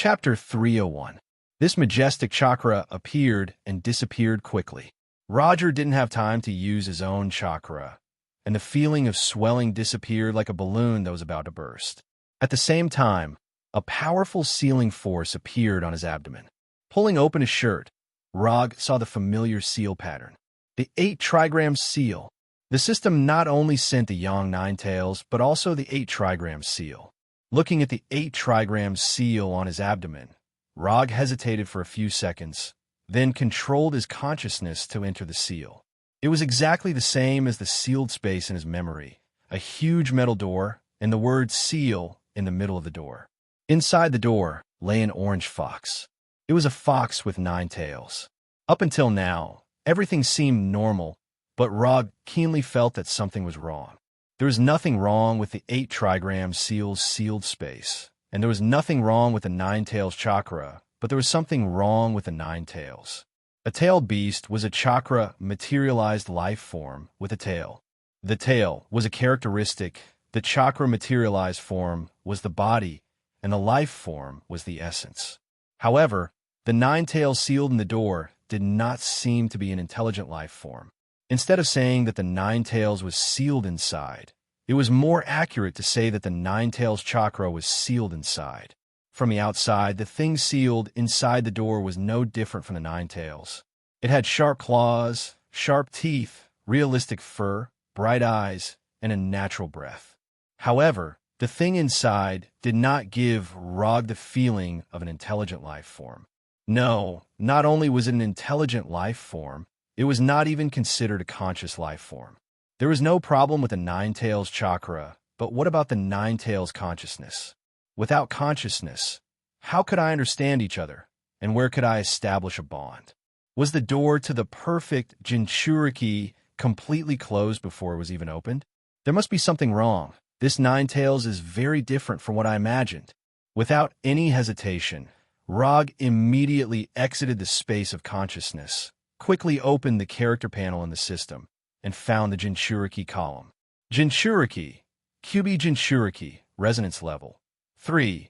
Chapter 301. This majestic chakra appeared and disappeared quickly. Roger didn't have time to use his own chakra, and the feeling of swelling disappeared like a balloon that was about to burst. At the same time, a powerful sealing force appeared on his abdomen. Pulling open his shirt, Rog saw the familiar seal pattern. The 8-trigram seal. The system not only sent the Yang Ninetails, but also the 8-trigram seal. Looking at the 8-trigram seal on his abdomen, Rog hesitated for a few seconds, then controlled his consciousness to enter the seal. It was exactly the same as the sealed space in his memory, a huge metal door, and the word seal in the middle of the door. Inside the door lay an orange fox. It was a fox with 9 tails. Up until now, everything seemed normal, but Rog keenly felt that something was wrong. There was nothing wrong with the 8-trigram seal's sealed space, and there was nothing wrong with the 9-tails chakra, but there was something wrong with the 9 tails. A tailed beast was a chakra materialized life form with a tail. The tail was a characteristic, the chakra materialized form was the body, and the life form was the essence. However, the 9 tails sealed in the door did not seem to be an intelligent life form. Instead of saying that the 9 tails was sealed inside, it was more accurate to say that the 9 tails chakra was sealed inside. From the outside, the thing sealed inside the door was no different from the 9 tails. It had sharp claws, sharp teeth, realistic fur, bright eyes, and a natural breath. However, the thing inside did not give Rog the feeling of an intelligent life form. No, not only was it an intelligent life form, it was not even considered a conscious life form. There was no problem with the 9 tails chakra, but what about the 9 tails consciousness? Without consciousness, how could I understand each other, and where could I establish a bond? Was the door to the perfect Jinchuriki completely closed before it was even opened? There must be something wrong. This 9 tails is very different from what I imagined. Without any hesitation, Rog immediately exited the space of consciousness, quickly opened the character panel in the system, and found the Jinchuriki column. Jinchuriki, QB Jinchuriki, resonance level 3.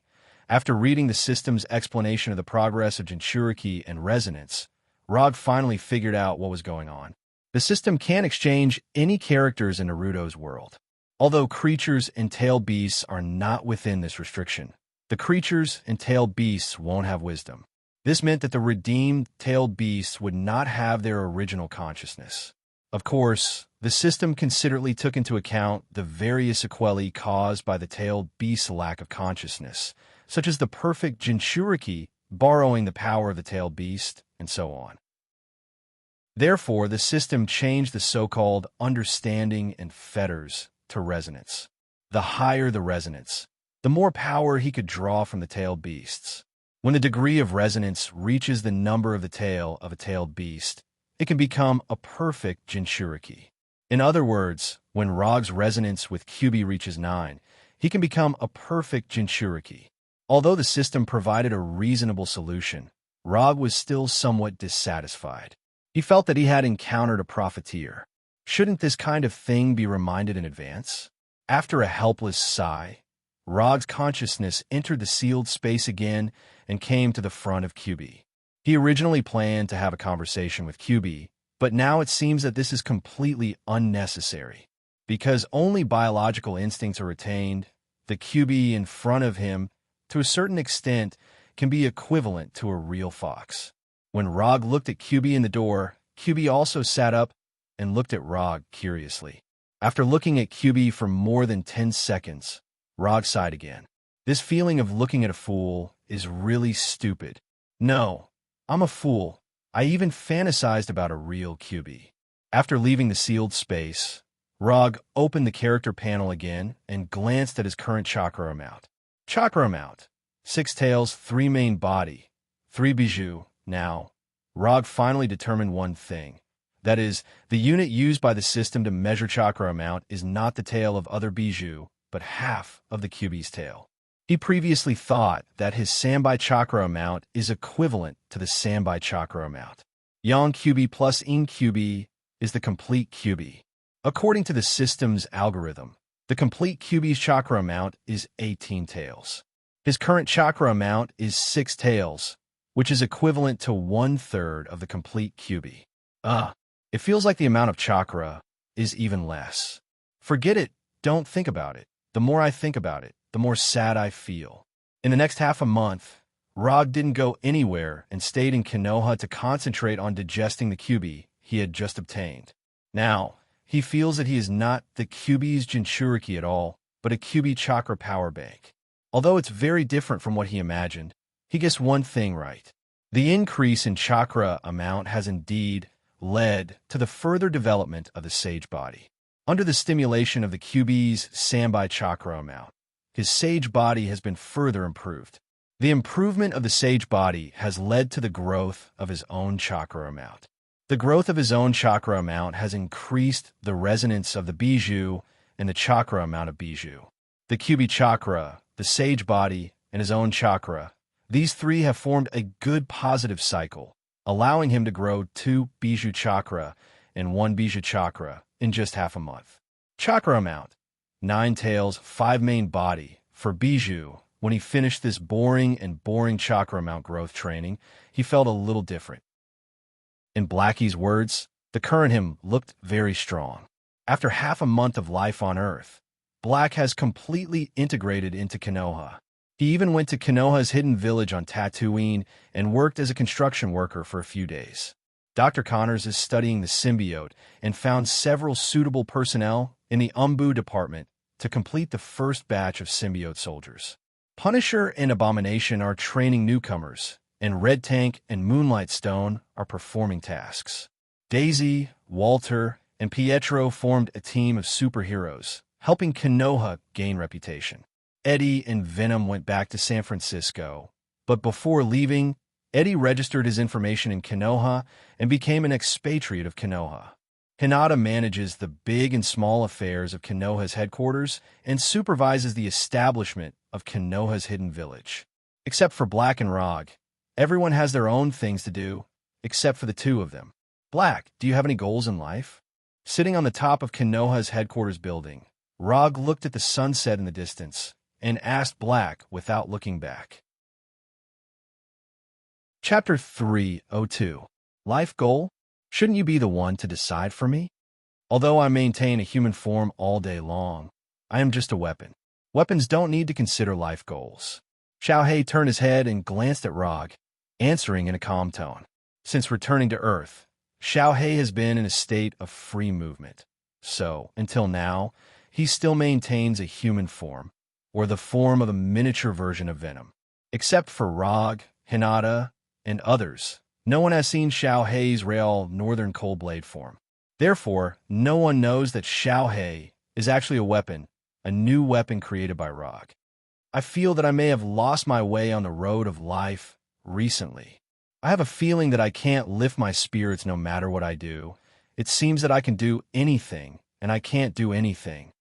After reading the system's explanation of the progress of Jinchuriki and resonance, Rog finally figured out what was going on. The system can't exchange any characters in Naruto's world. Although creatures and tailed beasts are not within this restriction, the creatures and tailed beasts won't have wisdom. This meant that the redeemed tailed beasts would not have their original consciousness. Of course, the system considerately took into account the various sequelae caused by the tailed beast's lack of consciousness, such as the perfect Jinchuriki borrowing the power of the tailed beast, and so on. Therefore, the system changed the so-called understanding and fetters to resonance. The higher the resonance, the more power he could draw from the tailed beasts. When the degree of resonance reaches the number of the tail of a tailed beast, it can become a perfect Jinchuriki. In other words, when Rog's resonance with Kyubi reaches 9, he can become a perfect Jinchuriki. Although the system provided a reasonable solution, Rog was still somewhat dissatisfied. He felt that he had encountered a profiteer. Shouldn't this kind of thing be reminded in advance? After a helpless sigh, Rog's consciousness entered the sealed space again and came to the front of Kyubi. He originally planned to have a conversation with Kyubi, but now it seems that this is completely unnecessary. Because only biological instincts are retained, the Kyubi in front of him, to a certain extent, can be equivalent to a real fox. When Rog looked at Kyubi in the door, Kyubi also sat up and looked at Rog curiously. After looking at Kyubi for more than 10 seconds, Rog sighed again. This feeling of looking at a fool is really stupid. No, I'm a fool. I even fantasized about a real Kyubi. After leaving the sealed space, Rog opened the character panel again and glanced at his current chakra amount. Chakra amount: 6 tails, 3 main body, 3 bijou. Now, Rog finally determined one thing. That is, the unit used by the system to measure chakra amount is not the tail of other bijou, but half of the Kyubi's tail. He previously thought that his Sanbai chakra amount is equivalent to the Sanbai chakra amount. Yang Kyubi plus In Kyubi is the complete Kyubi. According to the system's algorithm, the complete Kyubi's chakra amount is 18 tails. His current chakra amount is 6 taels, which is equivalent to 1/3 of the complete QB. It feels like the amount of chakra is even less. Forget it, don't think about it. The more I think about it, the more sad I feel. In the next half a month, Rog didn't go anywhere and stayed in Konoha to concentrate on digesting the QB he had just obtained. Now, he feels that he is not the QB's Jinchuriki at all, but a QB chakra power bank. Although it's very different from what he imagined, he gets one thing right. The increase in chakra amount has indeed led to the further development of the sage body. Under the stimulation of the QB's Sambai chakra amount, his sage body has been further improved. The improvement of the sage body has led to the growth of his own chakra amount. The growth of his own chakra amount has increased the resonance of the bijou and the chakra amount of bijou. The QB chakra, the sage body, and his own chakra, these three have formed a good positive cycle, allowing him to grow 2 bijou chakra and 1 bijou chakra in just half a month. Chakra amount, 9 taels, 5 main body. For bijou, when he finished this boring chakra amount growth training, he felt a little different. In Blackie's words, the current him looked very strong. After half a month of life on Earth, Black has completely integrated into Konoha. He even went to Konoha's hidden village on Tatooine and worked as a construction worker for a few days. Dr. Connors is studying the symbiote and found several suitable personnel in the Umbu department to complete the first batch of symbiote soldiers. Punisher and Abomination are training newcomers, and Red Tank and Moonlight Stone are performing tasks. Daisy, Walter, and Pietro formed a team of superheroes, helping Konoha gain reputation. Eddie and Venom went back to San Francisco, but before leaving, Eddie registered his information in Konoha and became an expatriate of Konoha. Hinata manages the big and small affairs of Konoha's headquarters and supervises the establishment of Konoha's hidden village. Except for Black and Rog, everyone has their own things to do, except for the two of them. Black, do you have any goals in life? Sitting on the top of Konoha's headquarters building, Rog looked at the sunset in the distance and asked Black without looking back. Chapter 302. Life Goal? Shouldn't you be the one to decide for me? Although I maintain a human form all day long, I am just a weapon. Weapons don't need to consider life goals. Xiaohei turned his head and glanced at Rog, answering in a calm tone. Since returning to Earth, Xiaohei has been in a state of free movement. So, until now, he still maintains a human form, or the form of a miniature version of Venom. Except for Rog, Hinata, and others, no one has seen Xiaohei's real Northern Coldblade form. Therefore, no one knows that Xiaohei is actually a weapon, a new weapon created by Rog. I feel that I may have lost my way on the road of life recently. I have a feeling that I can't lift my spirits no matter what I do. It seems that I can do anything, and I can't do anything.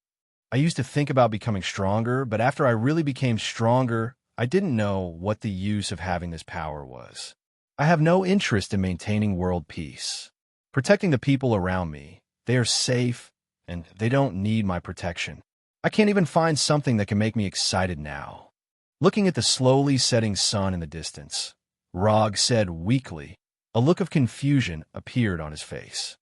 I used to think about becoming stronger, but after I really became stronger, I didn't know what the use of having this power was. I have no interest in maintaining world peace. Protecting the people around me, they are safe, and they don't need my protection. I can't even find something that can make me excited now. Looking at the slowly setting sun in the distance, Rog said weakly. A look of confusion appeared on his face.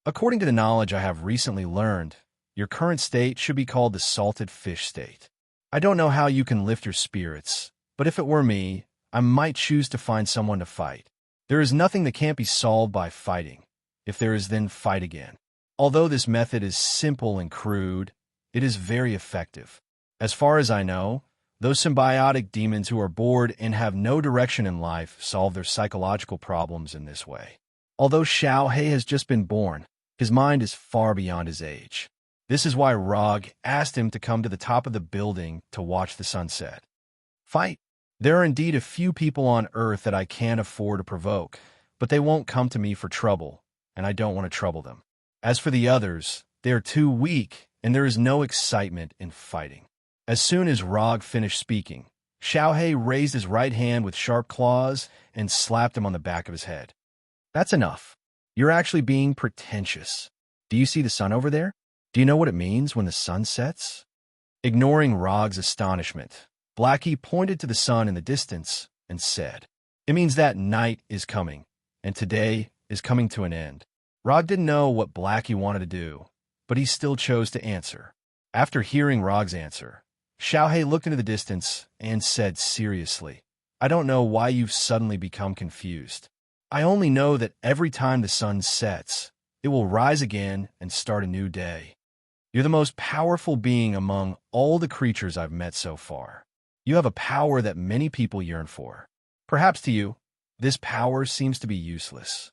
According to the knowledge I have recently learned, your current state should be called the salted fish state. I don't know how you can lift your spirits, but if it were me, I might choose to find someone to fight. There is nothing that can't be solved by fighting. If there is, then fight again. Although this method is simple and crude, it is very effective. As far as I know, those symbiotic demons who are bored and have no direction in life solve their psychological problems in this way. Although Xiaohei has just been born, his mind is far beyond his age. This is why Rog asked him to come to the top of the building to watch the sunset. Fight. There are indeed a few people on Earth that I can't afford to provoke, but they won't come to me for trouble, and I don't want to trouble them. As for the others, they are too weak, and there is no excitement in fighting. As soon as Rog finished speaking, Xiaohei raised his right hand with sharp claws and slapped him on the back of his head. That's enough. You're actually being pretentious. Do you see the sun over there? Do you know what it means when the sun sets? Ignoring Rog's astonishment, Blackie pointed to the sun in the distance and said, "It means that night is coming, and today is coming to an end." Rog didn't know what Blackie wanted to do, but he still chose to answer. After hearing Rog's answer, Xiaohei looked into the distance and said seriously, "I don't know why you've suddenly become confused. I only know that every time the sun sets, it will rise again and start a new day. You're the most powerful being among all the creatures I've met so far. You have a power that many people yearn for. Perhaps to you, this power seems to be useless."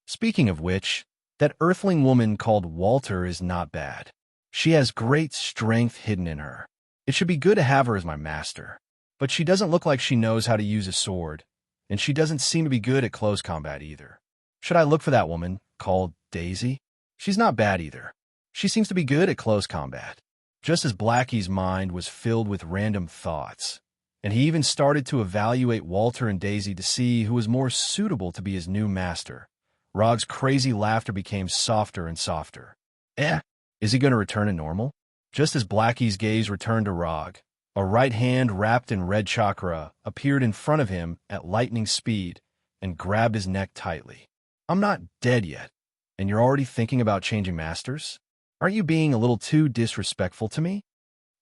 Speaking of which, that earthling woman called Walter is not bad. She has great strength hidden in her. It should be good to have her as my master. But she doesn't look like she knows how to use a sword, and she doesn't seem to be good at close combat either. Should I look for that woman called Daisy? She's not bad either. She seems to be good at close combat. Just as Blackie's mind was filled with random thoughts, and he even started to evaluate Walter and Daisy to see who was more suitable to be his new master, Rog's crazy laughter became softer and softer. Is he going to return to normal? Just as Blackie's gaze returned to Rog, a right hand wrapped in red chakra appeared in front of him at lightning speed and grabbed his neck tightly. "I'm not dead yet, and you're already thinking about changing masters? Aren't you being a little too disrespectful to me?"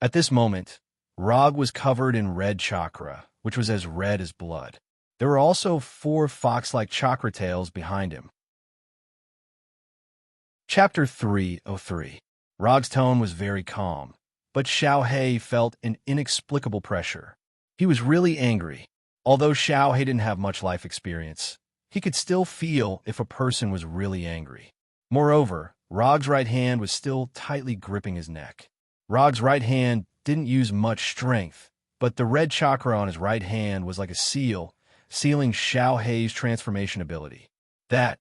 At this moment, Rog was covered in red chakra, which was as red as blood. There were also 4 fox-like chakra tails behind him. Chapter 303. Rog's tone was very calm, but Xiaohei felt an inexplicable pressure. He was really angry. Although Xiaohei didn't have much life experience, he could still feel if a person was really angry. Moreover, Rog's right hand was still tightly gripping his neck. Rog's right hand didn't use much strength, but the red chakra on his right hand was like a seal, sealing Xiaohei's transformation ability. I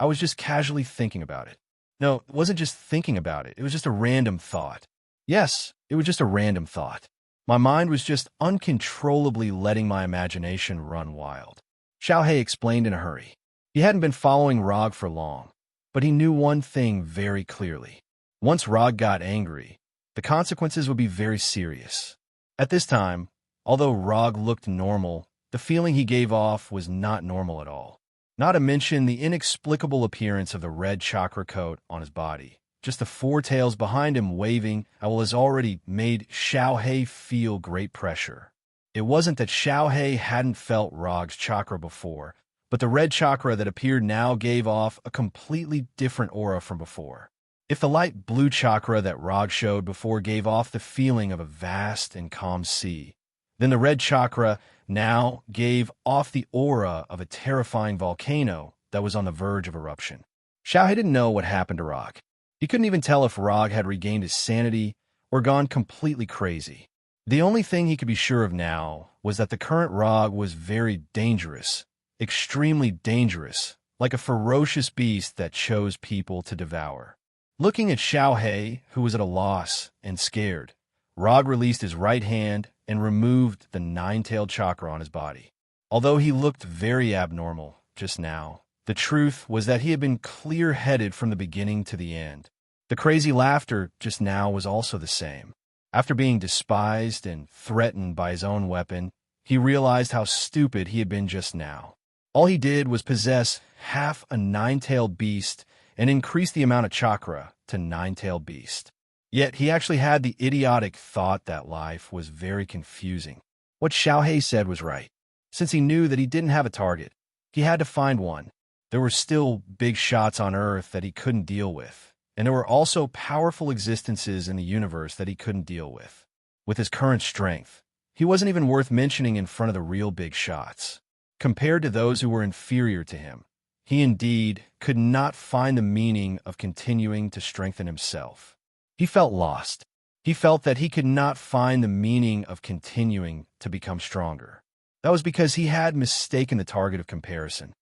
was just casually thinking about it. No, it wasn't just thinking about it. It was just a random thought. Yes, it was just a random thought. My mind was just uncontrollably letting my imagination run wild. Xiaohei explained in a hurry. He hadn't been following Rog for long, but he knew one thing very clearly. Once Rog got angry, the consequences would be very serious. At this time, although Rog looked normal, the feeling he gave off was not normal at all. Not to mention the inexplicable appearance of the red chakra coat on his body. Just the 4 tails behind him waving has already made Xiaohei feel great pressure. It wasn't that Xiaohei hadn't felt Rog's chakra before, but the red chakra that appeared now gave off a completely different aura from before. If the light blue chakra that Rog showed before gave off the feeling of a vast and calm sea, then the red chakra now gave off the aura of a terrifying volcano that was on the verge of eruption. Xiaohei didn't know what happened to Rog. He couldn't even tell if Rog had regained his sanity or gone completely crazy. The only thing he could be sure of now was that the current Rog was very dangerous, extremely dangerous, like a ferocious beast that chose people to devour. Looking at Xiaohei, who was at a loss and scared, Rog released his right hand and removed the 9-tailed chakra on his body. Although he looked very abnormal just now, the truth was that he had been clear-headed from the beginning to the end. The crazy laughter just now was also the same. After being despised and threatened by his own weapon, he realized how stupid he had been just now. All he did was possess half a 9-tailed beast and increase the amount of chakra to 9-tailed beast. Yet he actually had the idiotic thought that life was very confusing. What Xiaohei said was right. Since he knew that he didn't have a target, he had to find one. There were still big shots on Earth that he couldn't deal with, and there were also powerful existences in the universe that he couldn't deal with. With his current strength, he wasn't even worth mentioning in front of the real big shots. Compared to those who were inferior to him, he indeed could not find the meaning of continuing to strengthen himself. He felt lost. He felt that he could not find the meaning of continuing to become stronger. That was because he had mistaken the target of comparison.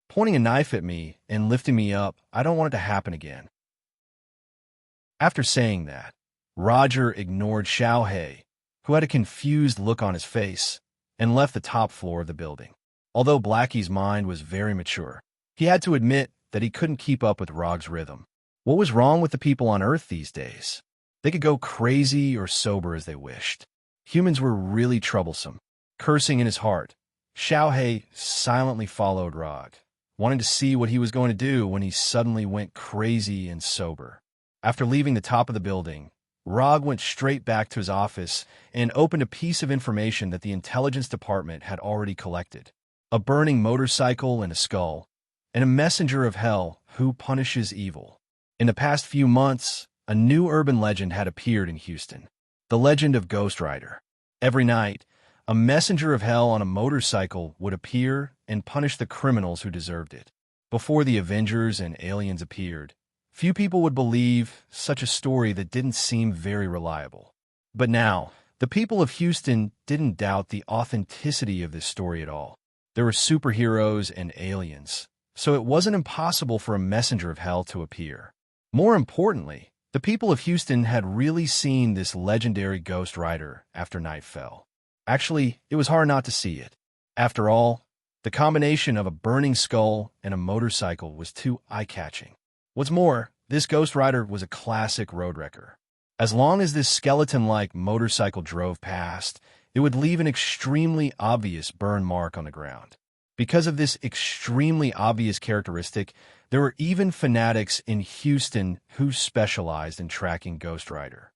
Pointing a knife at me and lifting me up, I don't want it to happen again. After saying that, Roger ignored Xiaohei, who had a confused look on his face, and left the top floor of the building. Although Blackie's mind was very mature, he had to admit that he couldn't keep up with Rog's rhythm. What was wrong with the people on Earth these days? They could go crazy or sober as they wished. Humans were really troublesome. Cursing in his heart, Xiaohei silently followed Rog, wanting to see what he was going to do when he suddenly went crazy and sober. After leaving the top of the building, Rog went straight back to his office and opened a piece of information that the intelligence department had already collected. A burning motorcycle and a skull, and a messenger of hell who punishes evil. In the past few months, a new urban legend had appeared in Houston. The legend of Ghost Rider. Every night, a messenger of hell on a motorcycle would appear and punish the criminals who deserved it. Before the Avengers and aliens appeared, few people would believe such a story that didn't seem very reliable. But now, the people of Houston didn't doubt the authenticity of this story at all. There were superheroes and aliens, so it wasn't impossible for a messenger of hell to appear. More importantly, the people of Houston had really seen this legendary Ghost Rider after night fell. Actually, it was hard not to see it. After all, the combination of a burning skull and a motorcycle was too eye-catching. What's more, this Ghost Rider was a classic road wrecker. As long as this skeleton-like motorcycle drove past, it would leave an extremely obvious burn mark on the ground. Because of this extremely obvious characteristic, there were even fanatics in Houston who specialized in tracking Ghost Rider.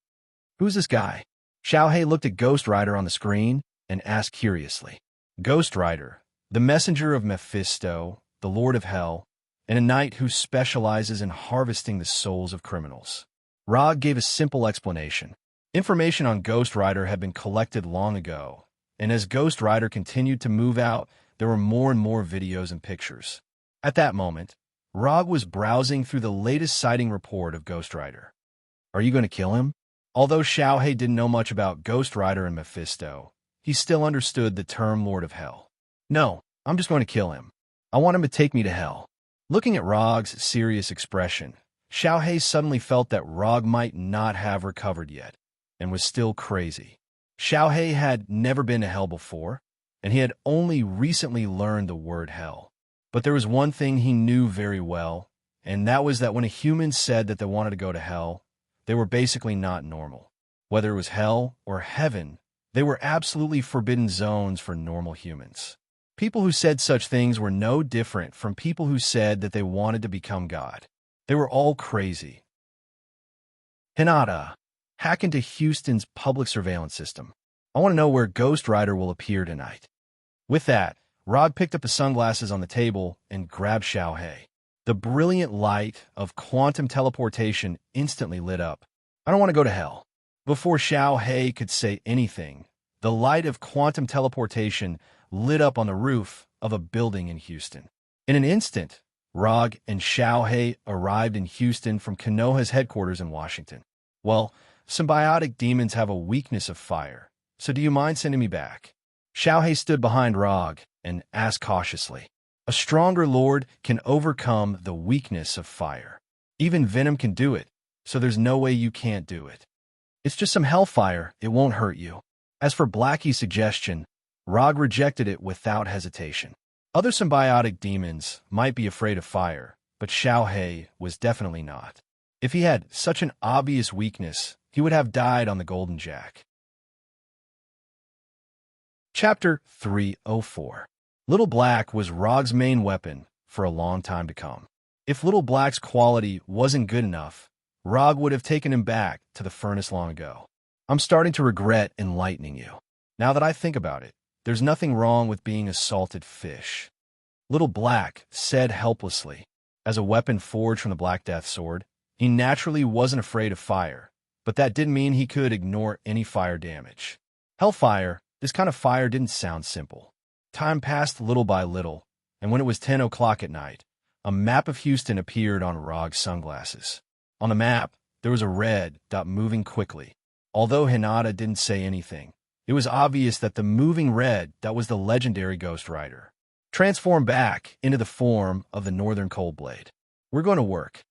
Who's this guy? Xiaohei looked at Ghost Rider on the screen and asked curiously. Ghost Rider, the messenger of Mephisto, the Lord of Hell, and a knight who specializes in harvesting the souls of criminals. Rog gave a simple explanation. Information on Ghost Rider had been collected long ago, and as Ghost Rider continued to move out, there were more and more videos and pictures. At that moment, Rog was browsing through the latest sighting report of Ghost Rider. Are you going to kill him? Although Xiaohei didn't know much about Ghost Rider and Mephisto, he still understood the term Lord of Hell. No, I'm just going to kill him. I want him to take me to hell. Looking at Rog's serious expression, Xiaohei suddenly felt that Rog might not have recovered yet, and was still crazy. Xiaohei had never been to hell before, and he had only recently learned the word hell. But there was one thing he knew very well, and that was that when a human said that they wanted to go to hell, they were basically not normal. Whether it was hell or heaven, they were absolutely forbidden zones for normal humans. People who said such things were no different from people who said that they wanted to become God. They were all crazy. Hinata, hack into Houston's public surveillance system. I want to know where Ghost Rider will appear tonight. With that, Rod picked up the sunglasses on the table and grabbed Xiaohei. The brilliant light of quantum teleportation instantly lit up. I don't want to go to hell. Before Xiaohei could say anything, the light of quantum teleportation lit up on the roof of a building in Houston. In an instant, Rog and Xiaohei arrived in Houston from Konoha's headquarters in Washington. Well, symbiotic demons have a weakness of fire, so do you mind sending me back? Xiaohei stood behind Rog and asked cautiously. A stronger lord can overcome the weakness of fire. Even Venom can do it, so there's no way you can't do it. It's just some hellfire, it won't hurt you. As for Blackie's suggestion, Rog rejected it without hesitation. Other symbiotic demons might be afraid of fire, but Xiaohei was definitely not. If he had such an obvious weakness, he would have died on the Golden Jack. Chapter 304. Little Black was Rog's main weapon for a long time to come. If Little Black's quality wasn't good enough, Rog would have taken him back to the furnace long ago. I'm starting to regret enlightening you. Now that I think about it, there's nothing wrong with being a salted fish. Little Black said helplessly. As a weapon forged from the Black Death Sword, he naturally wasn't afraid of fire, but that didn't mean he could ignore any fire damage. Hellfire, this kind of fire didn't sound simple. Time passed little by little, and when it was 10 o'clock at night, a map of Houston appeared on Rog's sunglasses. On the map, there was a red dot moving quickly. Although Hinata didn't say anything, it was obvious that the moving red dot was the legendary Ghost Rider. Transform back into the form of the Northern Coldblade. We're going to work.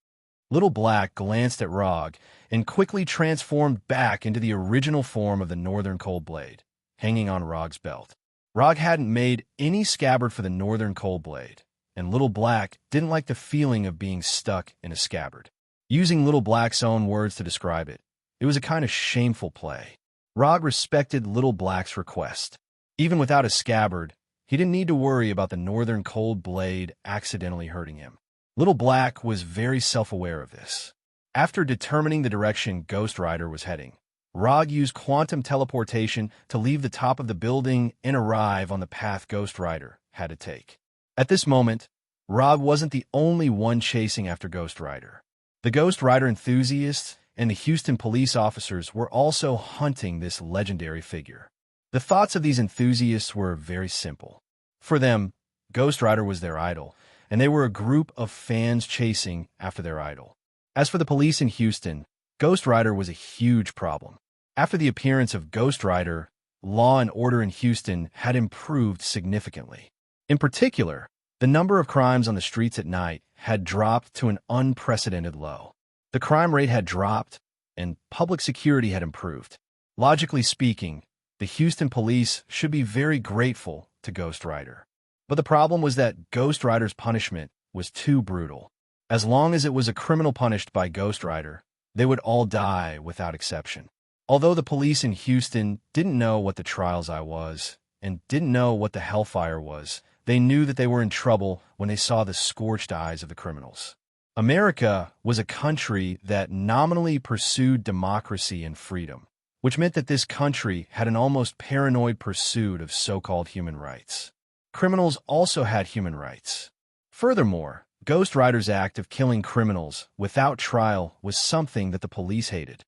Little Black glanced at Rog and quickly transformed back into the original form of the Northern Coldblade, hanging on Rog's belt. Rog hadn't made any scabbard for the Northern Coldblade, and Little Black didn't like the feeling of being stuck in a scabbard. Using Little Black's own words to describe it, It was a kind of shameful play. Rog respected Little Black's request. Even without a scabbard, he didn't need to worry about the northern cold blade accidentally hurting him. Little Black was very self-aware of this. After determining the direction Ghost Rider was heading, Rog used quantum teleportation to leave the top of the building and arrive on the path Ghost Rider had to take. At this moment, Rog wasn't the only one chasing after Ghost Rider. The Ghost Rider enthusiasts and the Houston police officers were also hunting this legendary figure. The thoughts of these enthusiasts were very simple. For them, Ghost Rider was their idol, and they were a group of fans chasing after their idol. As for the police in Houston, Ghost Rider was a huge problem. After the appearance of Ghost Rider, law and order in Houston had improved significantly. In particular, the number of crimes on the streets at night had dropped to an unprecedented low. The crime rate had dropped, and public security had improved. Logically speaking, the Houston police should be very grateful to Ghost Rider. But the problem was that Ghost Rider's punishment was too brutal. As long as it was a criminal punished by Ghost Rider, they would all die without exception. Although the police in Houston didn't know what the trial's eye was and didn't know what the hellfire was, they knew that they were in trouble when they saw the scorched eyes of the criminals. America was a country that nominally pursued democracy and freedom, which meant that this country had an almost paranoid pursuit of so-called human rights. Criminals also had human rights. Furthermore, Ghost Rider's act of killing criminals without trial was something that the police hated.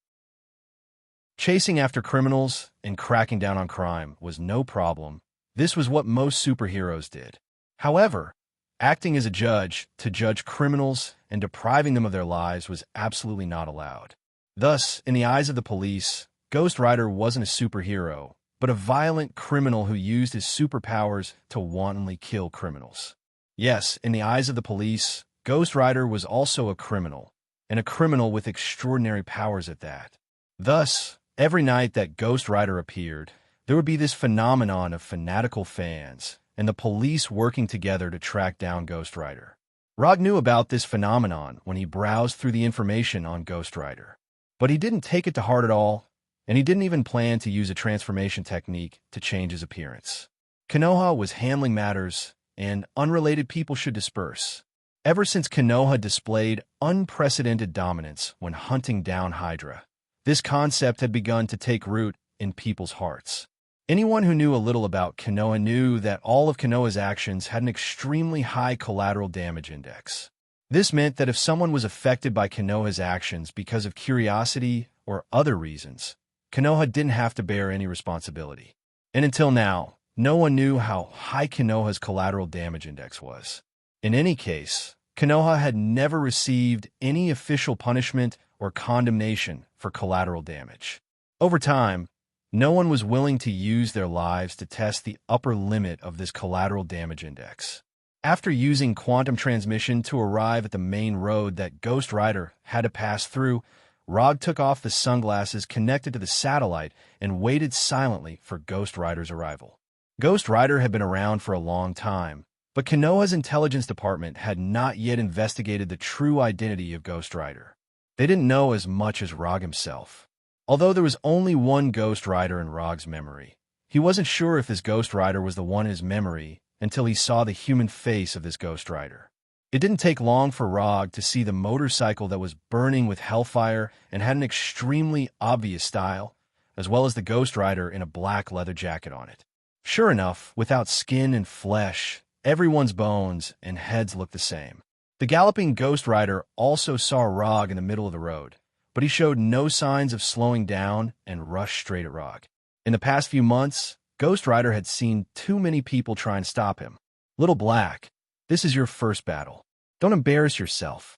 Chasing after criminals and cracking down on crime was no problem. This was what most superheroes did. However, acting as a judge to judge criminals and depriving them of their lives was absolutely not allowed. Thus, in the eyes of the police, Ghost Rider wasn't a superhero, but a violent criminal who used his superpowers to wantonly kill criminals. Yes, in the eyes of the police, Ghost Rider was also a criminal, and a criminal with extraordinary powers at that. Thus, every night that Ghost Rider appeared, there would be this phenomenon of fanatical fans, and the police working together to track down Ghost Rider. Rog knew about this phenomenon when he browsed through the information on Ghost Rider. But he didn't take it to heart at all, and he didn't even plan to use a transformation technique to change his appearance. Konoha was handling matters, and unrelated people should disperse. Ever since Konoha displayed unprecedented dominance when hunting down Hydra, this concept had begun to take root in people's hearts. Anyone who knew a little about Konoha knew that all of Konoha's actions had an extremely high collateral damage index. This meant that if someone was affected by Konoha's actions because of curiosity or other reasons, Konoha didn't have to bear any responsibility. And until now, no one knew how high Konoha's collateral damage index was. In any case, Konoha had never received any official punishment or condemnation for collateral damage. Over time, no one was willing to use their lives to test the upper limit of this collateral damage index. After using quantum transmission to arrive at the main road that Ghost Rider had to pass through, Rog took off the sunglasses connected to the satellite and waited silently for Ghost Rider's arrival. Ghost Rider had been around for a long time, but Konoha's intelligence department had not yet investigated the true identity of Ghost Rider. They didn't know as much as Rog himself. Although there was only one Ghost Rider in Rog's memory, he wasn't sure if this Ghost Rider was the one in his memory until he saw the human face of this Ghost Rider. It didn't take long for Rog to see the motorcycle that was burning with hellfire and had an extremely obvious style, as well as the Ghost Rider in a black leather jacket on it. Sure enough, without skin and flesh, everyone's bones and heads looked the same. The galloping Ghost Rider also saw Rog in the middle of the road, but he showed no signs of slowing down and rushed straight at Rog. In the past few months, Ghost Rider had seen too many people try and stop him. Little Black, this is your first battle. Don't embarrass yourself.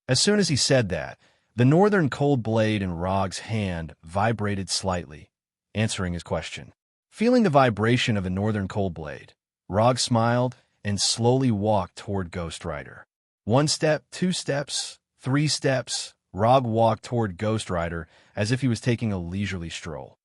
As soon as he said that, the northern cold blade in Rog's hand vibrated slightly, answering his question. Feeling the vibration of the northern cold blade, Rog smiled and slowly walked toward Ghost Rider. 1 step, 2 steps, 3 steps, Rog walked toward Ghost Rider as if he was taking a leisurely stroll.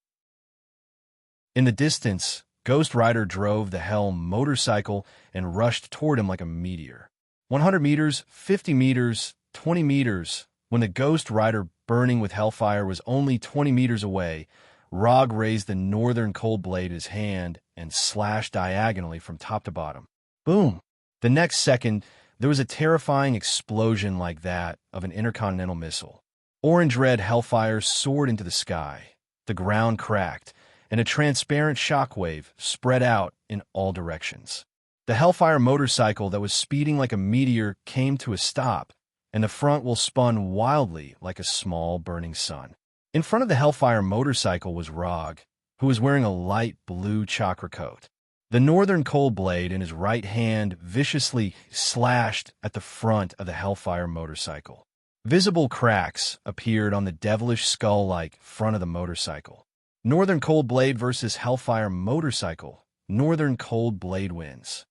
In the distance, Ghost Rider drove the Helm motorcycle and rushed toward him like a meteor. 100 meters, 50 meters, 20 meters. When the Ghost Rider burning with hellfire was only 20 meters away, Rog raised the northern cold blade in his hand and slashed diagonally from top to bottom. Boom! The next second, there was a terrifying explosion like that of an intercontinental missile. Orange-red hellfire soared into the sky. The ground cracked, and a transparent shockwave spread out in all directions. The hellfire motorcycle that was speeding like a meteor came to a stop, and the front wheel spun wildly like a small burning sun. In front of the hellfire motorcycle was Rog, who was wearing a light blue chakra coat. The northern cold blade in his right hand viciously slashed at the front of the hellfire motorcycle. Visible cracks appeared on the devilish skull-like front of the motorcycle. Northern cold blade versus hellfire motorcycle. Northern cold blade wins.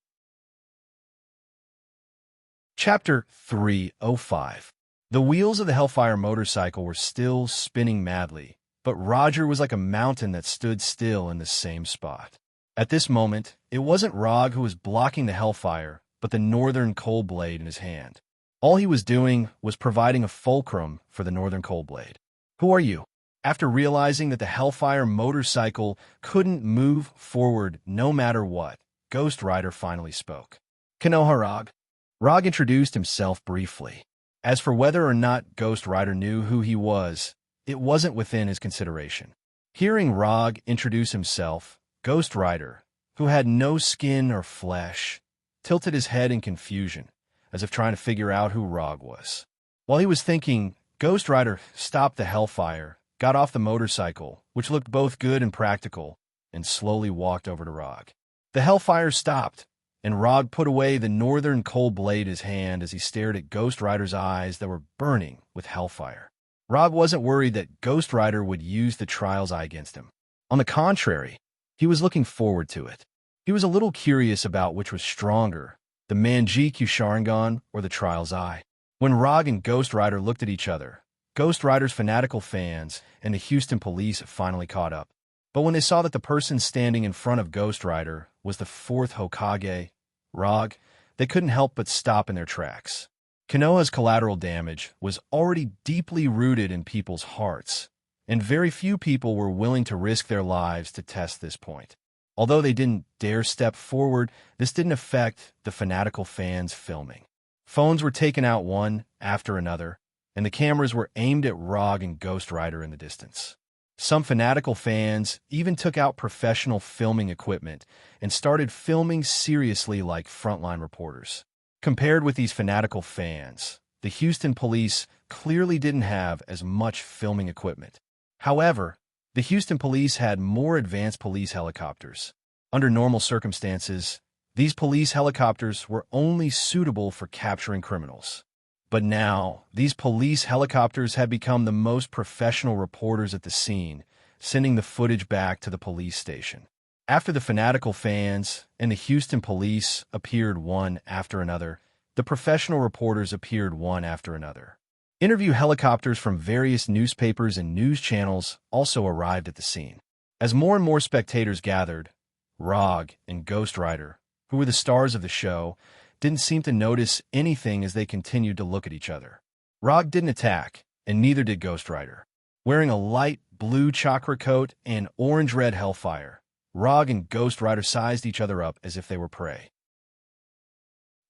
Chapter 305. The wheels of the hellfire motorcycle were still spinning madly, but Roger was like a mountain that stood still in the same spot. At this moment, it wasn't Rog who was blocking the hellfire, but the northern cold blade in his hand. All he was doing was providing a fulcrum for the northern cold blade. Who are you? After realizing that the hellfire motorcycle couldn't move forward no matter what, Ghost Rider finally spoke. Konoha Rog. Rog introduced himself briefly. As for whether or not Ghost Rider knew who he was, it wasn't within his consideration. Hearing Rog introduce himself, Ghost Rider, who had no skin or flesh, tilted his head in confusion, as if trying to figure out who Rog was. While he was thinking, Ghost Rider stopped the hellfire, got off the motorcycle, which looked both good and practical, and slowly walked over to Rog. The hellfire stopped, and Rog put away the northern cold blade in his hand as he stared at Ghost Rider's eyes that were burning with hellfire. Rog wasn't worried that Ghost Rider would use the Trial's Eye against him. On the contrary, he was looking forward to it. He was a little curious about which was stronger, the Manjikyu Sharingan or the Trial's Eye. When Rog and Ghost Rider looked at each other, Ghost Rider's fanatical fans and the Houston police finally caught up. But when they saw that the person standing in front of Ghost Rider was the fourth Hokage, Rog, they couldn't help but stop in their tracks. Konoha's collateral damage was already deeply rooted in people's hearts, and very few people were willing to risk their lives to test this point. Although they didn't dare step forward, this didn't affect the fanatical fans filming. Phones were taken out one after another, and the cameras were aimed at Rog and Ghost Rider in the distance. Some fanatical fans even took out professional filming equipment and started filming seriously like frontline reporters. Compared with these fanatical fans, the Houston police clearly didn't have as much filming equipment. However, the Houston police had more advanced police helicopters. Under normal circumstances, these police helicopters were only suitable for capturing criminals. But now, these police helicopters had become the most professional reporters at the scene, sending the footage back to the police station. After the fanatical fans and the Houston police appeared one after another, the professional reporters appeared one after another. Interview helicopters from various newspapers and news channels also arrived at the scene. As more and more spectators gathered, Rog and Ghost Rider, who were the stars of the show, didn't seem to notice anything as they continued to look at each other. Rog didn't attack, and neither did Ghost Rider. Wearing a light blue chakra coat and orange-red hellfire, Rog and Ghost Rider sized each other up as if they were prey.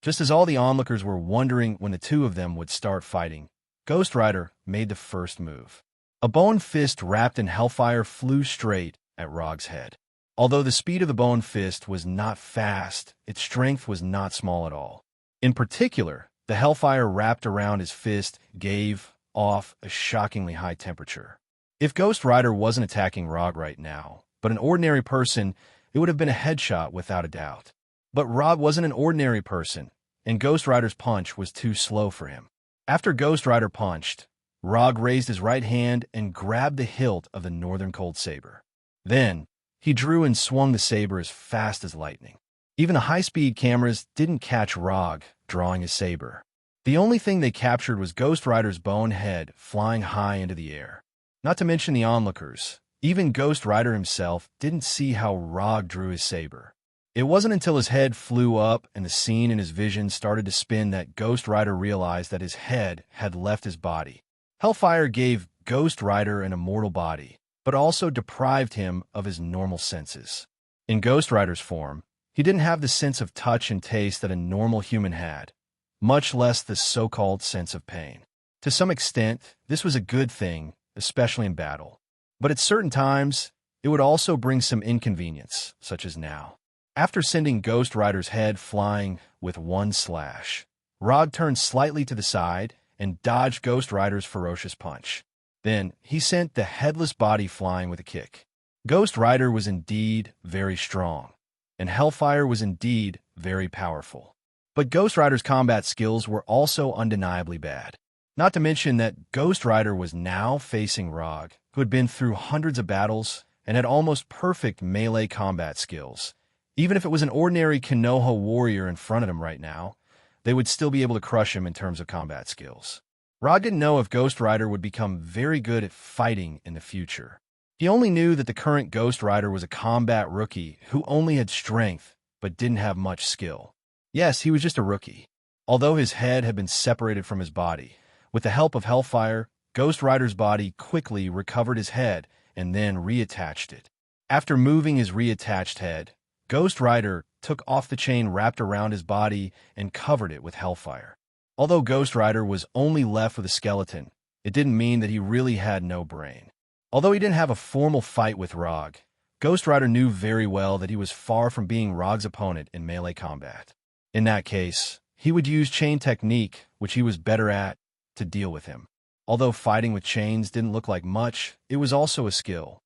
Just as all the onlookers were wondering when the two of them would start fighting, Ghost Rider made the first move. A bone fist wrapped in hellfire flew straight at Rog's head. Although the speed of the bone fist was not fast, its strength was not small at all. In particular, the hellfire wrapped around his fist gave off a shockingly high temperature. If Ghost Rider wasn't attacking Rog right now, but an ordinary person, it would have been a headshot without a doubt. But Rog wasn't an ordinary person, and Ghost Rider's punch was too slow for him. After Ghost Rider punched, Rog raised his right hand and grabbed the hilt of the Northern Cold Saber. Then, he drew and swung the saber as fast as lightning. Even the high-speed cameras didn't catch Rog drawing his saber. The only thing they captured was Ghost Rider's bone head flying high into the air. Not to mention the onlookers. Even Ghost Rider himself didn't see how Rog drew his saber. It wasn't until his head flew up and the scene in his vision started to spin that Ghost Rider realized that his head had left his body. Hellfire gave Ghost Rider an immortal body, but also deprived him of his normal senses. In Ghost Rider's form, he didn't have the sense of touch and taste that a normal human had, much less the so-called sense of pain. To some extent, this was a good thing, especially in battle. But at certain times, it would also bring some inconvenience, such as now. After sending Ghost Rider's head flying with one slash, Rog turned slightly to the side and dodged Ghost Rider's ferocious punch. Then, he sent the headless body flying with a kick. Ghost Rider was indeed very strong, and Hellfire was indeed very powerful. But Ghost Rider's combat skills were also undeniably bad. Not to mention that Ghost Rider was now facing Rog, who had been through hundreds of battles and had almost perfect melee combat skills. Even if it was an ordinary Konoha warrior in front of him right now, they would still be able to crush him in terms of combat skills. Rog didn't know if Ghost Rider would become very good at fighting in the future. He only knew that the current Ghost Rider was a combat rookie who only had strength but didn't have much skill. Yes, he was just a rookie. Although his head had been separated from his body, with the help of Hellfire, Ghost Rider's body quickly recovered his head and then reattached it. After moving his reattached head, Ghost Rider took off the chain wrapped around his body and covered it with Hellfire. Although Ghost Rider was only left with a skeleton, it didn't mean that he really had no brain. Although he didn't have a formal fight with Rog, Ghost Rider knew very well that he was far from being Rog's opponent in melee combat. In that case, he would use chain technique, which he was better at, to deal with him. Although fighting with chains didn't look like much, it was also a skill.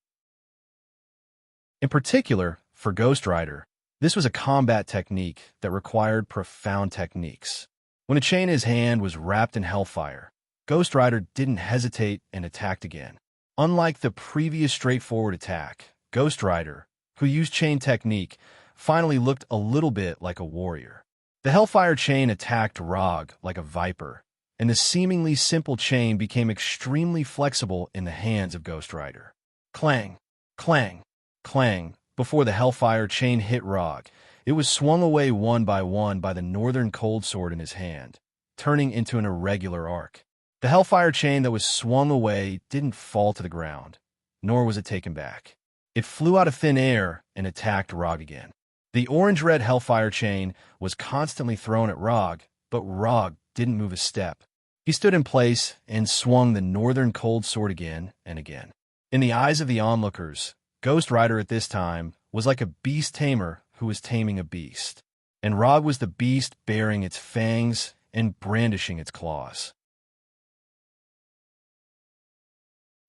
In particular, for Ghost Rider, this was a combat technique that required profound techniques. When a chain in his hand was wrapped in Hellfire, Ghost Rider didn't hesitate and attacked again. Unlike the previous straightforward attack, Ghost Rider, who used chain technique, finally looked a little bit like a warrior. The Hellfire chain attacked Rog like a viper, and the seemingly simple chain became extremely flexible in the hands of Ghost Rider. Clang, clang, clang. Before the Hellfire chain hit Rog, it was swung away one by the Northern Cold Sword in his hand, turning into an irregular arc. The Hellfire chain that was swung away didn't fall to the ground, nor was it taken back. It flew out of thin air and attacked Rog again. The orange-red Hellfire chain was constantly thrown at Rog, but Rog didn't move a step. He stood in place and swung the Northern Cold Sword again and again. In the eyes of the onlookers, Ghost Rider at this time was like a beast tamer who was taming a beast, and Rog was the beast baring its fangs and brandishing its claws.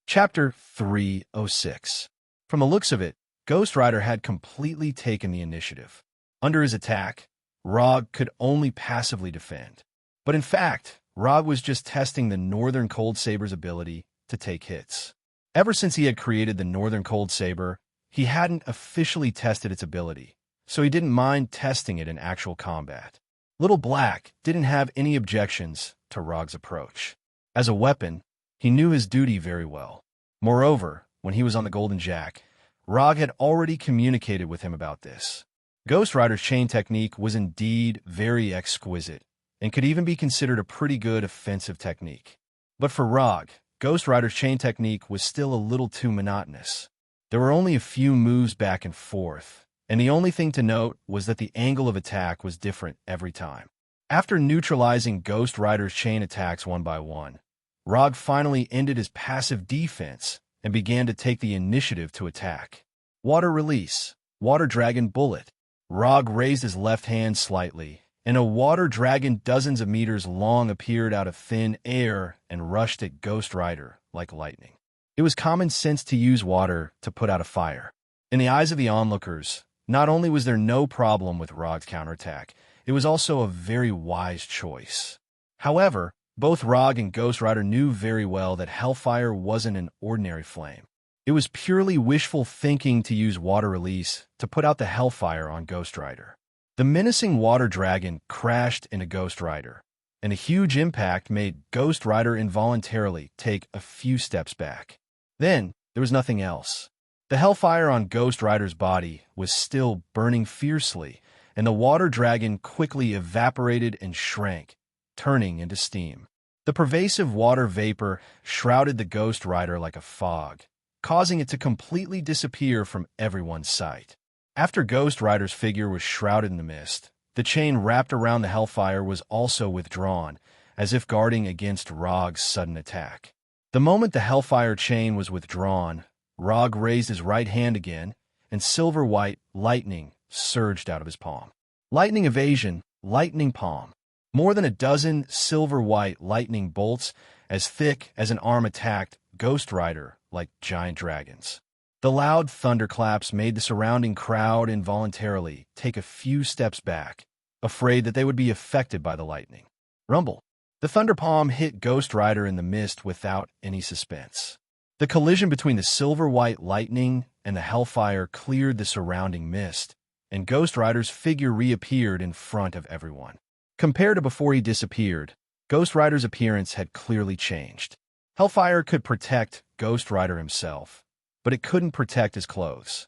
Chapter 306. From the looks of it, Ghost Rider had completely taken the initiative. Under his attack, Rog could only passively defend. But in fact, Rog was just testing the Northern Cold Saber's ability to take hits. Ever since he had created the Northern Cold Saber, he hadn't officially tested its ability, so he didn't mind testing it in actual combat. Little Black didn't have any objections to Rog's approach. As a weapon, he knew his duty very well. Moreover, when he was on the Golden Jack, Rog had already communicated with him about this. Ghost Rider's chain technique was indeed very exquisite, and could even be considered a pretty good offensive technique. But for Rog, Ghost Rider's chain technique was still a little too monotonous. There were only a few moves back and forth, and the only thing to note was that the angle of attack was different every time. After neutralizing Ghost Rider's chain attacks one by one, Rog finally ended his passive defense and began to take the initiative to attack. Water Release, Water Dragon Bullet. Rog raised his left hand slightly, and a water dragon dozens of meters long appeared out of thin air and rushed at Ghost Rider like lightning. It was common sense to use water to put out a fire. In the eyes of the onlookers, not only was there no problem with Rog's counterattack, it was also a very wise choice. However, both Rog and Ghost Rider knew very well that Hellfire wasn't an ordinary flame. It was purely wishful thinking to use Water Release to put out the Hellfire on Ghost Rider. The menacing water dragon crashed into Ghost Rider, and a huge impact made Ghost Rider involuntarily take a few steps back. Then, there was nothing else. The Hellfire on Ghost Rider's body was still burning fiercely, and the water dragon quickly evaporated and shrank, turning into steam. The pervasive water vapor shrouded the Ghost Rider like a fog, causing it to completely disappear from everyone's sight. After Ghost Rider's figure was shrouded in the mist, the chain wrapped around the Hellfire was also withdrawn, as if guarding against Rog's sudden attack. The moment the Hellfire chain was withdrawn, Rog raised his right hand again, and silver-white lightning surged out of his palm. Lightning evasion, lightning palm. More than a dozen silver-white lightning bolts, as thick as an arm, attacked Ghost Rider like giant dragons. The loud thunderclaps made the surrounding crowd involuntarily take a few steps back, afraid that they would be affected by the lightning. Rumble. The thunder palm hit Ghost Rider in the mist without any suspense. The collision between the silver-white lightning and the Hellfire cleared the surrounding mist, and Ghost Rider's figure reappeared in front of everyone. Compared to before he disappeared, Ghost Rider's appearance had clearly changed. Hellfire could protect Ghost Rider himself, but it couldn't protect his clothes.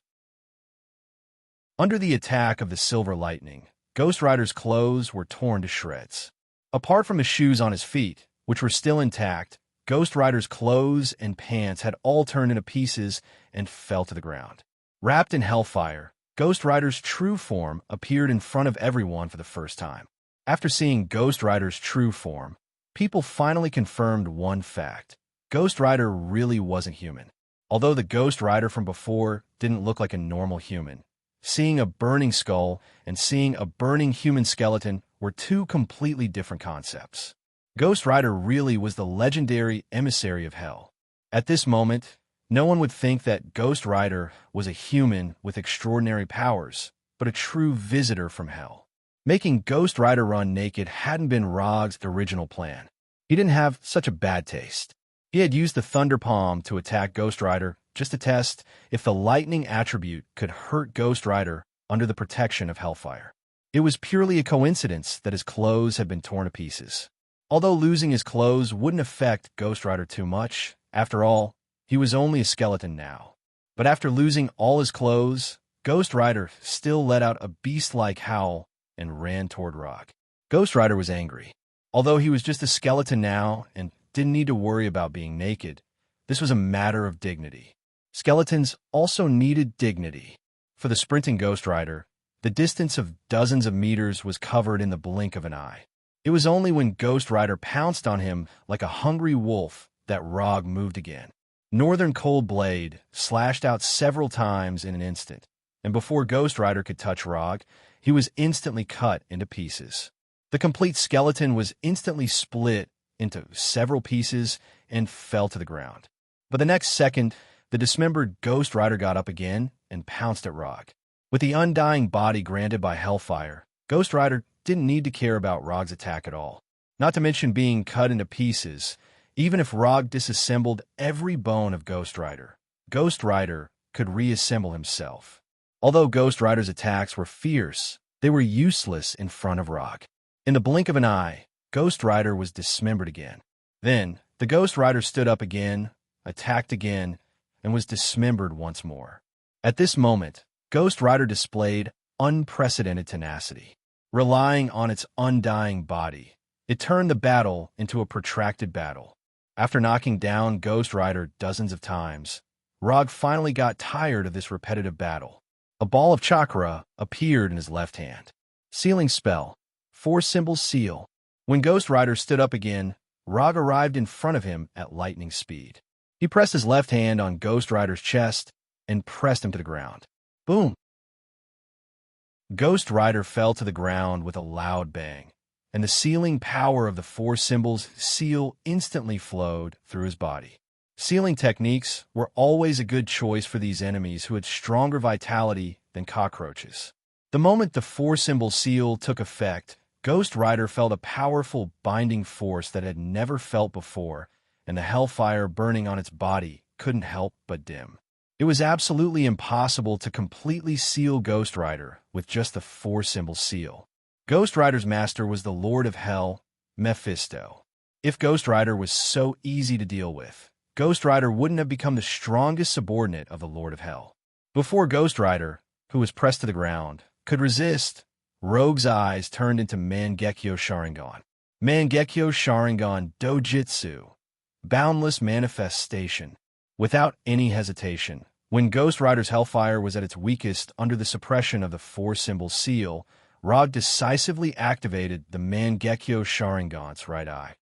Under the attack of the silver lightning, Ghost Rider's clothes were torn to shreds. Apart from his shoes on his feet, which were still intact, Ghost Rider's clothes and pants had all turned into pieces and fell to the ground. Wrapped in Hellfire, Ghost Rider's true form appeared in front of everyone for the first time. After seeing Ghost Rider's true form, people finally confirmed one fact. Ghost Rider really wasn't human. Although the Ghost Rider from before didn't look like a normal human, seeing a burning skull and seeing a burning human skeleton were two completely different concepts. Ghost Rider really was the legendary emissary of hell. At this moment, no one would think that Ghost Rider was a human with extraordinary powers, but a true visitor from hell. Making Ghost Rider run naked hadn't been Rog's original plan. He didn't have such a bad taste. He had used the Thunder Palm to attack Ghost Rider just to test if the lightning attribute could hurt Ghost Rider under the protection of Hellfire. It was purely a coincidence that his clothes had been torn to pieces. Although losing his clothes wouldn't affect Ghost Rider too much, after all, he was only a skeleton now. But after losing all his clothes, Ghost Rider still let out a beast-like howl and ran toward Rog. Ghost Rider was angry. Although he was just a skeleton now and didn't need to worry about being naked, this was a matter of dignity. Skeletons also needed dignity. For the sprinting Ghost Rider, the distance of dozens of meters was covered in the blink of an eye. It was only when Ghost Rider pounced on him like a hungry wolf that Rog moved again. Northern Cold Blade slashed out several times in an instant, and before Ghost Rider could touch Rog, he was instantly cut into pieces. The complete skeleton was instantly split into several pieces and fell to the ground. But the next second, the dismembered Ghost Rider got up again and pounced at Rog. With the undying body granted by Hellfire, Ghost Rider didn't need to care about Rog's attack at all. Not to mention being cut into pieces. Even if Rog disassembled every bone of Ghost Rider could reassemble himself. Although Ghost Rider's attacks were fierce, they were useless in front of Rog. In the blink of an eye, Ghost Rider was dismembered again. Then, the Ghost Rider stood up again, attacked again, and was dismembered once more. At this moment, Ghost Rider displayed unprecedented tenacity. Relying on its undying body, it turned the battle into a protracted battle. After knocking down Ghost Rider dozens of times, Rog finally got tired of this repetitive battle. A ball of chakra appeared in his left hand. Sealing spell. 4-symbol seal. When Ghost Rider stood up again, Rog arrived in front of him at lightning speed. He pressed his left hand on Ghost Rider's chest and pressed him to the ground. Boom! Ghost Rider fell to the ground with a loud bang, and the sealing power of the 4 symbols seal instantly flowed through his body. Sealing techniques were always a good choice for these enemies who had stronger vitality than cockroaches. The moment the 4-symbol seal took effect, Ghost Rider felt a powerful binding force that it had never felt before, and the Hellfire burning on its body couldn't help but dim. It was absolutely impossible to completely seal Ghost Rider with just the 4-symbol seal. Ghost Rider's master was the Lord of Hell, Mephisto. If Ghost Rider was so easy to deal with, Ghost Rider wouldn't have become the strongest subordinate of the Lord of Hell. Before Ghost Rider, who was pressed to the ground, could resist, Rogue's eyes turned into Mangekyo Sharingan. Mangekyo Sharingan Dojutsu, boundless manifestation. Without any hesitation, when Ghost Rider's Hellfire was at its weakest under the suppression of the four-symbol seal, Rog decisively activated the Mangekyo Sharingan's right eye.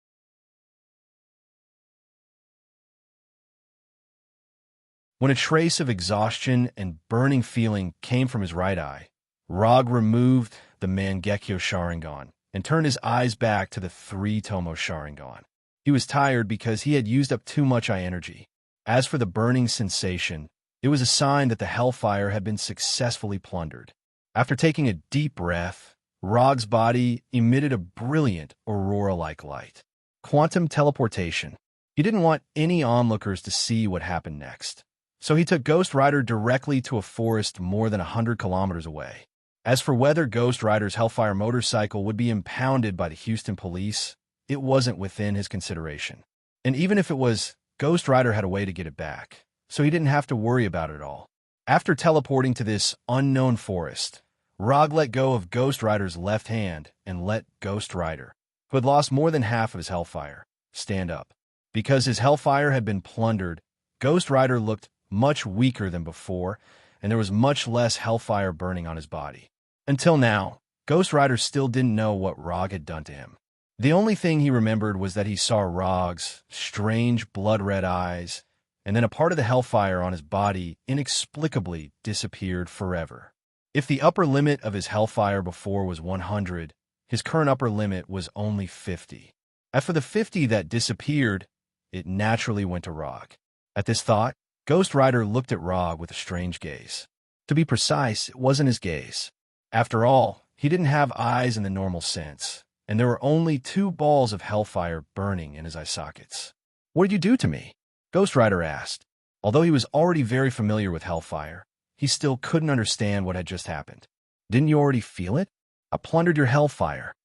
When a trace of exhaustion and burning feeling came from his right eye, Rog removed the Mangekyo Sharingan and turned his eyes back to the three-tomo Sharingan. He was tired because he had used up too much eye energy. As for the burning sensation, it was a sign that the Hellfire had been successfully plundered. After taking a deep breath, Rog's body emitted a brilliant aurora-like light. Quantum teleportation. He didn't want any onlookers to see what happened next, so he took Ghost Rider directly to a forest more than 100 kilometers away. As for whether Ghost Rider's Hellfire motorcycle would be impounded by the Houston police, it wasn't within his consideration. And even if it was, Ghost Rider had a way to get it back, so he didn't have to worry about it all. After teleporting to this unknown forest, Rog let go of Ghost Rider's left hand and let Ghost Rider, who had lost more than half of his Hellfire, stand up. Because his Hellfire had been plundered, Ghost Rider looked much weaker than before, and there was much less Hellfire burning on his body. Until now, Ghost Rider still didn't know what Rog had done to him. The only thing he remembered was that he saw Rog's strange blood-red eyes, and then a part of the Hellfire on his body inexplicably disappeared forever. If the upper limit of his Hellfire before was 100, his current upper limit was only 50. As for the 50 that disappeared, it naturally went to Rog. At this thought, Ghost Rider looked at Rog with a strange gaze. To be precise, it wasn't his gaze. After all, he didn't have eyes in the normal sense, and there were only 2 balls of Hellfire burning in his eye sockets. "What did you do to me?" Ghost Rider asked. Although he was already very familiar with Hellfire, he still couldn't understand what had just happened. "Didn't you already feel it? I plundered your Hellfire."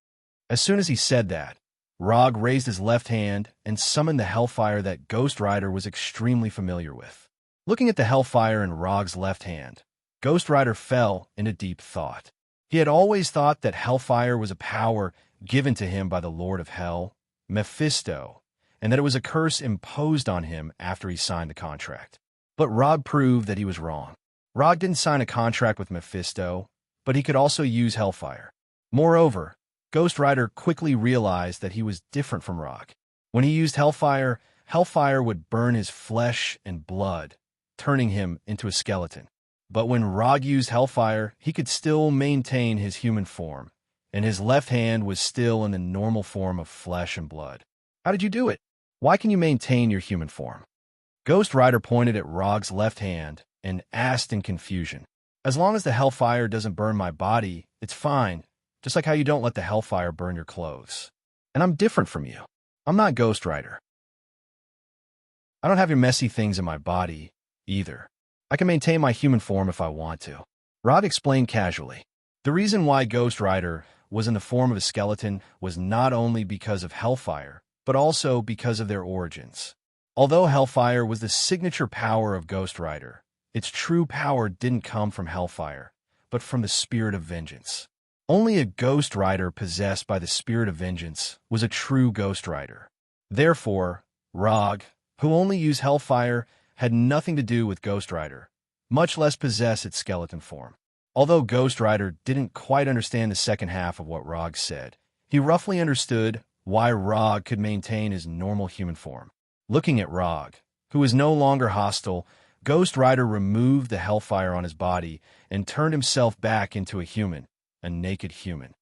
As soon as he said that, Rog raised his left hand and summoned the Hellfire that Ghost Rider was extremely familiar with. Looking at the Hellfire in Rog's left hand, Ghost Rider fell into deep thought. He had always thought that Hellfire was a power given to him by the Lord of Hell, Mephisto, and that it was a curse imposed on him after he signed the contract. But Rog proved that he was wrong. Rog didn't sign a contract with Mephisto, but he could also use Hellfire. Moreover, Ghost Rider quickly realized that he was different from Rog. When he used Hellfire, Hellfire would burn his flesh and blood, turning him into a skeleton. But when Rog used Hellfire, he could still maintain his human form, and his left hand was still in the normal form of flesh and blood. "How did you do it? Why can you maintain your human form?" Ghost Rider pointed at Rog's left hand and asked in confusion. "As long as the Hellfire doesn't burn my body, it's fine, just like how you don't let the Hellfire burn your clothes. And I'm different from you. I'm not Ghost Rider. I don't have your messy things in my body, either. I can maintain my human form if I want to." Rog explained casually. The reason why Ghost Rider was in the form of a skeleton was not only because of Hellfire, but also because of their origins. Although Hellfire was the signature power of Ghost Rider, its true power didn't come from Hellfire, but from the Spirit of Vengeance. Only a Ghost Rider possessed by the Spirit of Vengeance was a true Ghost Rider. Therefore, Rog, who only used Hellfire, had nothing to do with Ghost Rider, much less possess its skeleton form. Although Ghost Rider didn't quite understand the second half of what Rog said, he roughly understood why Rog could maintain his normal human form. Looking at Rog, who was no longer hostile, Ghost Rider removed the Hellfire on his body and turned himself back into a human, a naked human.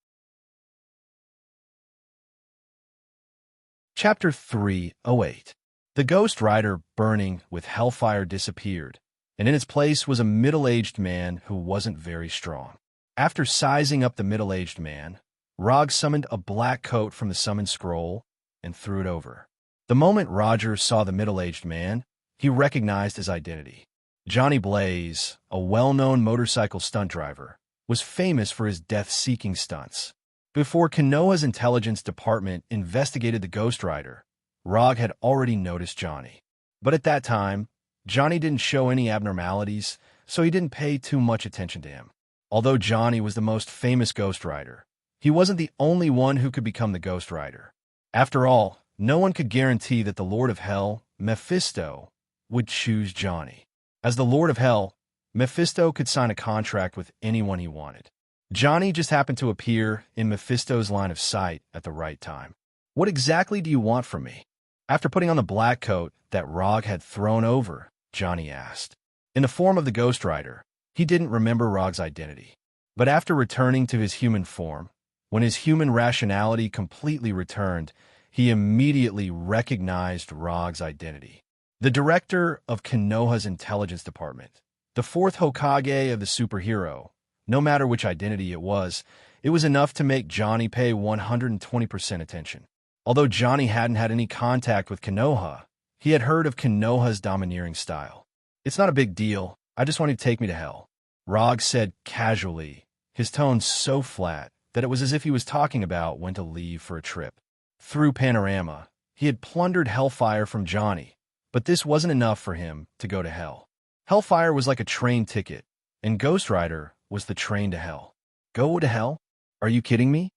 Chapter 308. The Ghost Rider burning with Hellfire disappeared, and in its place was a middle-aged man who wasn't very strong. After sizing up the middle-aged man, Rog summoned a black coat from the summon scroll and threw it over. The moment Roger saw the middle-aged man, he recognized his identity. Johnny Blaze, a well-known motorcycle stunt driver, was famous for his death-seeking stunts. Before Konoha's intelligence department investigated the Ghost Rider, Rog had already noticed Johnny. But at that time, Johnny didn't show any abnormalities, so he didn't pay too much attention to him. Although Johnny was the most famous Ghost Rider, he wasn't the only one who could become the Ghost Rider. After all, no one could guarantee that the Lord of Hell, Mephisto, would choose Johnny. As the Lord of Hell, Mephisto could sign a contract with anyone he wanted. Johnny just happened to appear in Mephisto's line of sight at the right time. What exactly do you want from me? After putting on the black coat that Rog had thrown over, Johnny asked. In the form of the Ghost Rider, he didn't remember Rog's identity. But after returning to his human form, when his human rationality completely returned, he immediately recognized Rog's identity. The director of Konoha's intelligence department, the fourth Hokage of the superhero. No matter which identity it was enough to make Johnny pay 120% attention. Although Johnny hadn't had any contact with Konoha, he had heard of Konoha's domineering style. It's not a big deal. I just want you to take me to hell, Rog said casually, his tone so flat that it was as if he was talking about when to leave for a trip. Through Panorama, he had plundered Hellfire from Johnny, but this wasn't enough for him to go to hell. Hellfire was like a train ticket, and Ghost Rider was the train to hell. Go to hell? Are you kidding me?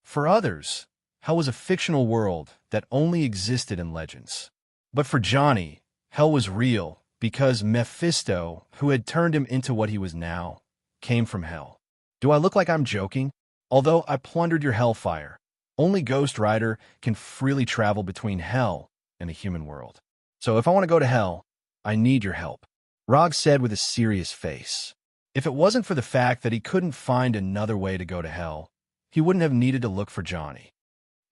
For others, hell was a fictional world that only existed in legends. But for Johnny, hell was real because Mephisto, who had turned him into what he was now, came from hell. Do I look like I'm joking? Although I plundered your Hellfire, only Ghost Rider can freely travel between hell and the human world. So if I want to go to hell, I need your help, Rog said with a serious face. If it wasn't for the fact that he couldn't find another way to go to hell, he wouldn't have needed to look for Johnny.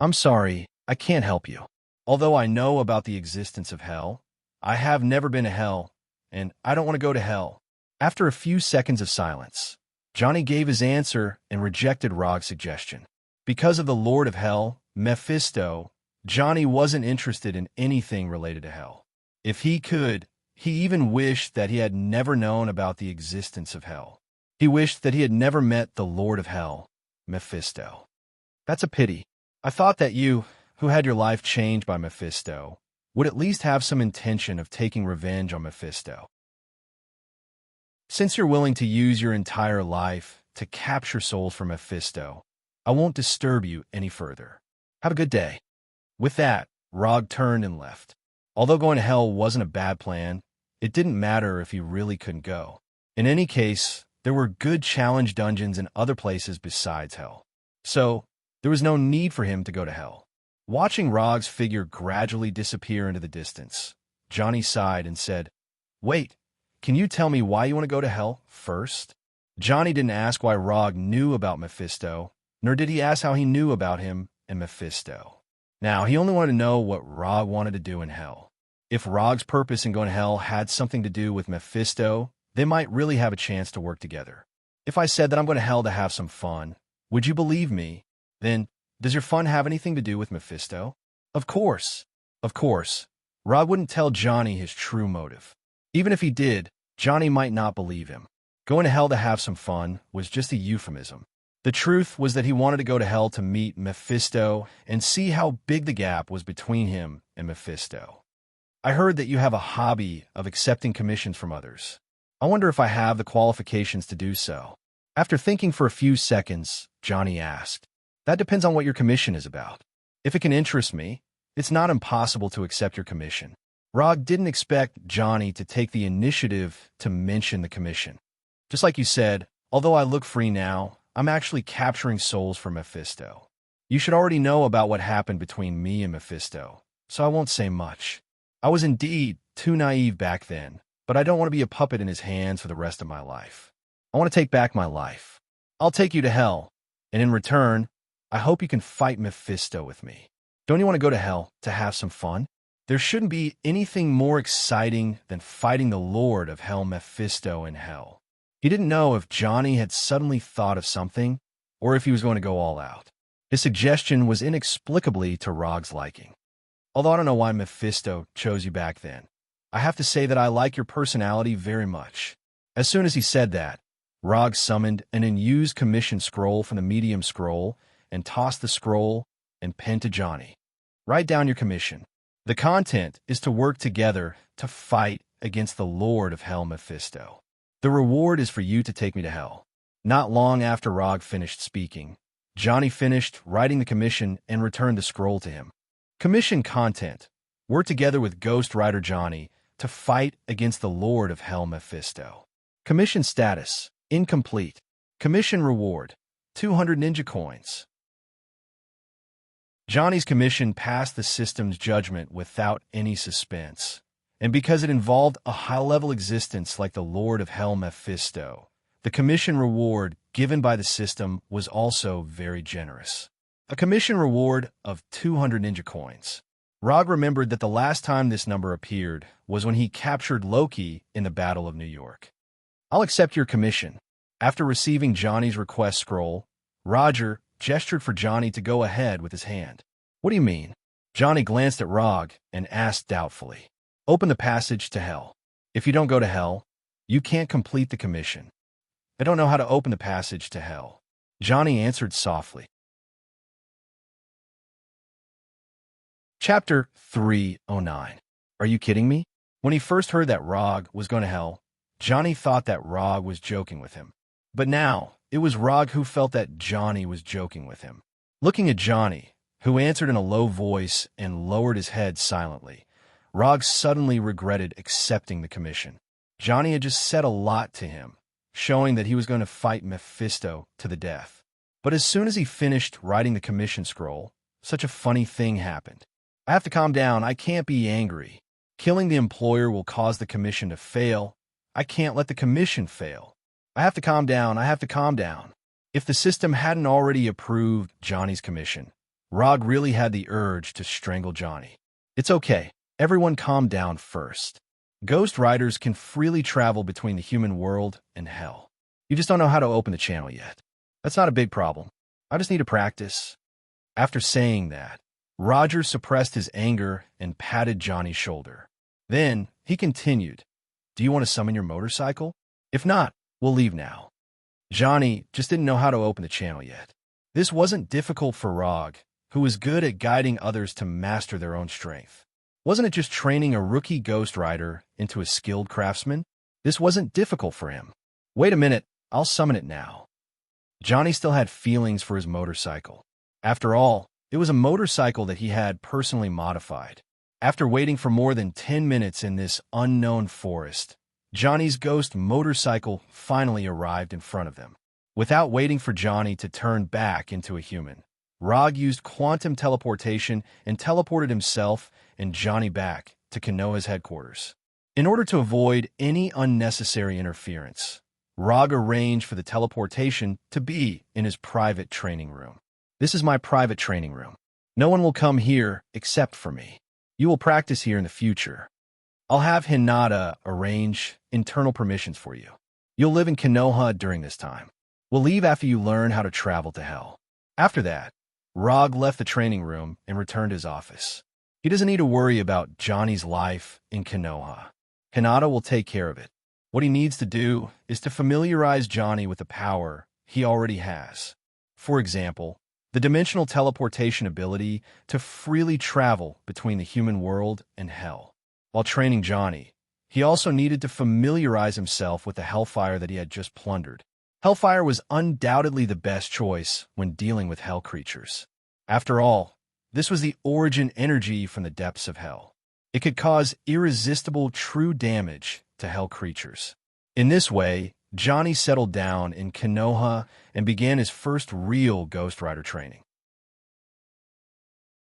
I'm sorry, I can't help you. Although I know about the existence of hell, I have never been to hell, and I don't want to go to hell. After a few seconds of silence, Johnny gave his answer and rejected Rog's suggestion. Because of the Lord of Hell, Mephisto, Johnny wasn't interested in anything related to hell. If he could, he even wished that he had never known about the existence of hell. He wished that he had never met the Lord of Hell, Mephisto. That's a pity. I thought that you, who had your life changed by Mephisto, would at least have some intention of taking revenge on Mephisto. Since you're willing to use your entire life to capture souls for Mephisto, I won't disturb you any further. Have a good day. With that, Rog turned and left. Although going to hell wasn't a bad plan, it didn't matter if he really couldn't go. In any case, there were good challenge dungeons in other places besides hell. So, there was no need for him to go to hell. Watching Rog's figure gradually disappear into the distance, Johnny sighed and said, "Wait, can you tell me why you want to go to hell first?" Johnny didn't ask why Rog knew about Mephisto, nor did he ask how he knew about him and Mephisto. Now, he only wanted to know what Rog wanted to do in hell. If Rog's purpose in going to hell had something to do with Mephisto, they might really have a chance to work together. If I said that I'm going to hell to have some fun, would you believe me? Then, does your fun have anything to do with Mephisto? Of course. Of course. Rog wouldn't tell Johnny his true motive. Even if he did, Johnny might not believe him. Going to hell to have some fun was just a euphemism. The truth was that he wanted to go to hell to meet Mephisto and see how big the gap was between him and Mephisto. I heard that you have a hobby of accepting commissions from others. I wonder if I have the qualifications to do so. After thinking for a few seconds, Johnny asked, "That depends on what your commission is about. If it can interest me, it's not impossible to accept your commission." Rog didn't expect Johnny to take the initiative to mention the commission. Just like you said, although I look free now, I'm actually capturing souls for Mephisto. You should already know about what happened between me and Mephisto, so I won't say much. I was indeed too naive back then, but I don't want to be a puppet in his hands for the rest of my life. I want to take back my life. I'll take you to hell, and in return, I hope you can fight Mephisto with me. Don't you want to go to hell to have some fun? There shouldn't be anything more exciting than fighting the Lord of Hell, Mephisto, in hell. He didn't know if Johnny had suddenly thought of something, or if he was going to go all out. His suggestion was inexplicably to Rog's liking. Although I don't know why Mephisto chose you back then, I have to say that I like your personality very much. As soon as he said that, Rog summoned an unused commission scroll from the medium scroll and tossed the scroll and pen to Johnny. Write down your commission. The content is to work together to fight against the Lord of Hell, Mephisto. The reward is for you to take me to hell. Not long after Rog finished speaking, Johnny finished writing the commission and returned the scroll to him. Commission content. Work together with Ghost Rider Johnny to fight against the Lord of Hell Mephisto. Commission status. Incomplete. Commission reward. 200 ninja coins. Johnny's commission passed the system's judgment without any suspense. And because it involved a high-level existence like the Lord of Hell Mephisto, the commission reward given by the system was also very generous. A commission reward of 200 ninja coins. Rog remembered that the last time this number appeared was when he captured Loki in the Battle of New York. I'll accept your commission. After receiving Johnny's request scroll, Roger gestured for Johnny to go ahead with his hand. What do you mean? Johnny glanced at Rog and asked doubtfully. Open the passage to hell. If you don't go to hell, you can't complete the commission. I don't know how to open the passage to hell. Johnny answered softly. Chapter 309. Are you kidding me? When he first heard that Rog was going to hell, Johnny thought that Rog was joking with him. But now, it was Rog who felt that Johnny was joking with him. Looking at Johnny, who answered in a low voice and lowered his head silently, Rog suddenly regretted accepting the commission. Johnny had just said a lot to him, showing that he was going to fight Mephisto to the death. But as soon as he finished writing the commission scroll, such a funny thing happened. I have to calm down. I can't be angry. Killing the employer will cause the commission to fail. I can't let the commission fail. I have to calm down. I have to calm down. If the system hadn't already approved Johnny's commission, Rog really had the urge to strangle Johnny. It's okay. Everyone calm down first. Ghost Riders can freely travel between the human world and hell. You just don't know how to open the channel yet. That's not a big problem. I just need to practice. After saying that, Roger suppressed his anger and patted Johnny's shoulder. Then, he continued, Do you want to summon your motorcycle? If not, we'll leave now. Johnny just didn't know how to open the channel yet. This wasn't difficult for Rog, who was good at guiding others to master their own strength. Wasn't it just training a rookie Ghost Rider into a skilled craftsman? This wasn't difficult for him. Wait a minute, I'll summon it now. Johnny still had feelings for his motorcycle. After all, it was a motorcycle that he had personally modified. After waiting for more than 10 minutes in this unknown forest, Johnny's ghost motorcycle finally arrived in front of them. Without waiting for Johnny to turn back into a human, Rog used quantum teleportation and teleported himself and Johnny back to Konoha's headquarters. In order to avoid any unnecessary interference, Rog arranged for the teleportation to be in his private training room. This is my private training room. No one will come here except for me. You will practice here in the future. I'll have Hinata arrange internal permissions for you. You'll live in Konoha during this time. We'll leave after you learn how to travel to hell. After that, Rog left the training room and returned to his office. He doesn't need to worry about Johnny's life in Konoha. Hinata will take care of it. What he needs to do is to familiarize Johnny with the power he already has. For example, the dimensional teleportation ability to freely travel between the human world and hell. While training Johnny, he also needed to familiarize himself with the hellfire that he had just plundered. Hellfire was undoubtedly the best choice when dealing with hell creatures. After all, this was the origin energy from the depths of hell. It could cause irresistible true damage to hell creatures. In this way, Johnny settled down in Konoha and began his first real Ghost Rider training.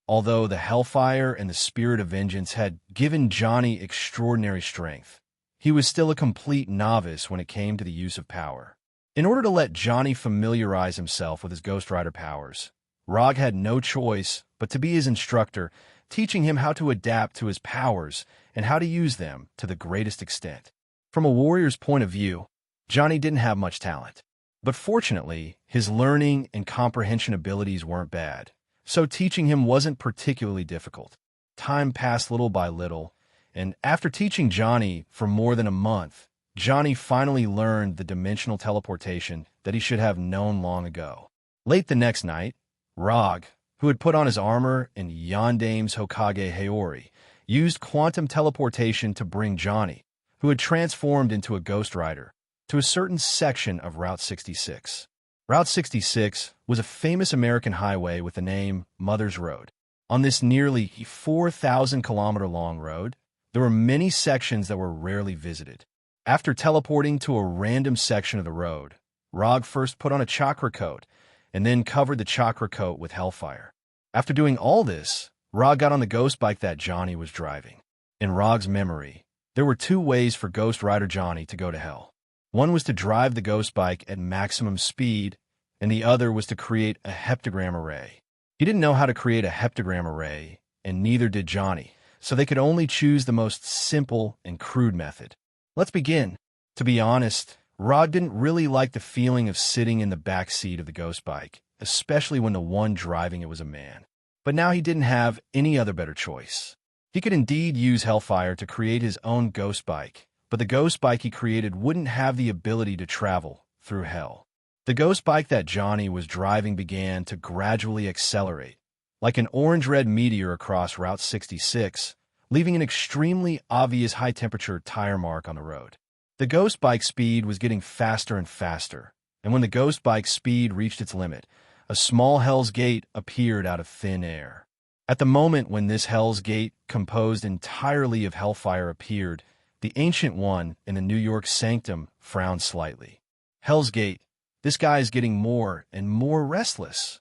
Although the hellfire and the spirit of vengeance had given Johnny extraordinary strength, he was still a complete novice when it came to the use of power. In order to let Johnny familiarize himself with his Ghost Rider powers, Rog had no choice but to be his instructor, teaching him how to adapt to his powers and how to use them to the greatest extent. From a warrior's point of view, Johnny didn't have much talent. But fortunately, his learning and comprehension abilities weren't bad, so teaching him wasn't particularly difficult. Time passed little by little, and after teaching Johnny for more than a month, Johnny finally learned the dimensional teleportation that he should have known long ago. Late the next night, Rog, who had put on his armor in Yondame's Hokage Haori, used quantum teleportation to bring Johnny, who had transformed into a Ghost Rider, to a certain section of Route 66. Route 66 was a famous American highway with the name Mother's Road. On this nearly 4,000-kilometer-long road, there were many sections that were rarely visited. After teleporting to a random section of the road, Rog first put on a chakra coat and then covered the chakra coat with hellfire. After doing all this, Rog got on the ghost bike that Johnny was driving. In Rog's memory, there were two ways for Ghost Rider Johnny to go to hell. One was to drive the ghost bike at maximum speed, and the other was to create a heptagram array. He didn't know how to create a heptagram array, and neither did Johnny, so they could only choose the most simple and crude method. Let's begin. To be honest, Rog didn't really like the feeling of sitting in the back seat of the ghost bike, especially when the one driving it was a man. But now he didn't have any other better choice. He could indeed use hellfire to create his own ghost bike, but the ghost bike he created wouldn't have the ability to travel through hell. The ghost bike that Johnny was driving began to gradually accelerate, like an orange-red meteor across Route 66, leaving an extremely obvious high-temperature tire mark on the road. The ghost bike's speed was getting faster and faster, and when the ghost bike's speed reached its limit, a small Hell's Gate appeared out of thin air. At the moment when this Hell's Gate, composed entirely of hellfire, appeared, the Ancient One in the New York Sanctum frowned slightly. Hell's Gate, this guy is getting more and more restless.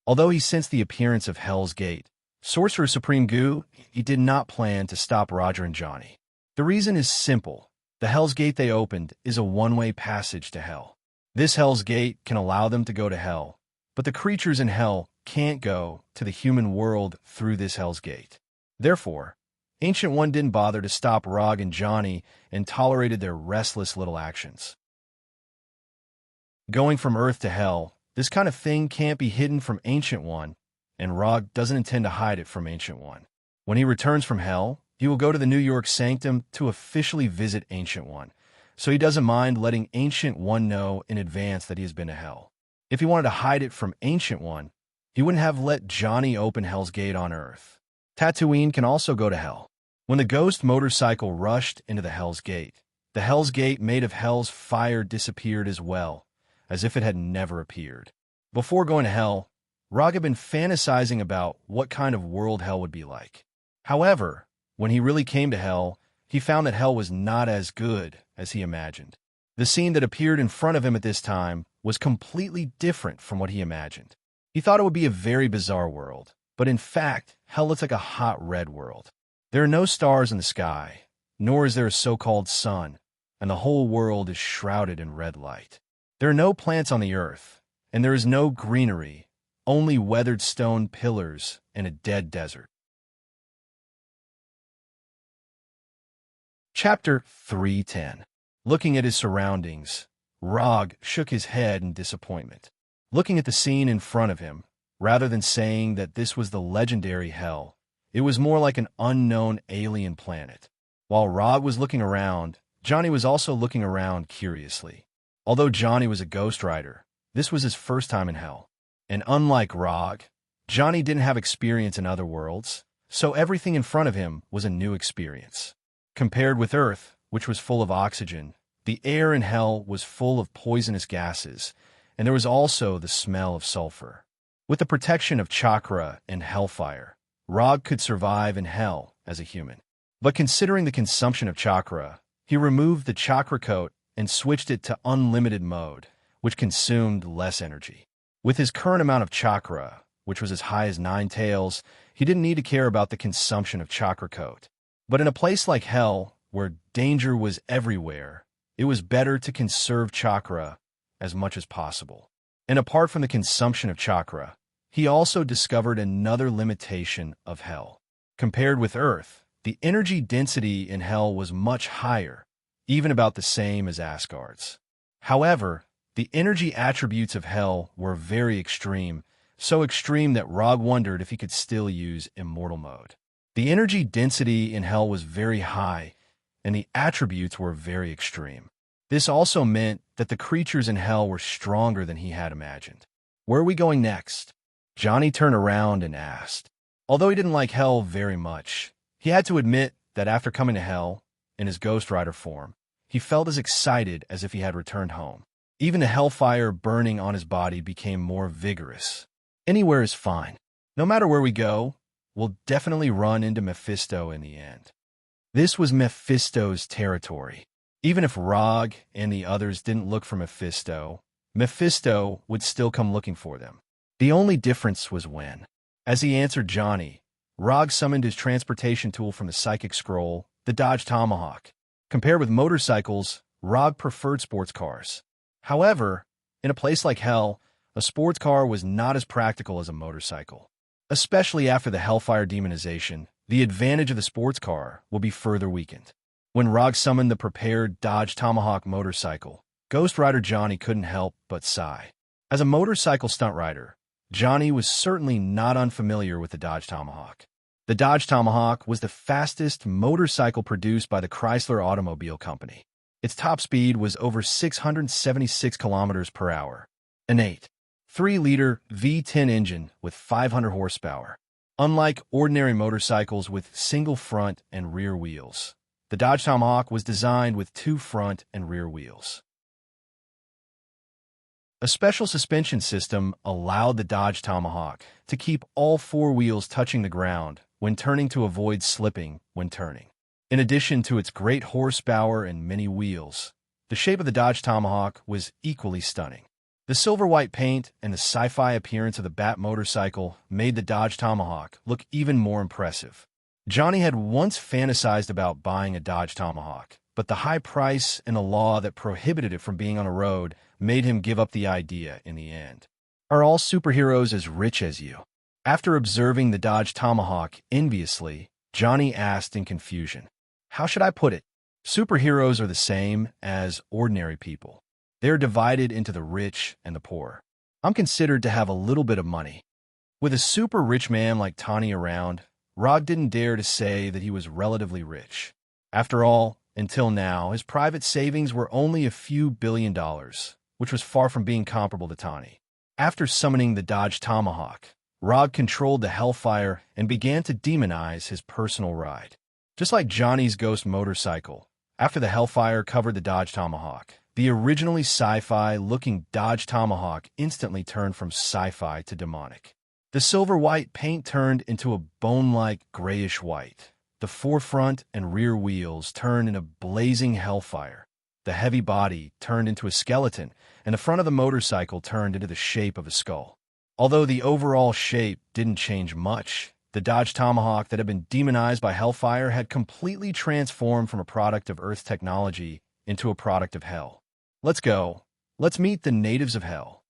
Although he sensed the appearance of Hell's Gate, Sorcerer Supreme Goo, he did not plan to stop Roger and Johnny. The reason is simple. The Hell's Gate they opened is a one-way passage to hell. This Hell's Gate can allow them to go to hell, but the creatures in hell can't go to the human world through this Hell's Gate. Therefore, Ancient One didn't bother to stop Rog and Johnny and tolerated their restless little actions. Going from Earth to hell, this kind of thing can't be hidden from Ancient One, and Rog doesn't intend to hide it from Ancient One. When he returns from hell, he will go to the New York Sanctum to officially visit Ancient One, so he doesn't mind letting Ancient One know in advance that he has been to hell. If he wanted to hide it from Ancient One, he wouldn't have let Johnny open Hell's Gate on Earth. Tatooine can also go to hell. When the ghost motorcycle rushed into the Hell's Gate made of hell's fire disappeared as well, as if it had never appeared. Before going to hell, Rog had been fantasizing about what kind of world hell would be like. However, when he really came to hell, he found that hell was not as good as he imagined. The scene that appeared in front of him at this time was completely different from what he imagined. He thought it would be a very bizarre world, but in fact, hell looks like a hot red world. There are no stars in the sky, nor is there a so-called sun, and the whole world is shrouded in red light. There are no plants on the earth, and there is no greenery, only weathered stone pillars and a dead desert. Chapter 310. Looking at his surroundings, Rog shook his head in disappointment. Looking at the scene in front of him, rather than saying that this was the legendary hell, it was more like an unknown alien planet. While Rog was looking around, Johnny was also looking around curiously. Although Johnny was a ghost rider, this was his first time in hell. And unlike Rog, Johnny didn't have experience in other worlds, so everything in front of him was a new experience. Compared with Earth, which was full of oxygen, the air in hell was full of poisonous gases, and there was also the smell of sulfur. With the protection of chakra and hellfire, Rog could survive in hell as a human. But considering the consumption of chakra, he removed the chakra coat and switched it to unlimited mode, which consumed less energy. With his current amount of chakra, which was as high as 9 tails, he didn't need to care about the consumption of chakra coat. But in a place like hell, where danger was everywhere, it was better to conserve chakra as much as possible. And apart from the consumption of chakra, he also discovered another limitation of hell. Compared with Earth, the energy density in hell was much higher, even about the same as Asgard's. However, the energy attributes of hell were very extreme, so extreme that Rog wondered if he could still use immortal mode. The energy density in hell was very high, and the attributes were very extreme. This also meant that the creatures in hell were stronger than he had imagined. Where are we going next? Johnny turned around and asked. Although he didn't like hell very much, he had to admit that after coming to hell, in his Ghost Rider form, he felt as excited as if he had returned home. Even the hellfire burning on his body became more vigorous. Anywhere is fine. No matter where we go, will definitely run into Mephisto in the end. This was Mephisto's territory. Even if Rog and the others didn't look for Mephisto, Mephisto would still come looking for them. The only difference was when. As he answered Johnny, Rog summoned his transportation tool from the psychic scroll, the Dodge Tomahawk. Compared with motorcycles, Rog preferred sports cars. However, in a place like Hell, a sports car was not as practical as a motorcycle. Especially after the Hellfire demonization, the advantage of the sports car will be further weakened. When Rog summoned the prepared Dodge Tomahawk motorcycle, Ghost Rider Johnny couldn't help but sigh. As a motorcycle stunt rider, Johnny was certainly not unfamiliar with the Dodge Tomahawk. The Dodge Tomahawk was the fastest motorcycle produced by the Chrysler Automobile Company. Its top speed was over 676 kilometers per hour. An 8.3-liter V10 engine with 500 horsepower. Unlike ordinary motorcycles with single front and rear wheels, the Dodge Tomahawk was designed with 2 front and rear wheels. A special suspension system allowed the Dodge Tomahawk to keep all 4 wheels touching the ground when turning to avoid slipping when turning. In addition to its great horsepower and many wheels, the shape of the Dodge Tomahawk was equally stunning. The silver-white paint and the sci-fi appearance of the Bat motorcycle made the Dodge Tomahawk look even more impressive. Johnny had once fantasized about buying a Dodge Tomahawk, but the high price and the law that prohibited it from being on a road made him give up the idea in the end. Are all superheroes as rich as you? After observing the Dodge Tomahawk enviously, Johnny asked in confusion, "How should I put it? Superheroes are the same as ordinary people. They're divided into the rich and the poor. I'm considered to have a little bit of money." With a super rich man like Tawny around, Rog didn't dare to say that he was relatively rich. After all, until now, his private savings were only a few $1 billion, which was far from being comparable to Tawny. After summoning the Dodge Tomahawk, Rog controlled the Hellfire and began to demonize his personal ride. Just like Johnny's ghost motorcycle, after the Hellfire covered the Dodge Tomahawk, the originally sci-fi-looking Dodge Tomahawk instantly turned from sci-fi to demonic. The silver-white paint turned into a bone-like grayish-white. The forefront and rear wheels turned into blazing hellfire. The heavy body turned into a skeleton, and the front of the motorcycle turned into the shape of a skull. Although the overall shape didn't change much, the Dodge Tomahawk that had been demonized by Hellfire had completely transformed from a product of Earth's technology into a product of Hell. Let's go. Let's meet the natives of Hell.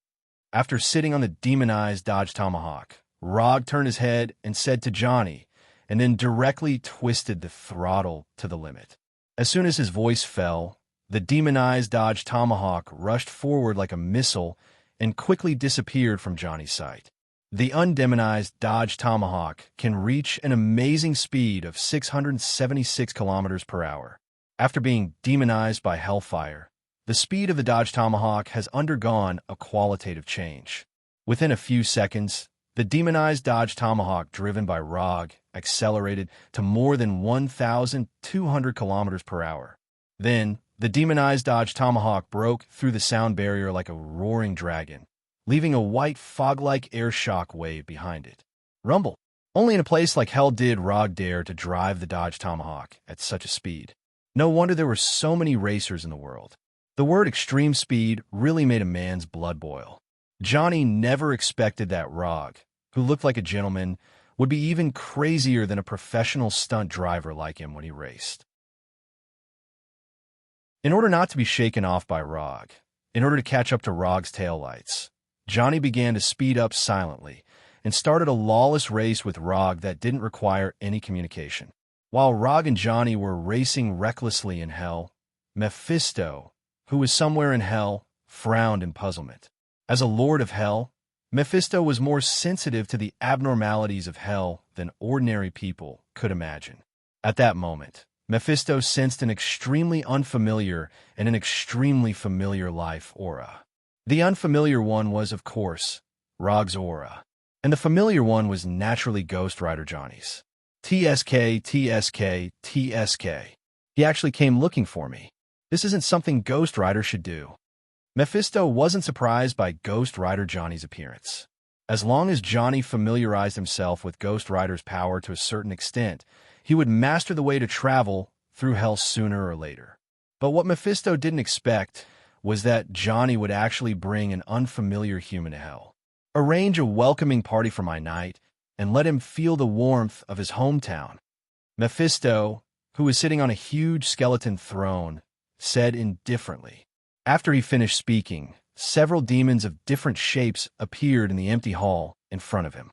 After sitting on the demonized Dodge Tomahawk, Rog turned his head and said to Johnny, and then directly twisted the throttle to the limit. As soon as his voice fell, the demonized Dodge Tomahawk rushed forward like a missile and quickly disappeared from Johnny's sight. The undemonized Dodge Tomahawk can reach an amazing speed of 676 kilometers per hour. After being demonized by Hellfire, the speed of the Dodge Tomahawk has undergone a qualitative change. Within a few seconds, the demonized Dodge Tomahawk driven by Rog accelerated to more than 1,200 kilometers per hour. Then, the demonized Dodge Tomahawk broke through the sound barrier like a roaring dragon, leaving a white fog-like air shock wave behind it. Rumble. Only in a place like Hell did Rog dare to drive the Dodge Tomahawk at such a speed. No wonder there were so many racers in the world. The word extreme speed really made a man's blood boil. Johnny never expected that Rog, who looked like a gentleman, would be even crazier than a professional stunt driver like him when he raced. In order not to be shaken off by Rog, in order to catch up to Rog's taillights, Johnny began to speed up silently and started a lawless race with Rog that didn't require any communication. While Rog and Johnny were racing recklessly in Hell, Mephisto, who was somewhere in Hell, frowned in puzzlement. As a lord of Hell, Mephisto was more sensitive to the abnormalities of Hell than ordinary people could imagine. At that moment, Mephisto sensed an extremely unfamiliar and an extremely familiar life aura. The unfamiliar one was, of course, Rog's aura, and the familiar one was naturally Ghost Rider Johnny's. TSK, TSK, TSK. He actually came looking for me. This isn't something Ghost Rider should do. Mephisto wasn't surprised by Ghost Rider Johnny's appearance. As long as Johnny familiarized himself with Ghost Rider's power to a certain extent, he would master the way to travel through hell sooner or later. But what Mephisto didn't expect was that Johnny would actually bring an unfamiliar human to hell. Arrange a welcoming party for my knight, and let him feel the warmth of his hometown. Mephisto, who was sitting on a huge skeleton throne, said indifferently. After he finished speaking, several demons of different shapes appeared in the empty hall in front of him.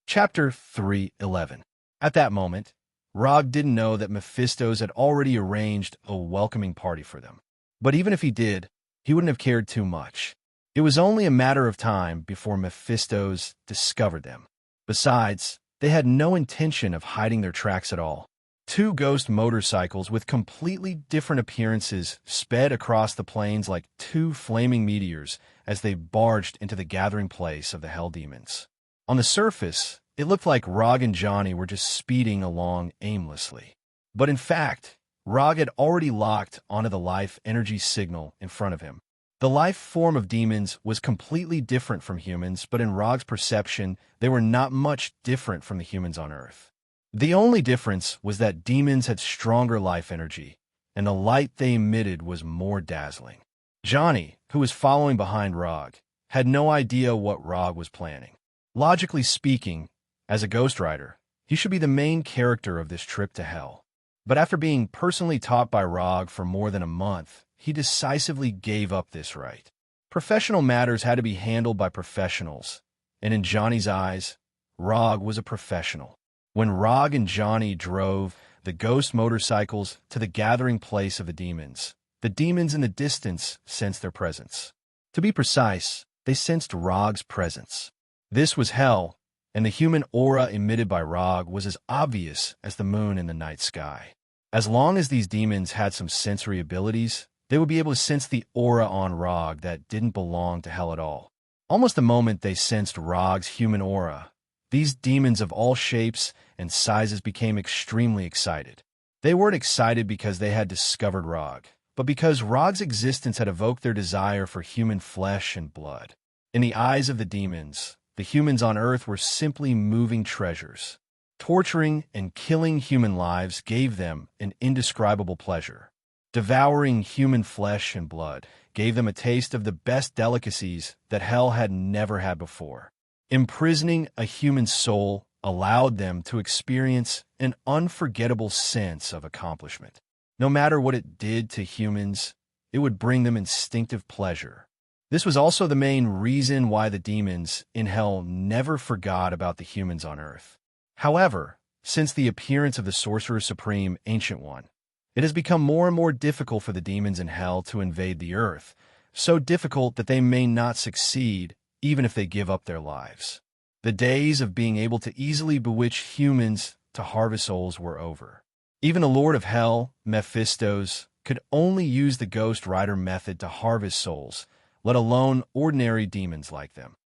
Chapter 3:11. At that moment, Rog didn't know that Mephisto's had already arranged a welcoming party for them. But even if he did, he wouldn't have cared too much. It was only a matter of time before Mephisto's discovered them. Besides, they had no intention of hiding their tracks at all. Two ghost motorcycles with completely different appearances sped across the plains like two flaming meteors as they barged into the gathering place of the hell demons. On the surface, it looked like Rog and Johnny were just speeding along aimlessly. But in fact, Rog had already locked onto the life energy signal in front of him. The life form of demons was completely different from humans, but in Rog's perception, they were not much different from the humans on Earth. The only difference was that demons had stronger life energy, and the light they emitted was more dazzling. Johnny, who was following behind Rog, had no idea what Rog was planning. Logically speaking, as a Ghost Rider, he should be the main character of this trip to hell. But after being personally taught by Rog for more than a month, he decisively gave up this right. Professional matters had to be handled by professionals, and in Johnny's eyes, Rog was a professional. When Rog and Johnny drove the ghost motorcycles to the gathering place of the demons in the distance sensed their presence. To be precise, they sensed Rog's presence. This was hell, and the human aura emitted by Rog was as obvious as the moon in the night sky. As long as these demons had some sensory abilities, they would be able to sense the aura on Rog that didn't belong to hell at all. Almost the moment they sensed Rog's human aura, these demons of all shapes and sizes became extremely excited. They weren't excited because they had discovered Rog, but because Rog's existence had evoked their desire for human flesh and blood. In the eyes of the demons, the humans on Earth were simply moving treasures. Torturing and killing human lives gave them an indescribable pleasure. Devouring human flesh and blood gave them a taste of the best delicacies that hell had never had before. Imprisoning a human soul allowed them to experience an unforgettable sense of accomplishment. No matter what it did to humans, it would bring them instinctive pleasure. This was also the main reason why the demons in hell never forgot about the humans on Earth. However, since the appearance of the Sorcerer Supreme, Ancient One, it has become more and more difficult for the demons in hell to invade the Earth, so difficult that they may not succeed even if they give up their lives. The days of being able to easily bewitch humans to harvest souls were over. Even the Lord of Hell, Mephistos, could only use the Ghost Rider method to harvest souls, let alone ordinary demons like them.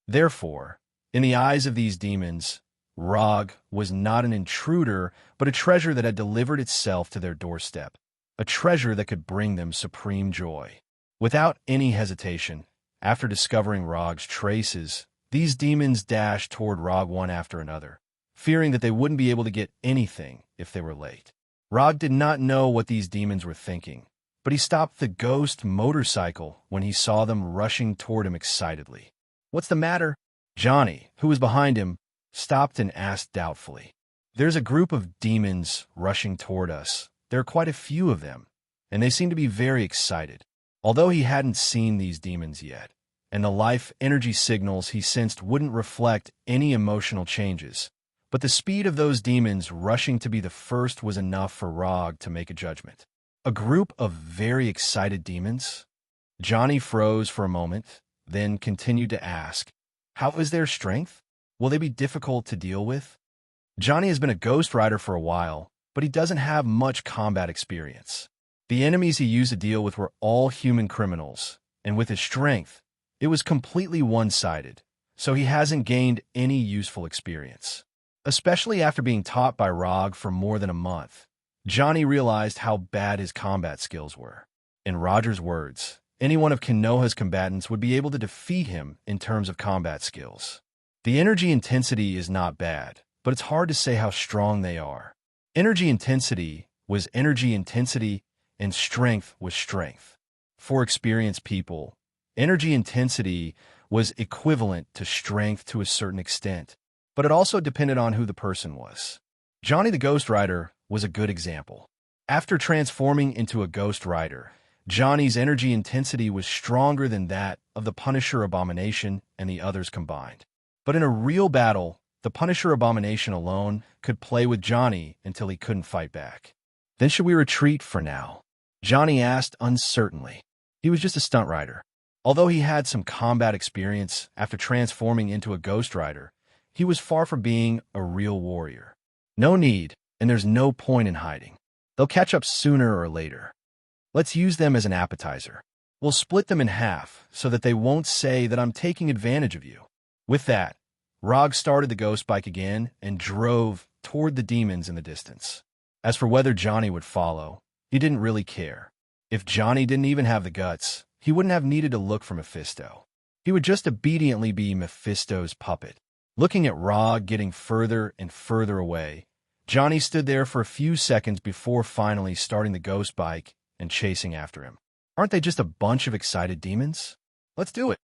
Therefore, in the eyes of these demons, Rog was not an intruder, but a treasure that had delivered itself to their doorstep, a treasure that could bring them supreme joy. Without any hesitation, after discovering Rog's traces, these demons dashed toward Rog one after another, fearing that they wouldn't be able to get anything if they were late. Rog did not know what these demons were thinking, but he stopped the ghost motorcycle when he saw them rushing toward him excitedly. "What's the matter?" Johnny, who was behind him, stopped and asked doubtfully. "There's a group of demons rushing toward us. There are quite a few of them, and they seem to be very excited." Although he hadn't seen these demons yet, and the life energy signals he sensed wouldn't reflect any emotional changes, but the speed of those demons rushing to be the first was enough for Rog to make a judgment. A group of very excited demons? Johnny froze for a moment, then continued to ask, "How is their strength? Will they be difficult to deal with?" Johnny has been a Ghost Rider for a while, but he doesn't have much combat experience. The enemies he used to deal with were all human criminals, and with his strength, it was completely one-sided, so he hasn't gained any useful experience. Especially after being taught by Rog for more than a month, Johnny realized how bad his combat skills were. In Roger's words, any one of Konoha's combatants would be able to defeat him in terms of combat skills. The energy intensity is not bad, but it's hard to say how strong they are. Energy intensity was energy intensity, and strength was strength. For experienced people, energy intensity was equivalent to strength to a certain extent, but it also depended on who the person was. Johnny the Ghost Rider was a good example. After transforming into a Ghost Rider, Johnny's energy intensity was stronger than that of the Punisher Abomination and the others combined. But in a real battle, the Punisher Abomination alone could play with Johnny until he couldn't fight back. Then should we retreat for now? Johnny asked uncertainly. He was just a stunt rider. Although he had some combat experience after transforming into a Ghost Rider, he was far from being a real warrior. No need, and there's no point in hiding. They'll catch up sooner or later. Let's use them as an appetizer. We'll split them in half so that they won't say that I'm taking advantage of you. With that, Rog started the ghost bike again and drove toward the demons in the distance. As for whether Johnny would follow, he didn't really care. If Johnny didn't even have the guts, he wouldn't have needed to look for Mephisto. He would just obediently be Mephisto's puppet. Looking at Rog getting further and further away, Johnny stood there for a few seconds before finally starting the ghost bike and chasing after him. Aren't they just a bunch of excited demons? Let's do it.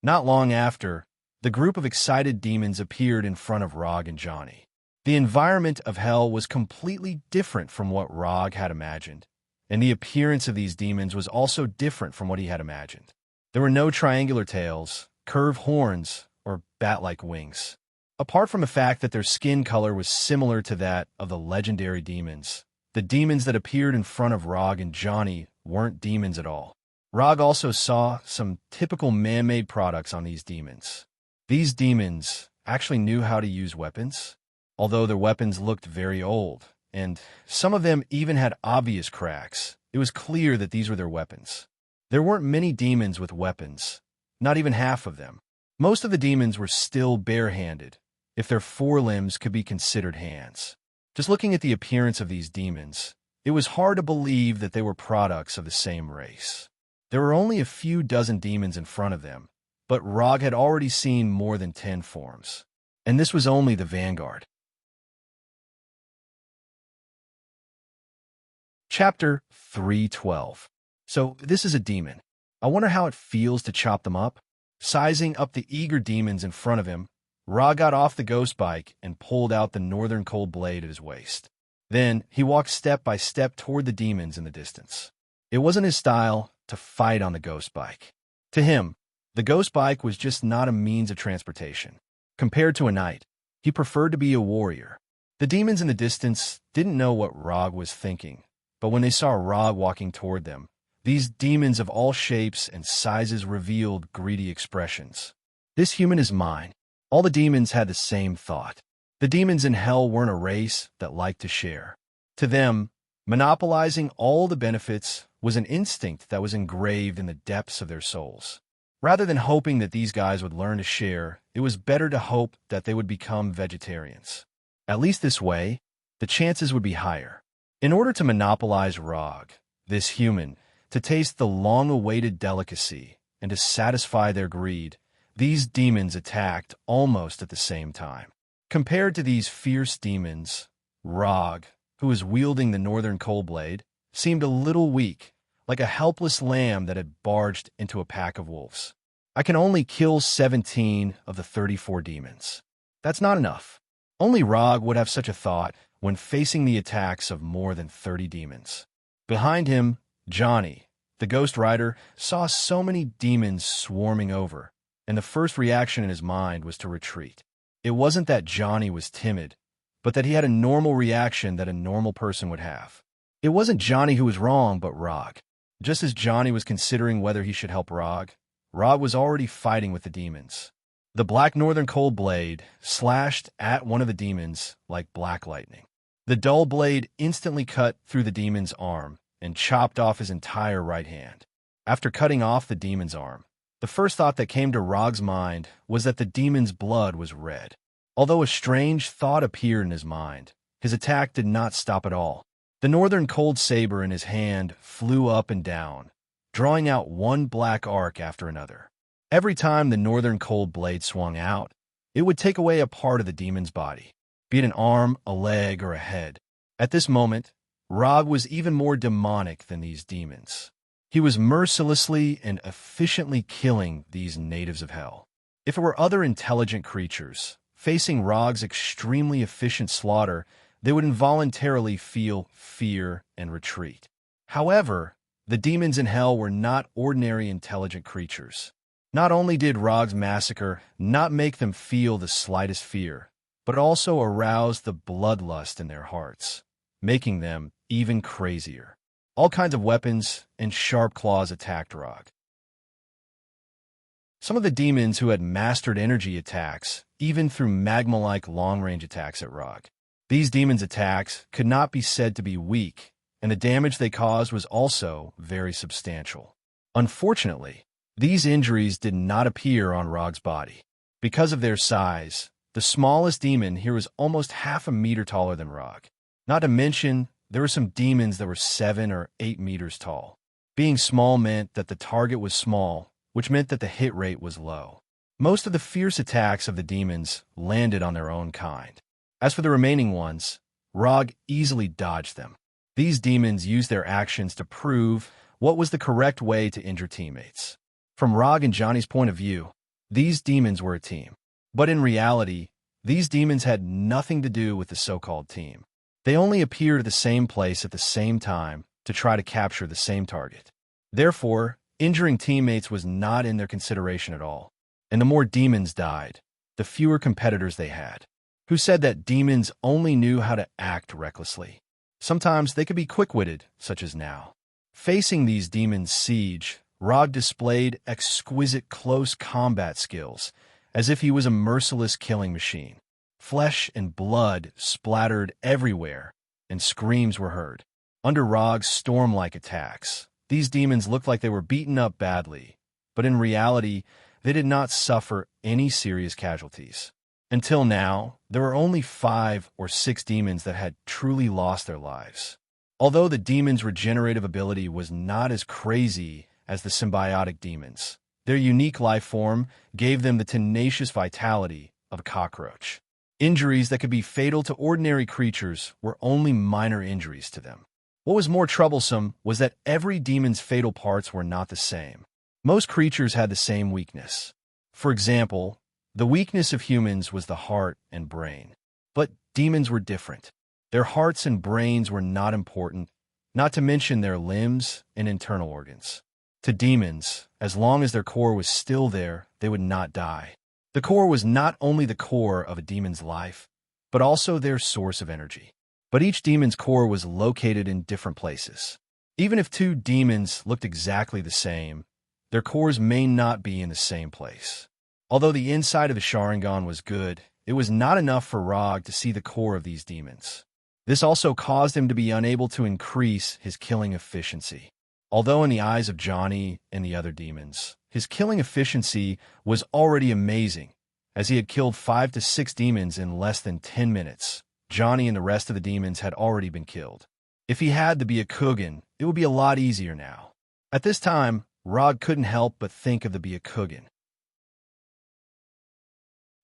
Not long after, the group of excited demons appeared in front of Rog and Johnny. The environment of hell was completely different from what Rog had imagined, and the appearance of these demons was also different from what he had imagined. There were no triangular tails, curved horns, or bat-like wings. Apart from the fact that their skin color was similar to that of the legendary demons, the demons that appeared in front of Rog and Johnny weren't demons at all. Rog also saw some typical man-made products on these demons. These demons actually knew how to use weapons, although their weapons looked very old, and some of them even had obvious cracks. It was clear that these were their weapons. There weren't many demons with weapons, not even half of them. Most of the demons were still barehanded, if their forelimbs could be considered hands. Just looking at the appearance of these demons, it was hard to believe that they were products of the same race. There were only a few dozen demons in front of them, but Rog had already seen more than 10 forms. And this was only the vanguard. Chapter 312. So this is a demon. I wonder how it feels to chop them up. Sizing up the eager demons in front of him, Rog got off the ghost bike and pulled out the northern cold blade at his waist. Then he walked step by step toward the demons in the distance. It wasn't his style to fight on the ghost bike. To him, the ghost bike was just not a means of transportation. Compared to a knight, he preferred to be a warrior. The demons in the distance didn't know what Rog was thinking, but when they saw Rog walking toward them, these demons of all shapes and sizes revealed greedy expressions. This human is mine. All the demons had the same thought. The demons in hell weren't a race that liked to share. To them, monopolizing all the benefits was an instinct that was engraved in the depths of their souls. Rather than hoping that these guys would learn to share, it was better to hope that they would become vegetarians. At least this way, the chances would be higher. In order to monopolize Rog, this human, to taste the long-awaited delicacy and to satisfy their greed, these demons attacked almost at the same time. Compared to these fierce demons, Rog, who was wielding the northern cold blade, seemed a little weak, like a helpless lamb that had barged into a pack of wolves. I can only kill 17 of the 34 demons. That's not enough. Only Rog would have such a thought when facing the attacks of more than 30 demons. Behind him, Johnny, the Ghost Rider, saw so many demons swarming over, and the first reaction in his mind was to retreat. It wasn't that Johnny was timid, but that he had a normal reaction that a normal person would have. It wasn't Johnny who was wrong, but Rog. Just as Johnny was considering whether he should help Rog, Rog was already fighting with the demons. The black northern cold blade slashed at one of the demons like black lightning. The dull blade instantly cut through the demon's arm and chopped off his entire right hand. After cutting off the demon's arm, the first thought that came to Rog's mind was that the demon's blood was red. Although a strange thought appeared in his mind, his attack did not stop at all. The northern cold saber in his hand flew up and down, drawing out one black arc after another. Every time the northern cold blade swung out, it would take away a part of the demon's body, be it an arm, a leg, or a head. At this moment, Rog was even more demonic than these demons. He was mercilessly and efficiently killing these natives of hell. If it were other intelligent creatures, facing Rog's extremely efficient slaughter, they would involuntarily feel fear and retreat. However, the demons in hell were not ordinary intelligent creatures. Not only did Rog's massacre not make them feel the slightest fear, but it also aroused the bloodlust in their hearts, making them even crazier. All kinds of weapons and sharp claws attacked Rog. Some of the demons who had mastered energy attacks even threw magma-like long-range attacks at Rog. These demons' attacks could not be said to be weak, and the damage they caused was also very substantial. Unfortunately, these injuries did not appear on Rog's body. Because of their size, the smallest demon here was almost half a meter taller than Rog. Not to mention, there were some demons that were 7 or 8 meters tall. Being small meant that the target was small, which meant that the hit rate was low. Most of the fierce attacks of the demons landed on their own kind. As for the remaining ones, Rog easily dodged them. These demons used their actions to prove what was the correct way to injure teammates. From Rog and Johnny's point of view, these demons were a team. But in reality, these demons had nothing to do with the so-called team. They only appeared at the same place at the same time to try to capture the same target. Therefore, injuring teammates was not in their consideration at all. And the more demons died, the fewer competitors they had, who said that demons only knew how to act recklessly. Sometimes they could be quick-witted, such as now. Facing these demons' siege, Rog displayed exquisite close combat skills, as if he was a merciless killing machine. Flesh and blood splattered everywhere, and screams were heard. Under Rog's storm-like attacks, these demons looked like they were beaten up badly, but in reality, they did not suffer any serious casualties. Until now, there were only 5 or 6 demons that had truly lost their lives. Although the demons' regenerative ability was not as crazy as the symbiotic demons, their unique life form gave them the tenacious vitality of a cockroach. Injuries that could be fatal to ordinary creatures were only minor injuries to them. What was more troublesome was that every demon's fatal parts were not the same. Most creatures had the same weakness. For example, the weakness of humans was the heart and brain. But demons were different. Their hearts and brains were not important, not to mention their limbs and internal organs. To demons, as long as their core was still there, they would not die. The core was not only the core of a demon's life, but also their source of energy. But each demon's core was located in different places. Even if 2 demons looked exactly the same, their cores may not be in the same place. Although the inside of the Sharingan was good, it was not enough for Rog to see the core of these demons. This also caused him to be unable to increase his killing efficiency. Although in the eyes of Johnny and the other demons, his killing efficiency was already amazing, as he had killed 5 to 6 demons in less than 10 minutes. Johnny and the rest of the demons had already been killed. If he had to be a Kugan, it would be a lot easier now. At this time, Rog couldn't help but think of the Byakugan.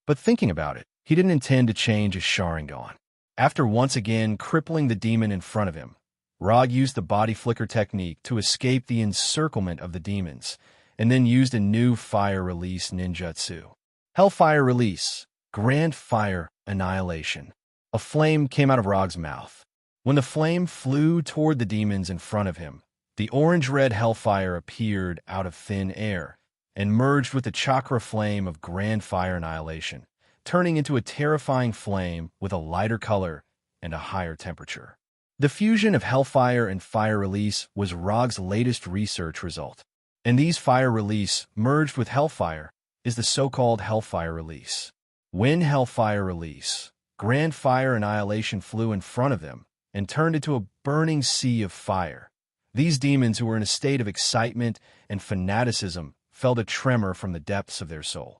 But thinking about it, he didn't intend to change his Sharingan. After once again crippling the demon in front of him, Rog used the body flicker technique to escape the encirclement of the demons, and then used a new fire release ninjutsu. Hellfire Release, Grand Fire Annihilation. A flame came out of Rog's mouth. When the flame flew toward the demons in front of him, the orange-red hellfire appeared out of thin air and merged with the chakra flame of Grand Fire Annihilation, turning into a terrifying flame with a lighter color and a higher temperature. The fusion of Hellfire and Fire Release was Rog's latest research result, and these Fire Release merged with Hellfire is the so-called Hellfire Release. When Hellfire Release, Grand Fire Annihilation flew in front of them and turned into a burning sea of fire. These demons, who were in a state of excitement and fanaticism, felt a tremor from the depths of their soul.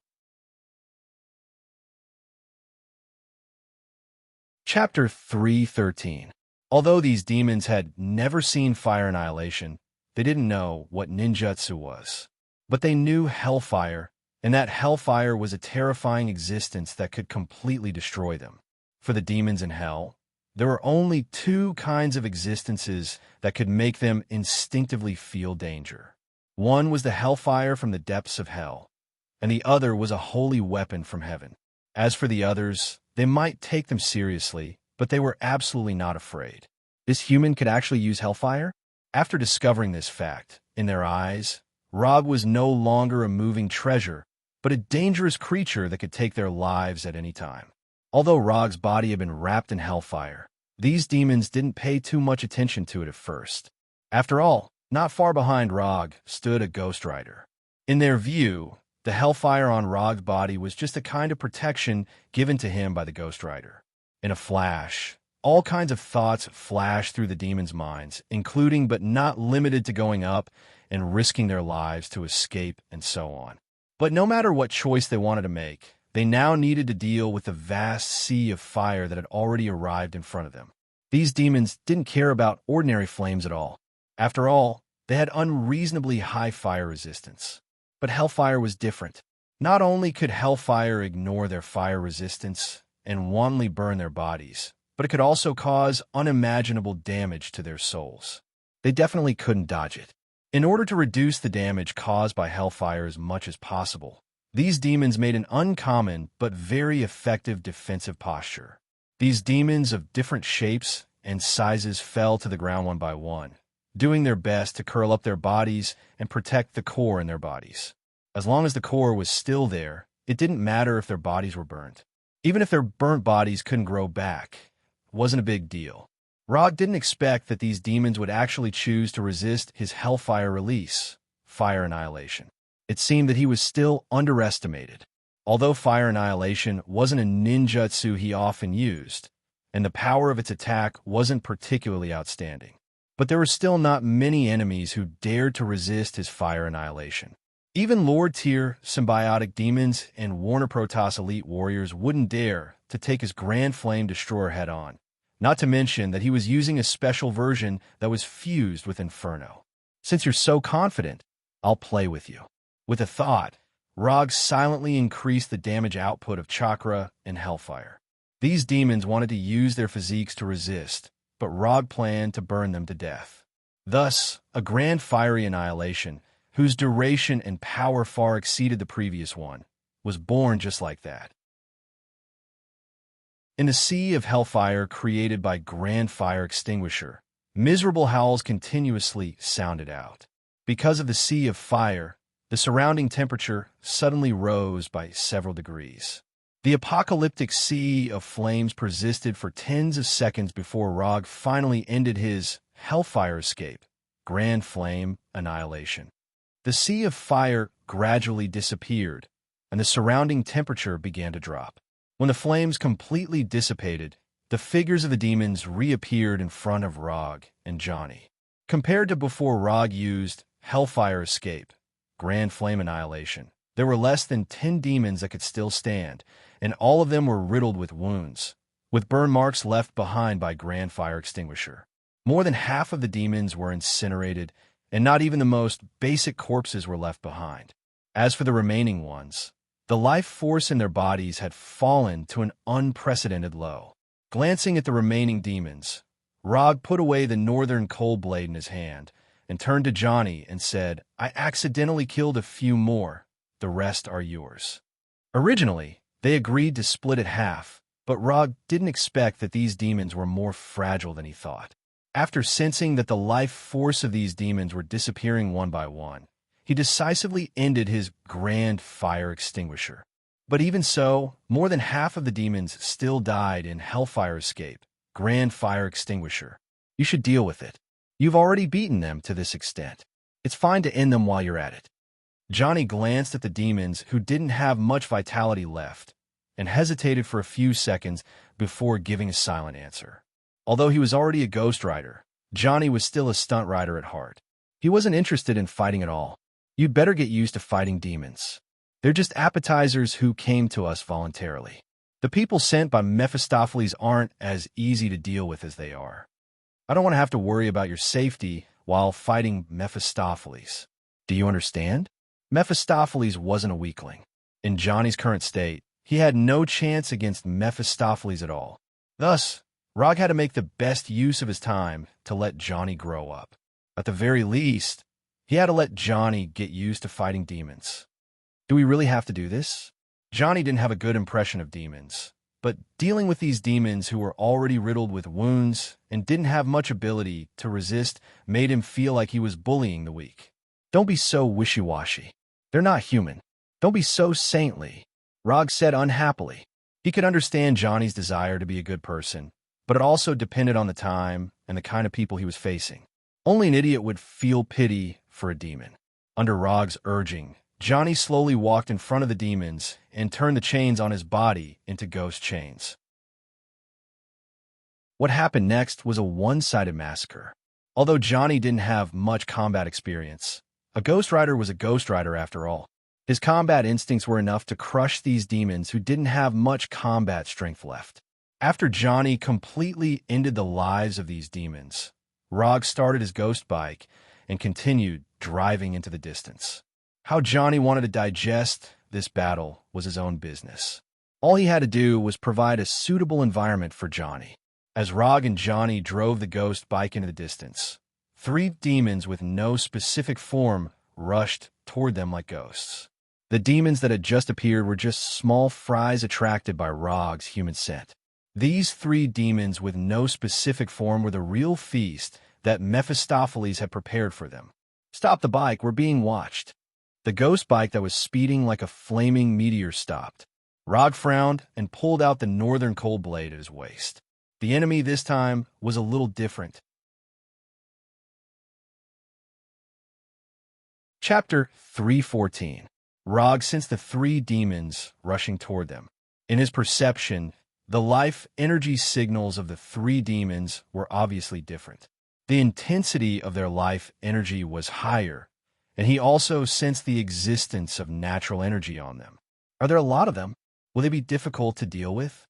Chapter 3:13. Although these demons had never seen fire annihilation, they didn't know what ninjutsu was. But they knew hellfire, and that hellfire was a terrifying existence that could completely destroy them. For the demons in hell, there were only two kinds of existences that could make them instinctively feel danger. One was the hellfire from the depths of hell, and the other was a holy weapon from heaven. As for the others, they might take them seriously, but they were absolutely not afraid. This human could actually use hellfire? After discovering this fact, in their eyes, Rog was no longer a moving treasure, but a dangerous creature that could take their lives at any time. Although Rog's body had been wrapped in hellfire, these demons didn't pay too much attention to it at first. After all, not far behind Rog stood a Ghost Rider. In their view, the hellfire on Rog's body was just a kind of protection given to him by the Ghost Rider. In a flash, all kinds of thoughts flashed through the demons' minds, including but not limited to going up and risking their lives to escape and so on. But no matter what choice they wanted to make, they now needed to deal with the vast sea of fire that had already arrived in front of them. These demons didn't care about ordinary flames at all. After all, they had unreasonably high fire resistance. But hellfire was different. Not only could hellfire ignore their fire resistance and wantonly burn their bodies, but it could also cause unimaginable damage to their souls. They definitely couldn't dodge it. In order to reduce the damage caused by hellfire as much as possible, these demons made an uncommon but very effective defensive posture. These demons of different shapes and sizes fell to the ground one by one, doing their best to curl up their bodies and protect the core in their bodies. As long as the core was still there, it didn't matter if their bodies were burnt. Even if their burnt bodies couldn't grow back, it wasn't a big deal. Rog didn't expect that these demons would actually choose to resist his hellfire release, fire annihilation. It seemed that he was still underestimated. Although fire annihilation wasn't a ninjutsu he often used, and the power of its attack wasn't particularly outstanding, but there were still not many enemies who dared to resist his fire annihilation. Even Lord-tier symbiotic demons and Warner Protoss elite warriors wouldn't dare to take his Grand Flame Destroyer head-on, not to mention that he was using a special version that was fused with Inferno. Since you're so confident, I'll play with you. With a thought, Rog silently increased the damage output of Chakra and Hellfire. These demons wanted to use their physiques to resist, but Rog planned to burn them to death. Thus, a grand fiery annihilation, whose duration and power far exceeded the previous one, was born just like that. In the sea of hellfire created by Grand Fire Extinguisher, miserable howls continuously sounded out. Because of the sea of fire, the surrounding temperature suddenly rose by several degrees. The apocalyptic sea of flames persisted for tens of seconds before Rog finally ended his hellfire escape, Grand Flame Annihilation. The sea of fire gradually disappeared, and the surrounding temperature began to drop. When the flames completely dissipated, the figures of the demons reappeared in front of Rog and Johnny. Compared to before Rog used Hellfire Escape, Grand Flame Annihilation, there were less than 10 demons that could still stand, and all of them were riddled with wounds, with burn marks left behind by Grand Fire Extinguisher. More than half of the demons were incinerated, and not even the most basic corpses were left behind. As for the remaining ones, the life force in their bodies had fallen to an unprecedented low. Glancing at the remaining demons, Rog put away the northern cold blade in his hand and turned to Johnny and said, "I accidentally killed a few more. The rest are yours." Originally, they agreed to split it half, but Rog didn't expect that these demons were more fragile than he thought. After sensing that the life force of these demons were disappearing one by one, he decisively ended his Grand Fire Extinguisher. But even so, more than half of the demons still died in Hellfire Escape, Grand Fire Extinguisher. You should deal with it. You've already beaten them to this extent. It's fine to end them while you're at it. Johnny glanced at the demons who didn't have much vitality left and hesitated for a few seconds before giving a silent answer. Although he was already a Ghost Rider, Johnny was still a stunt rider at heart. He wasn't interested in fighting at all. You'd better get used to fighting demons. They're just appetizers who came to us voluntarily. The people sent by Mephistopheles aren't as easy to deal with as they are. I don't want to have to worry about your safety while fighting Mephistopheles. Do you understand? Mephistopheles wasn't a weakling. In Johnny's current state, he had no chance against Mephistopheles at all. Thus, Rog had to make the best use of his time to let Johnny grow up. At the very least, he had to let Johnny get used to fighting demons. Do we really have to do this? Johnny didn't have a good impression of demons, but dealing with these demons who were already riddled with wounds and didn't have much ability to resist made him feel like he was bullying the weak. Don't be so wishy-washy. They're not human. Don't be so saintly, Rog said unhappily. He could understand Johnny's desire to be a good person, but it also depended on the time and the kind of people he was facing. Only an idiot would feel pity for a demon. Under Rog's urging, Johnny slowly walked in front of the demons and turned the chains on his body into ghost chains. What happened next was a one-sided massacre. Although Johnny didn't have much combat experience, a Ghost Rider was a Ghost Rider after all. His combat instincts were enough to crush these demons who didn't have much combat strength left. After Johnny completely ended the lives of these demons, Rog started his ghost bike and continued driving into the distance. How Johnny wanted to digest this battle was his own business. All he had to do was provide a suitable environment for Johnny. As Rog and Johnny drove the ghost bike into the distance, 3 demons with no specific form rushed toward them like ghosts. The demons that had just appeared were just small fries attracted by Rog's human scent. These 3 demons with no specific form were the real feast that Mephistopheles had prepared for them. Stop the bike, we're being watched. The ghost bike that was speeding like a flaming meteor stopped. Rog frowned and pulled out the northern cold blade at his waist. The enemy this time was a little different. Chapter 3:14. Rog sensed the 3 demons rushing toward them. In his perception, the life energy signals of the 3 demons were obviously different. The intensity of their life energy was higher, and he also sensed the existence of natural energy on them. Are there a lot of them? Will they be difficult to deal with?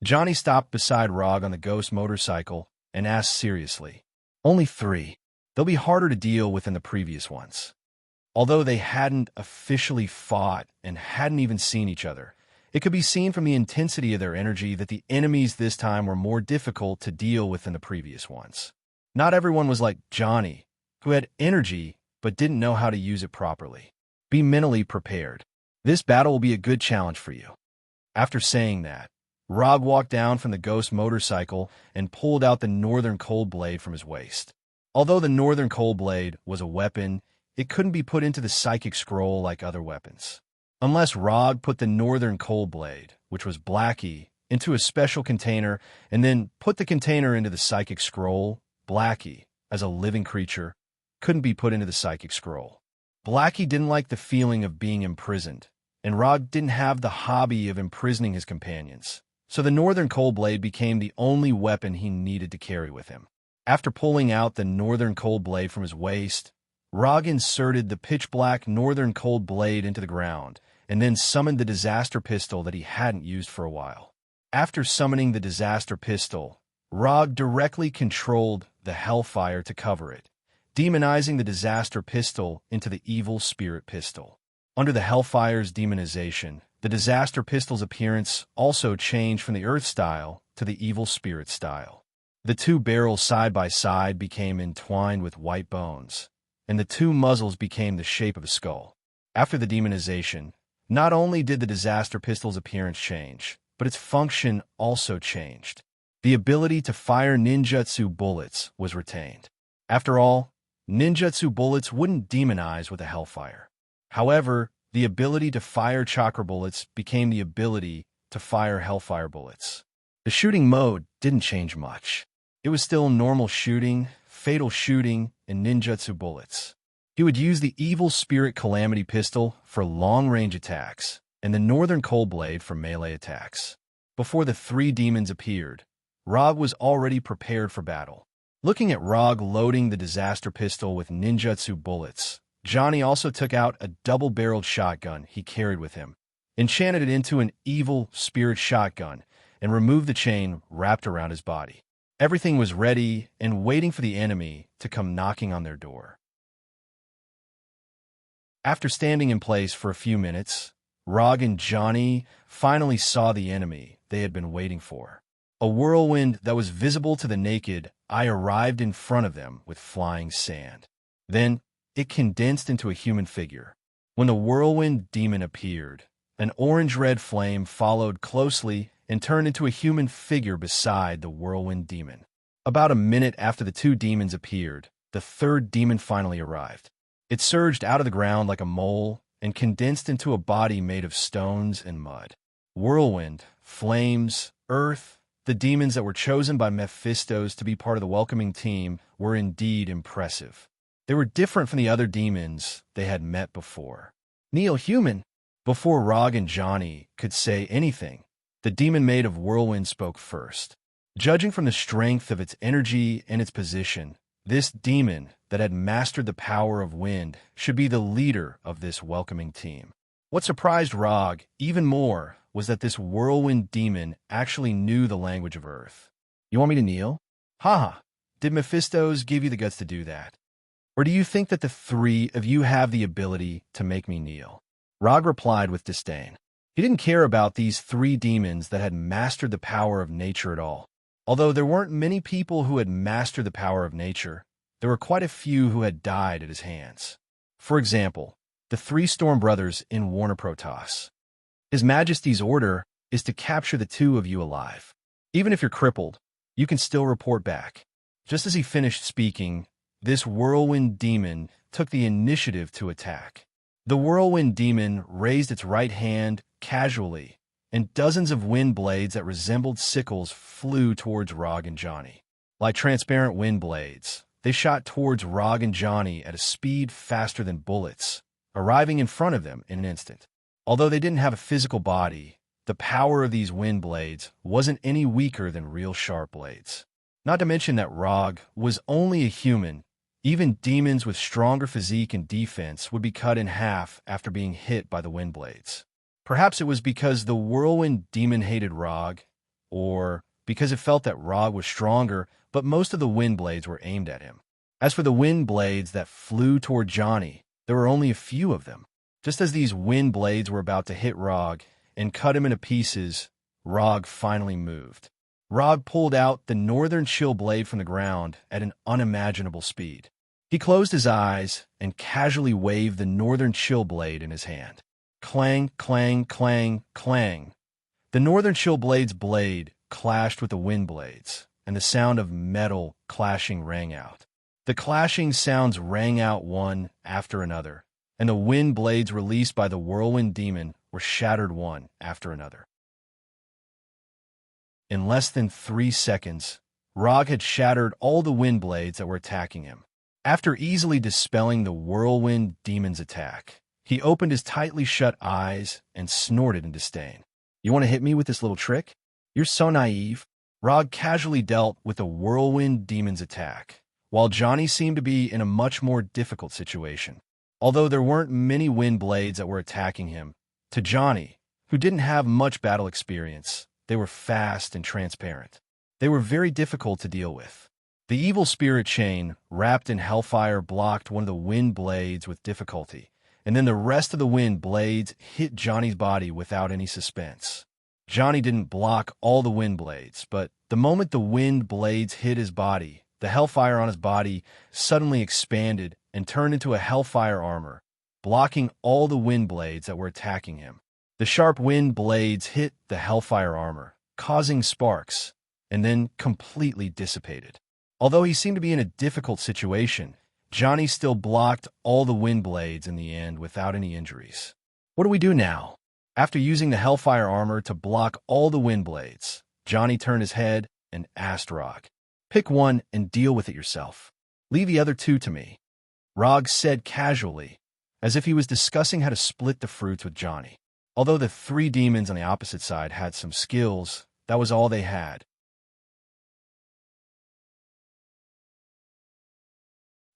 Johnny stopped beside Rog on the ghost motorcycle and asked seriously. Only 3. They'll be harder to deal with than the previous ones. Although they hadn't officially fought and hadn't even seen each other, it could be seen from the intensity of their energy that the enemies this time were more difficult to deal with than the previous ones. Not everyone was like Johnny, who had energy but didn't know how to use it properly. Be mentally prepared. This battle will be a good challenge for you. After saying that, Rog walked down from the ghost motorcycle and pulled out the northern cold blade from his waist. Although the northern cold blade was a weapon, it couldn't be put into the psychic scroll like other weapons. Unless Rog put the northern cold blade, which was Blackie, into a special container and then put the container into the psychic scroll, Blackie, as a living creature, couldn't be put into the psychic scroll. Blackie didn't like the feeling of being imprisoned, and Rog didn't have the hobby of imprisoning his companions, so the northern cold blade became the only weapon he needed to carry with him. After pulling out the northern cold blade from his waist, Rog inserted the pitch-black northern cold blade into the ground, and then summoned the disaster pistol that he hadn't used for a while. After summoning the disaster pistol, Rog directly controlled the hellfire to cover it, demonizing the disaster pistol into the evil spirit pistol. Under the hellfire's demonization, the disaster pistol's appearance also changed from the earth style to the evil spirit style. The 2 barrels side by side became entwined with white bones, and the 2 muzzles became the shape of a skull. After the demonization, not only did the disaster pistol's appearance change, but its function also changed. The ability to fire ninjutsu bullets was retained. After all, ninjutsu bullets wouldn't demonize with a hellfire. However, the ability to fire chakra bullets became the ability to fire hellfire bullets. The shooting mode didn't change much. It was still normal shooting, fatal shooting, and ninjutsu bullets. He would use the evil spirit calamity pistol for long-range attacks, and the northern cold blade for melee attacks. Before the 3 demons appeared, Rog was already prepared for battle. Looking at Rog loading the disaster pistol with ninjutsu bullets, Johnny also took out a double-barreled shotgun he carried with him, enchanted it into an evil spirit shotgun, and removed the chain wrapped around his body. Everything was ready and waiting for the enemy to come knocking on their door. After standing in place for a few minutes, Rog and Johnny finally saw the enemy they had been waiting for. A whirlwind that was visible to the naked eye arrived in front of them with flying sand. Then it condensed into a human figure. When the whirlwind demon appeared, an orange-red flame followed closely and turned into a human figure beside the whirlwind demon. About a minute after the two demons appeared, the third demon finally arrived. It surged out of the ground like a mole and condensed into a body made of stones and mud. Whirlwind, flames, earth, the demons that were chosen by Mephistos to be part of the welcoming team were indeed impressive. They were different from the other demons they had met before. "Kneel, human!" Before Rog and Johnny could say anything, the demon made of whirlwind spoke first. Judging from the strength of its energy and its position, this demon that had mastered the power of wind should be the leader of this welcoming team. What surprised Rog even more was that this whirlwind demon actually knew the language of Earth. "You want me to kneel?" "Haha, did Mephistos give you the guts to do that? Or do you think that the three of you have the ability to make me kneel?" Rog replied with disdain. He didn't care about these three demons that had mastered the power of nature at all. Although there weren't many people who had mastered the power of nature, there were quite a few who had died at his hands. For example, the three Storm brothers in Warner Protoss. His Majesty's order is to capture the two of you alive. Even if you're crippled, you can still report back. Just as he finished speaking, this whirlwind demon took the initiative to attack. The whirlwind demon raised its right hand casually, and dozens of wind blades that resembled sickles flew towards Rog and Johnny. Like transparent wind blades, they shot towards Rog and Johnny at a speed faster than bullets, arriving in front of them in an instant. Although they didn't have a physical body, the power of these wind blades wasn't any weaker than real sharp blades. Not to mention that Rog was only a human. Even demons with stronger physique and defense would be cut in half after being hit by the wind blades. Perhaps it was because the whirlwind demon hated Rog, or because it felt that Rog was stronger, but most of the wind blades were aimed at him. As for the wind blades that flew toward Johnny, there were only a few of them. Just as these wind blades were about to hit Rog and cut him into pieces, Rog finally moved. Rog pulled out the northern chill blade from the ground at an unimaginable speed. He closed his eyes and casually waved the northern chill blade in his hand. Clang, clang, clang, clang. The northern chill blade's blade clashed with the wind blades, and the sound of metal clashing rang out. The clashing sounds rang out one after another, and the wind blades released by the whirlwind demon were shattered one after another. In less than 3 seconds, Rog had shattered all the wind blades that were attacking him. After easily dispelling the whirlwind demon's attack, he opened his tightly shut eyes and snorted in disdain. "You want to hit me with this little trick? You're so naive." Rog casually dealt with the whirlwind demon's attack, while Johnny seemed to be in a much more difficult situation. Although there weren't many wind blades that were attacking him, to Johnny, who didn't have much battle experience, they were fast and transparent. They were very difficult to deal with. The evil spirit chain, wrapped in hellfire, blocked one of the wind blades with difficulty, and then the rest of the wind blades hit Johnny's body without any suspense. Johnny didn't block all the wind blades, but the moment the wind blades hit his body, the hellfire on his body suddenly expanded and turned into a hellfire armor, blocking all the wind blades that were attacking him. The sharp wind blades hit the hellfire armor, causing sparks, and then completely dissipated. Although he seemed to be in a difficult situation, Johnny still blocked all the wind blades in the end without any injuries. "What do we do now?" After using the hellfire armor to block all the wind blades, Johnny turned his head and asked Rog, "Pick one and deal with it yourself. Leave the other two to me." Rog said casually, as if he was discussing how to split the fruits with Johnny. Although the three demons on the opposite side had some skills, that was all they had.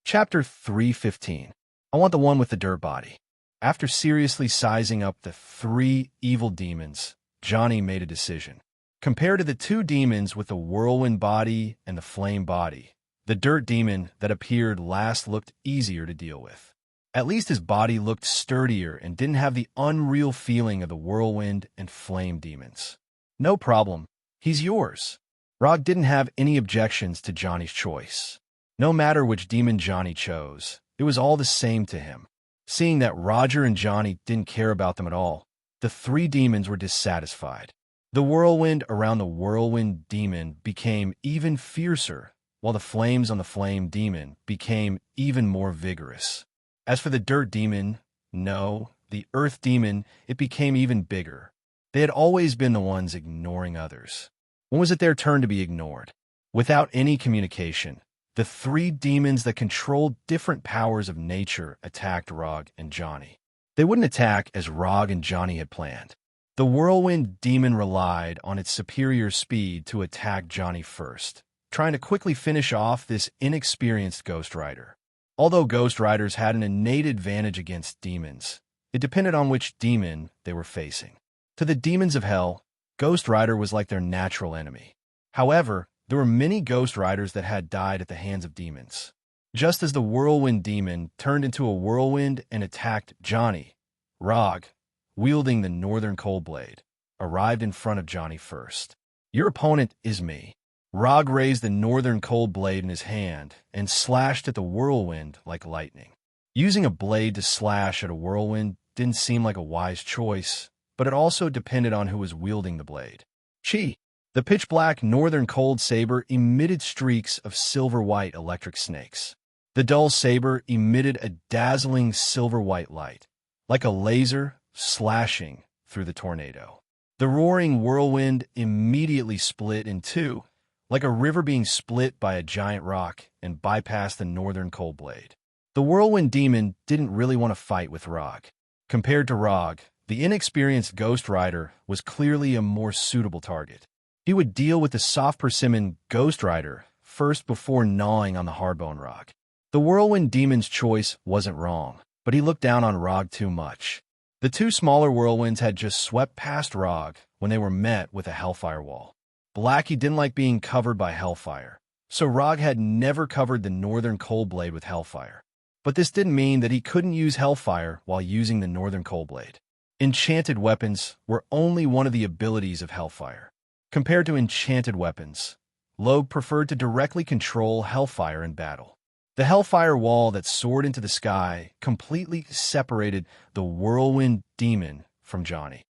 Chapter 315. I want the one with the dirt body. After seriously sizing up the three evil demons, Johnny made a decision. Compared to the two demons with the whirlwind body and the flame body, the dirt demon that appeared last looked easier to deal with. At least his body looked sturdier and didn't have the unreal feeling of the whirlwind and flame demons. No problem. He's yours. Rog didn't have any objections to Johnny's choice. No matter which demon Johnny chose, it was all the same to him. Seeing that Roger and Johnny didn't care about them at all, the three demons were dissatisfied. The whirlwind around the whirlwind demon became even fiercer, while the flames on the flame demon became even more vigorous. As for the dirt demon, the earth demon, it became even bigger. They had always been the ones ignoring others. When was it their turn to be ignored? Without any communication, the three demons that controlled different powers of nature attacked Rog and Johnny. They wouldn't attack as Rog and Johnny had planned. The whirlwind demon relied on its superior speed to attack Johnny first, trying to quickly finish off this inexperienced Ghost Rider. Although Ghost Riders had an innate advantage against demons, it depended on which demon they were facing. To the demons of hell, Ghost Rider was like their natural enemy. However, there were many Ghost Riders that had died at the hands of demons. Just as the whirlwind demon turned into a whirlwind and attacked Johnny, Rog, wielding the Northern Cold Blade, arrived in front of Johnny first. "Your opponent is me." Rog raised the Northern Cold Blade in his hand and slashed at the whirlwind like lightning. Using a blade to slash at a whirlwind didn't seem like a wise choice, but it also depended on who was wielding the blade. Chi! The pitch-black Northern Cold Saber emitted streaks of silver-white electric snakes. The dull saber emitted a dazzling silver-white light, like a laser slashing through the tornado. The roaring whirlwind immediately split in two, like a river being split by a giant rock, and bypassed the Northern Cold Blade. The whirlwind demon didn't really want to fight with Rog. Compared to Rog, the inexperienced Ghost Rider was clearly a more suitable target. He would deal with the soft persimmon Ghost Rider first before gnawing on the hardbone Rog. The whirlwind demon's choice wasn't wrong, but he looked down on Rog too much. The two smaller whirlwinds had just swept past Rog when they were met with a hellfire wall. Blackie didn't like being covered by hellfire, so Rog had never covered the Northern Cold Blade with hellfire. But this didn't mean that he couldn't use hellfire while using the Northern Cold Blade. Enchanted weapons were only one of the abilities of hellfire. Compared to enchanted weapons, Logue preferred to directly control hellfire in battle. The hellfire wall that soared into the sky completely separated the whirlwind demon from Johnny.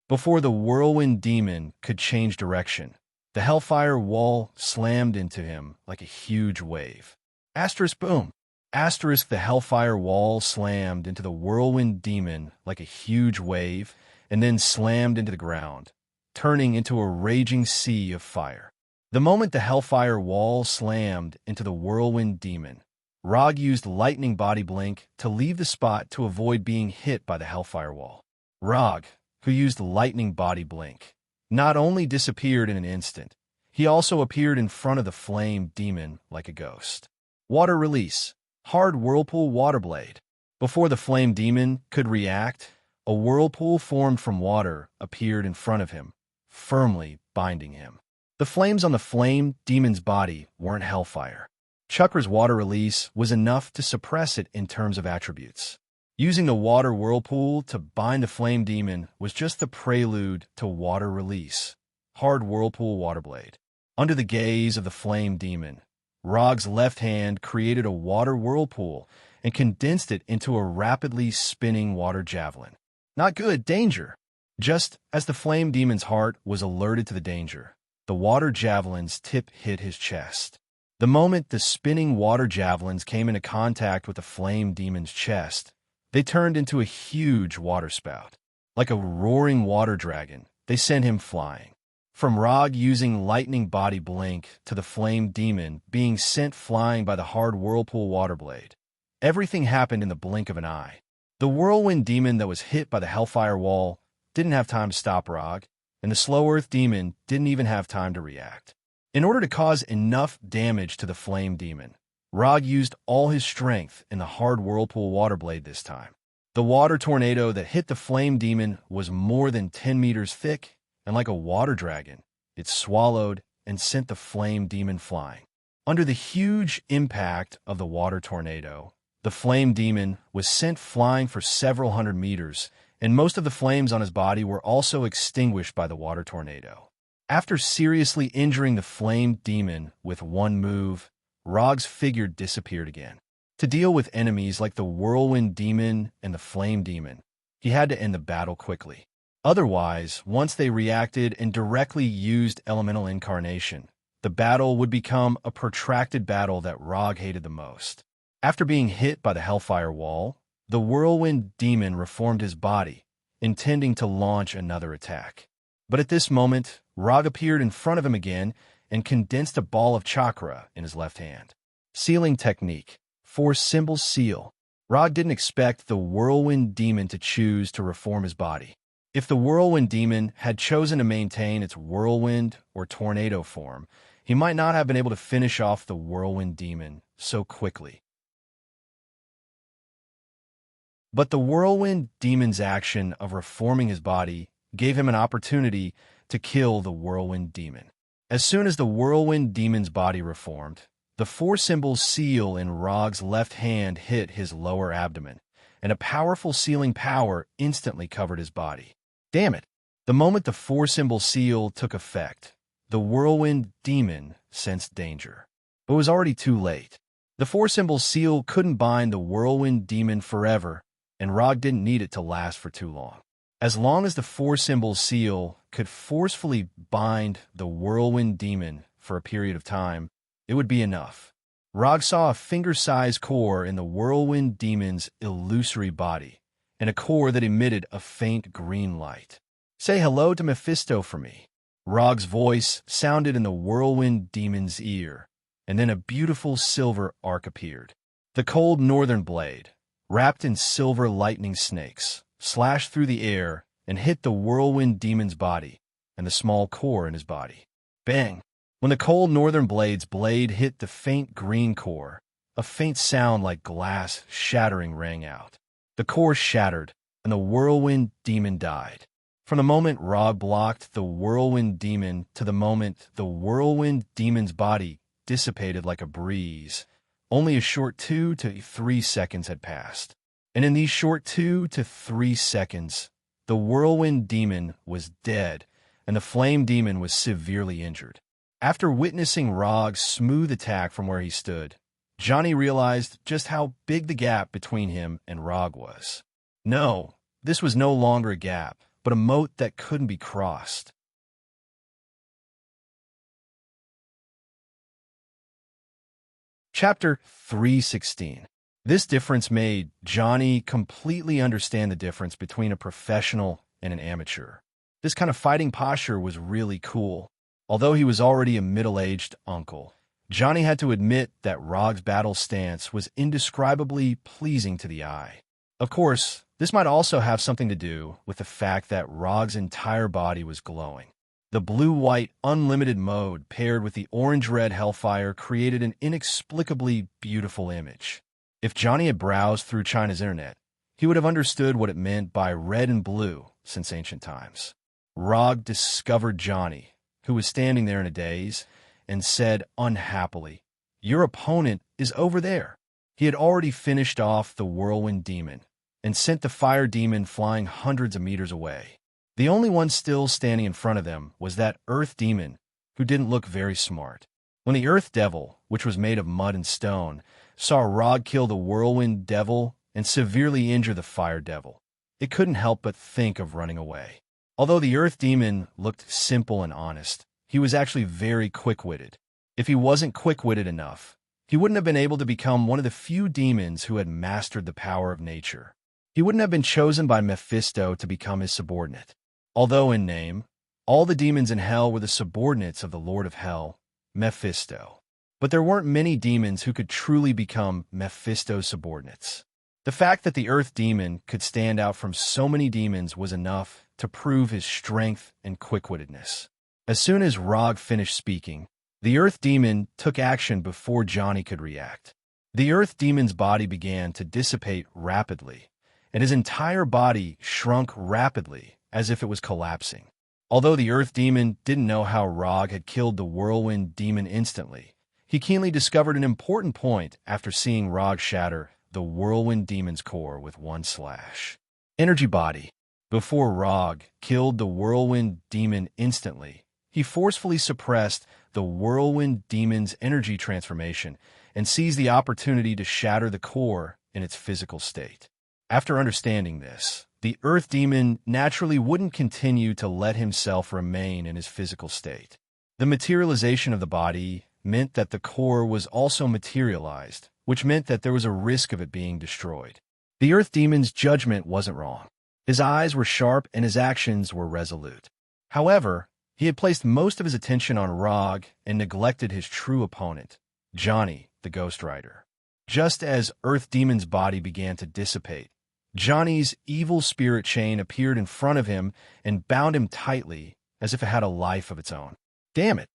Before the whirlwind demon could change direction, the hellfire wall slammed into him like a huge wave. Asterisk boom! Asterisk the hellfire wall slammed into the whirlwind demon like a huge wave and then slammed into the ground, turning into a raging sea of fire. The moment the hellfire wall slammed into the whirlwind demon, Rog used lightning body blink to leave the spot to avoid being hit by the hellfire wall. Rog, who used lightning body blink, not only disappeared in an instant, he also appeared in front of the flame demon like a ghost. Water release. Hard whirlpool water blade. Before the flame demon could react, a whirlpool formed from water appeared in front of him, firmly binding him. The flames on the flame demon's body weren't hellfire. Chucker's water release was enough to suppress it in terms of attributes. Using the water whirlpool to bind the flame demon was just the prelude to water release. Hard whirlpool water blade. Under the gaze of the flame demon, Rog's left hand created a water whirlpool and condensed it into a rapidly spinning water javelin. Not good, danger! Just as the flame demon's heart was alerted to the danger, the water javelin's tip hit his chest. The moment the spinning water javelins came into contact with the flame demon's chest, they turned into a huge water spout. Like a roaring water dragon, they sent him flying. From Rog using lightning body blink to the flame demon being sent flying by the hard whirlpool water blade, everything happened in the blink of an eye. The whirlwind demon that was hit by the hellfire wall didn't have time to stop Rog, and the slow earth demon didn't even have time to react. In order to cause enough damage to the flame demon, Rog used all his strength in the hard whirlpool water blade this time. The water tornado that hit the flame demon was more than 10 meters thick, and like a water dragon, it swallowed and sent the flame demon flying. Under the huge impact of the water tornado, the flame demon was sent flying for several hundred meters, and most of the flames on his body were also extinguished by the water tornado. After seriously injuring the flame demon with one move, Rog's figure disappeared again. To deal with enemies like the whirlwind demon and the flame demon, he had to end the battle quickly. Otherwise, once they reacted and directly used elemental incarnation, the battle would become a protracted battle that Rog hated the most. After being hit by the Hellfire Wall, the whirlwind demon reformed his body, intending to launch another attack. But at this moment, Rog appeared in front of him again and condensed a ball of chakra in his left hand. Sealing technique. 4-symbol seal. Rog didn't expect the whirlwind demon to choose to reform his body. If the whirlwind demon had chosen to maintain its whirlwind or tornado form, he might not have been able to finish off the whirlwind demon so quickly. But the whirlwind demon's action of reforming his body gave him an opportunity to kill the whirlwind demon. As soon as the whirlwind demon's body reformed, the 4-symbol seal in Rog's left hand hit his lower abdomen, and a powerful sealing power instantly covered his body. Damn it! The moment the 4-symbol seal took effect, the whirlwind demon sensed danger. But it was already too late. The 4-symbol seal couldn't bind the whirlwind demon forever, and Rog didn't need it to last for too long. As long as the 4-symbol seal could forcefully bind the whirlwind demon for a period of time, it would be enough. Rog saw a finger-sized core in the whirlwind demon's illusory body, and a core that emitted a faint green light. "Say hello to Mephisto for me." Rog's voice sounded in the whirlwind demon's ear, and then a beautiful silver arc appeared. The cold northern blade, wrapped in silver lightning snakes, slashed through the air and hit the whirlwind demon's body and the small core in his body. Bang! When the cold northern blade's blade hit the faint green core, a faint sound like glass shattering rang out. The core shattered, and the whirlwind demon died. From the moment Rog blocked the whirlwind demon to the moment the whirlwind demon's body dissipated like a breeze, only a short 2 to 3 seconds had passed. And in these short 2 to 3 seconds, the whirlwind demon was dead, and the flame demon was severely injured. After witnessing Rog's smooth attack from where he stood, Johnny realized just how big the gap between him and Rog was. No, this was no longer a gap, but a moat that couldn't be crossed. Chapter 316. This difference made Johnny completely understand the difference between a professional and an amateur. This kind of fighting posture was really cool. Although he was already a middle-aged uncle, Johnny had to admit that Rog's battle stance was indescribably pleasing to the eye. Of course, this might also have something to do with the fact that Rog's entire body was glowing. The blue-white unlimited mode paired with the orange-red hellfire created an inexplicably beautiful image. If Johnny had browsed through China's internet, he would have understood what it meant by red and blue since ancient times. Rog discovered Johnny, who was standing there in a daze, and said unhappily, "Your opponent is over there." He had already finished off the whirlwind demon and sent the fire demon flying hundreds of meters away. The only one still standing in front of them was that earth demon, who didn't look very smart. When the earth devil, which was made of mud and stone, saw Rog kill the whirlwind devil and severely injure the fire devil, it couldn't help but think of running away. Although the earth demon looked simple and honest, he was actually very quick-witted. If he wasn't quick-witted enough, he wouldn't have been able to become one of the few demons who had mastered the power of nature. He wouldn't have been chosen by Mephisto to become his subordinate. Although in name, all the demons in hell were the subordinates of the Lord of Hell, Mephisto. But there weren't many demons who could truly become Mephisto's subordinates. The fact that the earth demon could stand out from so many demons was enough to prove his strength and quick-wittedness. As soon as Rog finished speaking, the earth demon took action before Johnny could react. The earth demon's body began to dissipate rapidly, and his entire body shrunk rapidly as if it was collapsing. Although the Earth Demon didn't know how Rog had killed the Whirlwind Demon instantly, he keenly discovered an important point after seeing Rog shatter the Whirlwind Demon's core with one slash. Energy Body. Before Rog killed the Whirlwind Demon instantly, he forcefully suppressed the Whirlwind Demon's energy transformation and seized the opportunity to shatter the core in its physical state. After understanding this, the Earth Demon naturally wouldn't continue to let himself remain in his physical state. The materialization of the body meant that the core was also materialized, which meant that there was a risk of it being destroyed. The Earth Demon's judgment wasn't wrong. His eyes were sharp and his actions were resolute. However, he had placed most of his attention on Rog and neglected his true opponent, Johnny, the Ghost Rider. Just as Earth Demon's body began to dissipate, Johnny's evil spirit chain appeared in front of him and bound him tightly as if it had a life of its own. Damn it!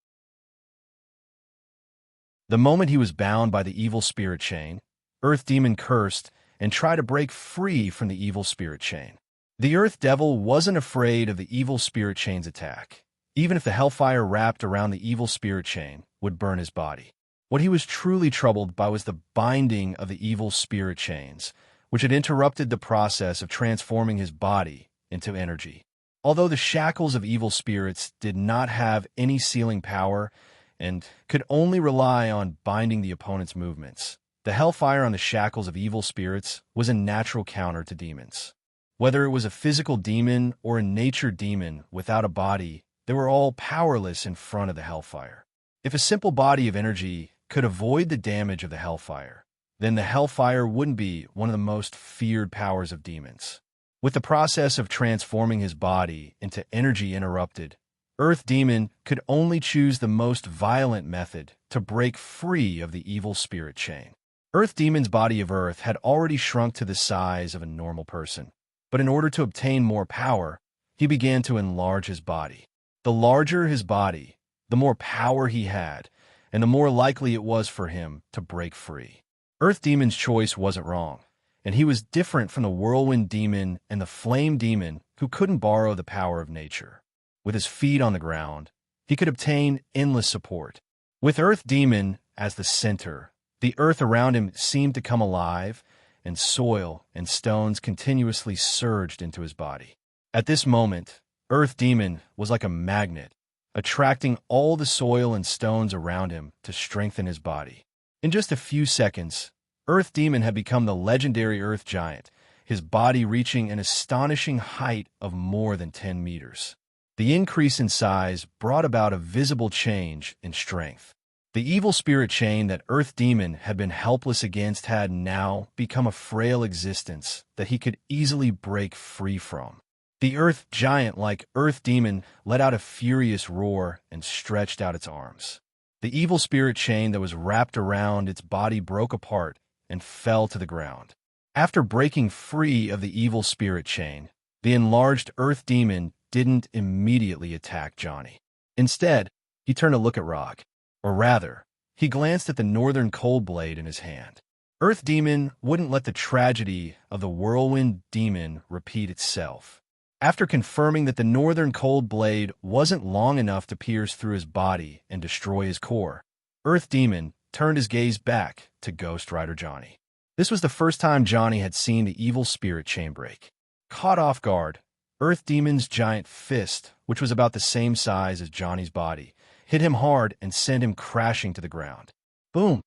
The moment he was bound by the evil spirit chain, Earth Demon cursed and tried to break free from the evil spirit chain. The Earth Devil wasn't afraid of the evil spirit chain's attack, even if the hellfire wrapped around the evil spirit chain would burn his body. What he was truly troubled by was the binding of the evil spirit chains, which had interrupted the process of transforming his body into energy. Although the shackles of evil spirits did not have any sealing power and could only rely on binding the opponent's movements, the hellfire on the shackles of evil spirits was a natural counter to demons. Whether it was a physical demon or a nature demon without a body, they were all powerless in front of the hellfire. If a simple body of energy could avoid the damage of the hellfire, then the hellfire wouldn't be one of the most feared powers of demons. With the process of transforming his body into energy interrupted, Earth Demon could only choose the most violent method to break free of the evil spirit chain. Earth Demon's body of earth had already shrunk to the size of a normal person, but in order to obtain more power, he began to enlarge his body. The larger his body, the more power he had, and the more likely it was for him to break free. Earth Demon's choice wasn't wrong, and he was different from the Whirlwind Demon and the Flame Demon who couldn't borrow the power of nature. With his feet on the ground, he could obtain endless support. With Earth Demon as the center, the earth around him seemed to come alive, and soil and stones continuously surged into his body. At this moment, Earth Demon was like a magnet, attracting all the soil and stones around him to strengthen his body. In just a few seconds, Earth Demon had become the legendary Earth Giant, his body reaching an astonishing height of more than 10 meters. The increase in size brought about a visible change in strength. The evil spirit chain that Earth Demon had been helpless against had now become a frail existence that he could easily break free from. The Earth Giant, like Earth Demon, let out a furious roar and stretched out its arms. The evil spirit chain that was wrapped around its body broke apart and fell to the ground. After breaking free of the evil spirit chain, the enlarged Earth Demon didn't immediately attack Johnny. Instead, he turned to look at Rog. Or rather, he glanced at the northern cold blade in his hand. Earth Demon wouldn't let the tragedy of the Whirlwind Demon repeat itself. After confirming that the northern cold blade wasn't long enough to pierce through his body and destroy his core, Earth Demon turned his gaze back to Ghost Rider Johnny. This was the first time Johnny had seen the evil spirit chain break. Caught off guard, Earth Demon's giant fist, which was about the same size as Johnny's body, hit him hard and sent him crashing to the ground. Boom!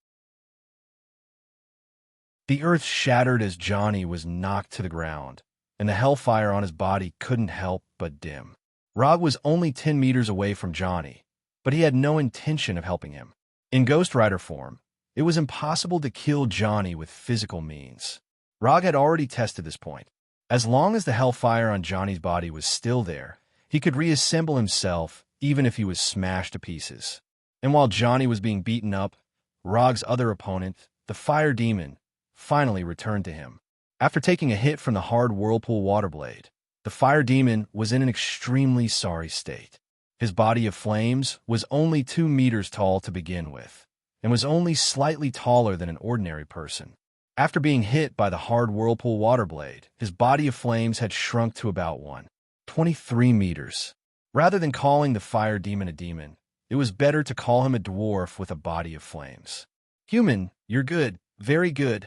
The earth shattered as Johnny was knocked to the ground, and the hellfire on his body couldn't help but dim. Rog was only 10 meters away from Johnny, but he had no intention of helping him. In Ghost Rider form, it was impossible to kill Johnny with physical means. Rog had already tested this point. As long as the hellfire on Johnny's body was still there, he could reassemble himself even if he was smashed to pieces. And while Johnny was being beaten up, Rog's other opponent, the Fire Demon, finally returned to him. After taking a hit from the hard Whirlpool Water Blade, the Fire Demon was in an extremely sorry state. His body of flames was only 2 meters tall to begin with, and was only slightly taller than an ordinary person. After being hit by the hard whirlpool water blade, his body of flames had shrunk to about 1.23 meters. Rather than calling the fire demon a demon, it was better to call him a dwarf with a body of flames. Human, you're good, very good.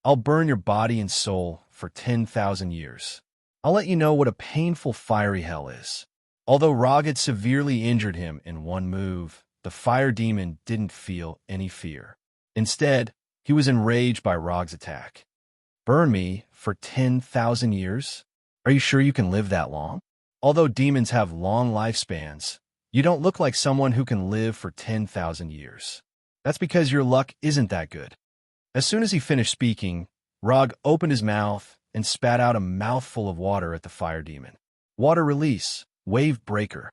I'll burn your body and soul for 10,000 years. I'll let you know what a painful fiery hell is. Although Rog had severely injured him in one move, the fire demon didn't feel any fear. Instead, he was enraged by Rog's attack. Burn me for 10,000 years? Are you sure you can live that long? Although demons have long lifespans, you don't look like someone who can live for 10,000 years. That's because your luck isn't that good. As soon as he finished speaking, Rog opened his mouth and spat out a mouthful of water at the fire demon. Water release, wave breaker.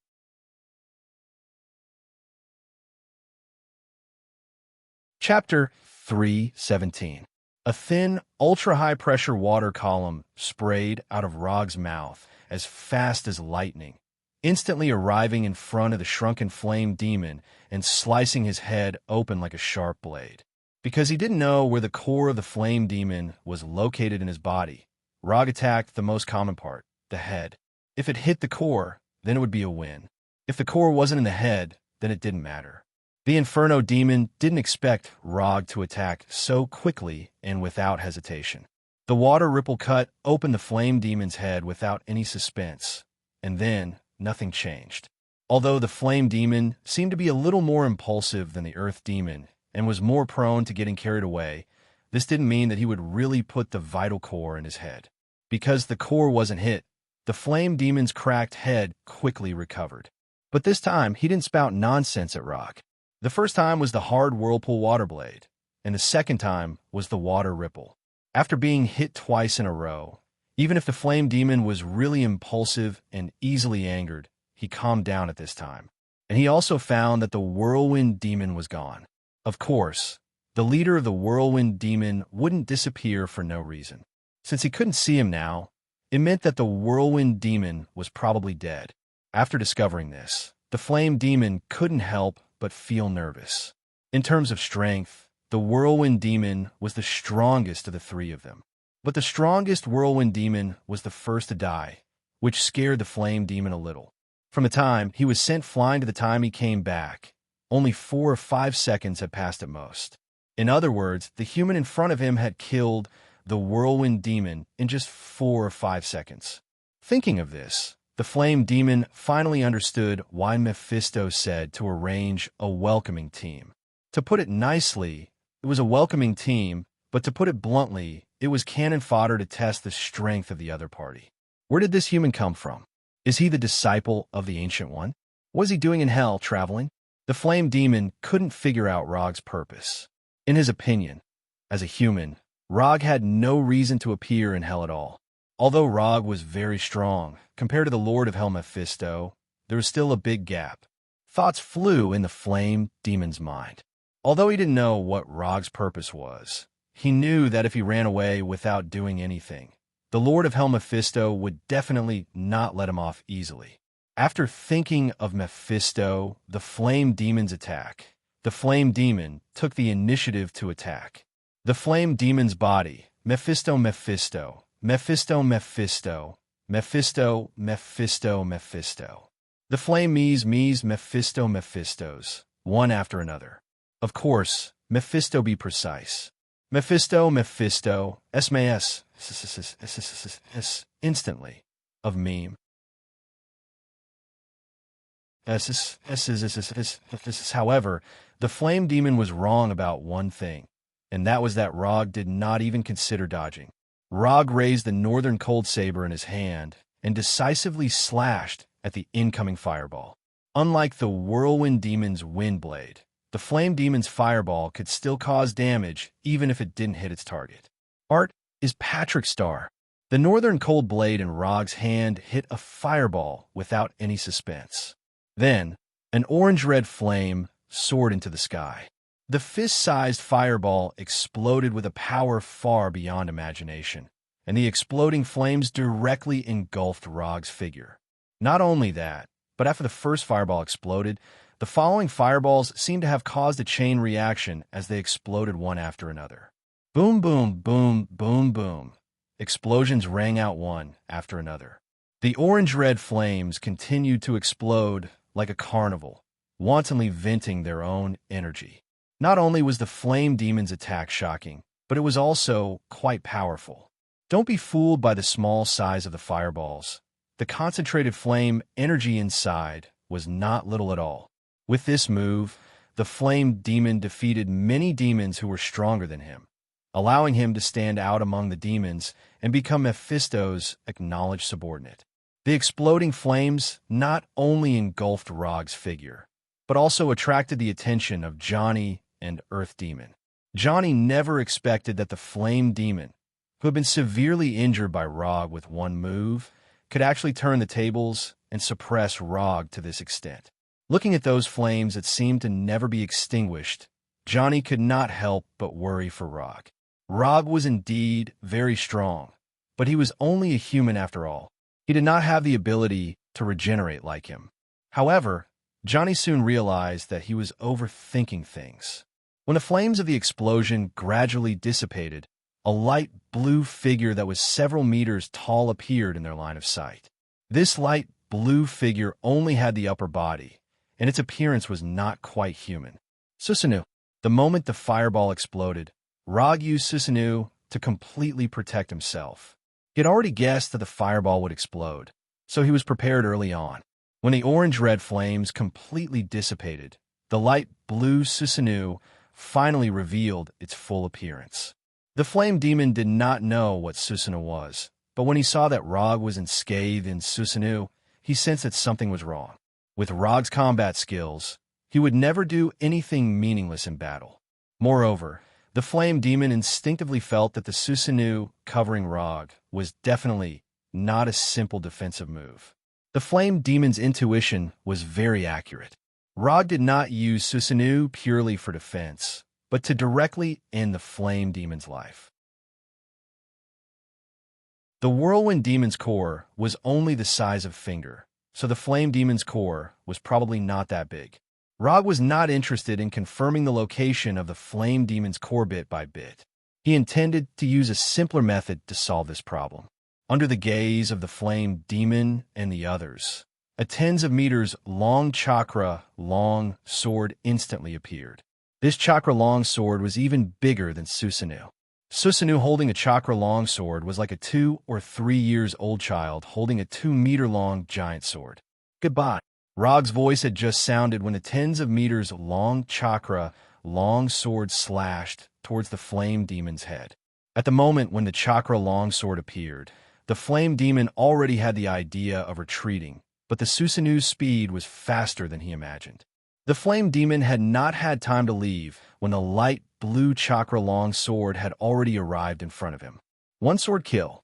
Chapter 3:17. A thin, ultra-high-pressure water column sprayed out of Rog's mouth as fast as lightning, instantly arriving in front of the shrunken flame demon and slicing his head open like a sharp blade. Because he didn't know where the core of the flame demon was located in his body, Rog attacked the most common part, the head. If it hit the core, then it would be a win. If the core wasn't in the head, then it didn't matter. The Inferno demon didn't expect Rog to attack so quickly and without hesitation. The water ripple cut opened the flame demon's head without any suspense, and then nothing changed. Although the flame demon seemed to be a little more impulsive than the earth demon and was more prone to getting carried away, this didn't mean that he would really put the vital core in his head. Because the core wasn't hit, the flame demon's cracked head quickly recovered. But this time, he didn't spout nonsense at Rog. The first time was the hard whirlpool water blade, and the second time was the water ripple. After being hit twice in a row, even if the flame demon was really impulsive and easily angered, he calmed down at this time. And he also found that the whirlwind demon was gone. Of course, the leader of the whirlwind demon wouldn't disappear for no reason. Since he couldn't see him now, it meant that the whirlwind demon was probably dead. After discovering this, the flame demon couldn't help but feel nervous. In terms of strength, the whirlwind demon was the strongest of the three of them. But the strongest whirlwind demon was the first to die, which scared the flame demon a little. From the time he was sent flying to the time he came back, only 4 or 5 seconds had passed at most. In other words, the human in front of him had killed the whirlwind demon in just 4 or 5 seconds. Thinking of this, the flame demon finally understood why Mephisto said to arrange a welcoming team. To put it nicely, it was a welcoming team, but to put it bluntly, it was cannon fodder to test the strength of the other party. Where did this human come from? Is he the disciple of the Ancient One? What is he doing in hell, traveling? The flame demon couldn't figure out Rog's purpose. In his opinion, as a human, Rog had no reason to appear in hell at all. Although Rog was very strong, compared to the Lord of Hell Mephisto, there was still a big gap. Thoughts flew in the flame demon's mind. Although he didn't know what Rog's purpose was, he knew that if he ran away without doing anything, the Lord of Hell Mephisto would definitely not let him off easily. After thinking of Mephisto, the flame demon's attack, the flame demon took the initiative to attack. The flame demon's body, Mephisto, Mephisto, Mephisto, Mephisto, Mephisto, Mephisto, Mephisto. The flame Mies, Mephisto, Mephistos, one after another. Of course, Mephisto be precise. Mephisto, Mephisto, Esmaes, instantly, of meme. However, the flame demon was wrong about one thing, and that was that Rog did not even consider dodging. Rog raised the northern cold saber in his hand and decisively slashed at the incoming fireball. Unlike the whirlwind demon's wind blade, the flame demon's fireball could still cause damage even if it didn't hit its target. Art is Patrick Starr. The northern cold blade in Rog's hand hit a fireball without any suspense. Then, an orange-red flame soared into the sky. The fist-sized fireball exploded with a power far beyond imagination, and the exploding flames directly engulfed Rog's figure. Not only that, but after the first fireball exploded, the following fireballs seemed to have caused a chain reaction as they exploded one after another. Boom, boom, boom, boom, boom. Explosions rang out one after another. The orange-red flames continued to explode like a carnival, wantonly venting their own energy. Not only was the flame demon's attack shocking, but it was also quite powerful. Don't be fooled by the small size of the fireballs. The concentrated flame energy inside was not little at all. With this move, the flame demon defeated many demons who were stronger than him, allowing him to stand out among the demons and become Mephisto's acknowledged subordinate. The exploding flames not only engulfed Rog's figure, but also attracted the attention of Johnny and Earth Demon. Johnny never expected that the flame demon, who had been severely injured by Rog with one move, could actually turn the tables and suppress Rog to this extent. Looking at those flames that seemed to never be extinguished, Johnny could not help but worry for Rog. Rog was indeed very strong, but he was only a human after all. He did not have the ability to regenerate like him. However, Johnny soon realized that he was overthinking things. When the flames of the explosion gradually dissipated, a light blue figure that was several meters tall appeared in their line of sight. This light blue figure only had the upper body, and its appearance was not quite human. Susanoo. The moment the fireball exploded, Rog used Susanoo to completely protect himself. He had already guessed that the fireball would explode, so he was prepared early on. When the orange-red flames completely dissipated, the light blue Susanoo finally revealed its full appearance. The flame demon did not know what Susanoo was, but when he saw that Rog was unscathed in Susanoo, he sensed that something was wrong. With Rog's combat skills, he would never do anything meaningless in battle. Moreover, the flame demon instinctively felt that the Susanoo covering Rog was definitely not a simple defensive move. The flame demon's intuition was very accurate. Rog did not use Susanoo purely for defense, but to directly end the flame demon's life. The whirlwind demon's core was only the size of a finger, so the flame demon's core was probably not that big. Rog was not interested in confirming the location of the flame demon's core bit by bit. He intended to use a simpler method to solve this problem. Under the gaze of the flame demon and the others, a tens of meters long chakra long sword instantly appeared. This chakra long sword was even bigger than Susanoo. Susanoo holding a chakra long sword was like a 2 or 3 years old child holding a 2-meter long giant sword. Goodbye. Rog's voice had just sounded when the tens of meters long chakra long sword slashed towards the flame demon's head. At the moment when the chakra long sword appeared, the flame demon already had the idea of retreating, but the Susanoo's speed was faster than he imagined. The flame demon had not had time to leave when the light blue chakra long sword had already arrived in front of him. One sword kill.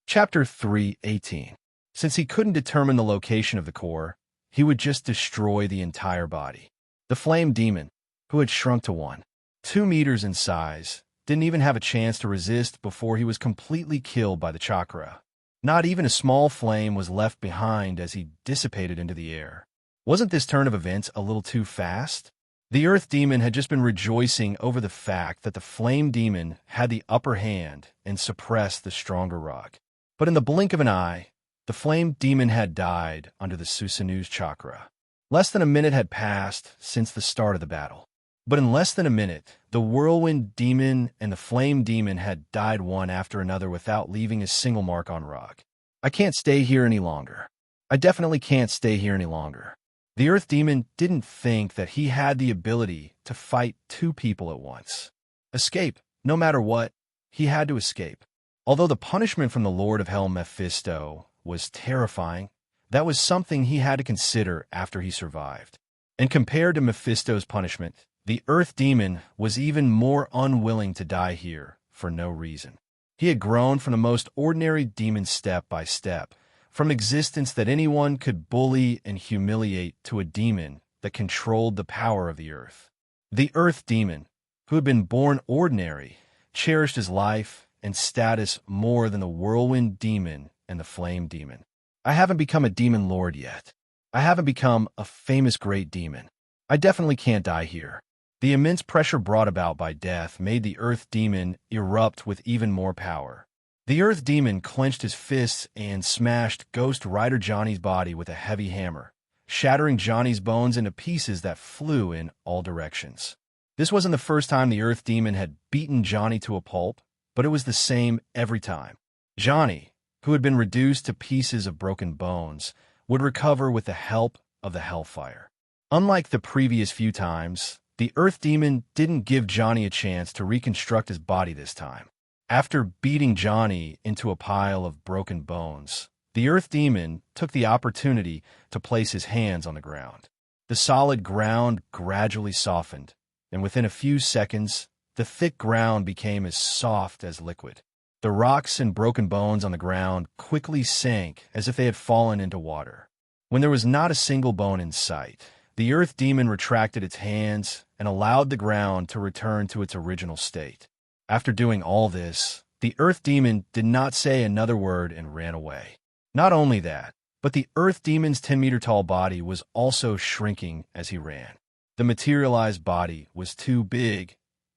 Chapter 3:18. Since he couldn't determine the location of the core, he would just destroy the entire body. The flame demon, who had shrunk to 1.2 meters in size, didn't even have a chance to resist before he was completely killed by the chakra. Not even a small flame was left behind as he dissipated into the air. Wasn't this turn of events a little too fast? The Earth Demon had just been rejoicing over the fact that the Flame Demon had the upper hand and suppressed the stronger Rog. But in the blink of an eye, the Flame Demon had died under the Susanoo's chakra. Less than a minute had passed since the start of the battle. But in less than a minute, the Whirlwind Demon and the Flame Demon had died one after another without leaving a single mark on Rog. I can't stay here any longer. I definitely can't stay here any longer. The Earth Demon didn't think that he had the ability to fight 2 people at once. Escape, no matter what, he had to escape. Although the punishment from the Lord of Hell Mephisto was terrifying, that was something he had to consider after he survived. And compared to Mephisto's punishment, the Earth Demon was even more unwilling to die here for no reason. He had grown from the most ordinary demon step by step, from existence that anyone could bully and humiliate to a demon that controlled the power of the earth. The Earth Demon, who had been born ordinary, cherished his life and status more than the Whirlwind Demon and the Flame Demon. I haven't become a demon lord yet. I haven't become a famous great demon. I definitely can't die here. The immense pressure brought about by death made the Earth Demon erupt with even more power. The Earth Demon clenched his fists and smashed Ghost Rider Johnny's body with a heavy hammer, shattering Johnny's bones into pieces that flew in all directions. This wasn't the first time the Earth Demon had beaten Johnny to a pulp, but it was the same every time. Johnny, who had been reduced to pieces of broken bones, would recover with the help of the Hellfire. Unlike the previous few times, the Earth Demon didn't give Johnny a chance to reconstruct his body this time. After beating Johnny into a pile of broken bones, the Earth Demon took the opportunity to place his hands on the ground. The solid ground gradually softened, and within a few seconds, the thick ground became as soft as liquid. The rocks and broken bones on the ground quickly sank as if they had fallen into water. When there was not a single bone in sight, the Earth Demon retracted its hands and allowed the ground to return to its original state. After doing all this, the Earth Demon did not say another word and ran away. Not only that, but the Earth Demon's 10-meter-tall body was also shrinking as he ran. The materialized body was too big,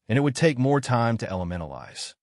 and it would take more time to elementalize.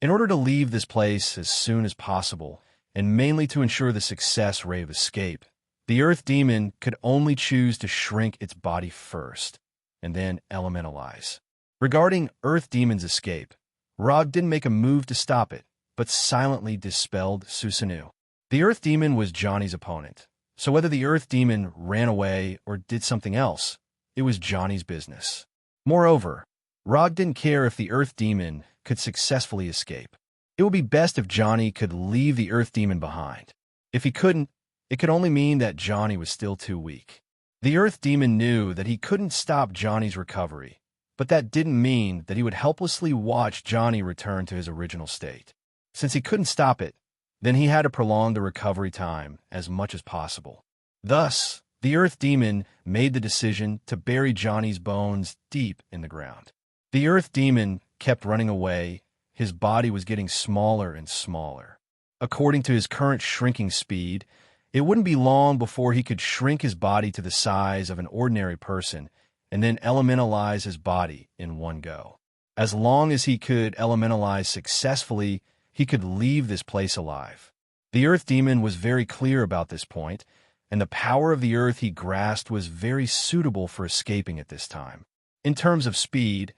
In order to leave this place as soon as possible, and mainly to ensure the success rate of escape, the Earth Demon could only choose to shrink its body first, and then elementalize. Regarding Earth Demon's escape, Rog didn't make a move to stop it, but silently dispelled Susanoo. The Earth Demon was Johnny's opponent, so whether the Earth Demon ran away or did something else, it was Johnny's business. Moreover, Rog didn't care if the Earth Demon could successfully escape. It would be best if Johnny could leave the Earth Demon behind. If he couldn't, it could only mean that Johnny was still too weak. The Earth Demon knew that he couldn't stop Johnny's recovery, but that didn't mean that he would helplessly watch Johnny return to his original state. Since he couldn't stop it, then he had to prolong the recovery time as much as possible. Thus, the Earth Demon made the decision to bury Johnny's bones deep in the ground. The Earth Demon kept running away. His body was getting smaller and smaller. According to his current shrinking speed, it wouldn't be long before he could shrink his body to the size of an ordinary person and then elementalize his body in one go. As long as he could elementalize successfully, he could leave this place alive. The Earth Demon was very clear about this point, and the power of the Earth he grasped was very suitable for escaping at this time. In terms of speed,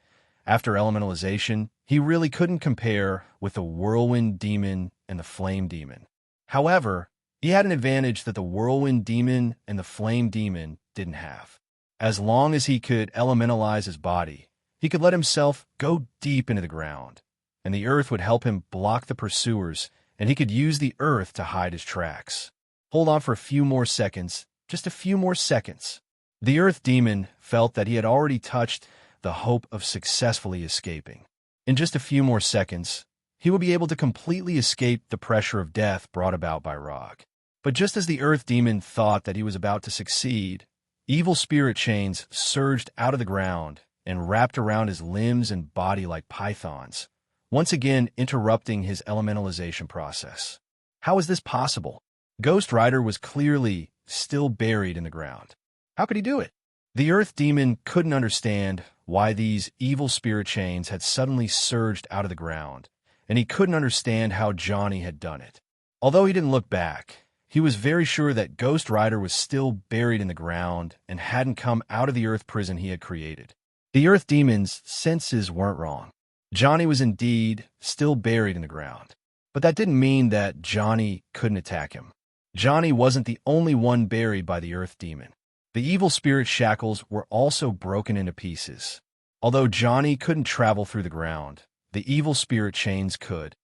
after elementalization, he really couldn't compare with the Whirlwind Demon and the Flame Demon. However, he had an advantage that the Whirlwind Demon and the Flame Demon didn't have. As long as he could elementalize his body, he could let himself go deep into the ground, and the Earth would help him block the pursuers, and he could use the Earth to hide his tracks. Hold on for a few more seconds, just a few more seconds. The Earth Demon felt that he had already touched the hope of successfully escaping. In just a few more seconds, he would be able to completely escape the pressure of death brought about by Rog. But just as the Earth Demon thought that he was about to succeed, evil spirit chains surged out of the ground and wrapped around his limbs and body like pythons, once again interrupting his elementalization process. How is this possible? Ghost Rider was clearly still buried in the ground. How could he do it? The Earth Demon couldn't understand why these evil spirit chains had suddenly surged out of the ground, and he couldn't understand how Johnny had done it. Although he didn't look back, he was very sure that Ghost Rider was still buried in the ground and hadn't come out of the Earth prison he had created. The Earth Demon's senses weren't wrong. Johnny was indeed still buried in the ground, but that didn't mean that Johnny couldn't attack him. Johnny wasn't the only one buried by the Earth Demon. The evil spirit shackles were also broken into pieces. Although Johnny couldn't travel through the ground, the evil spirit chains could.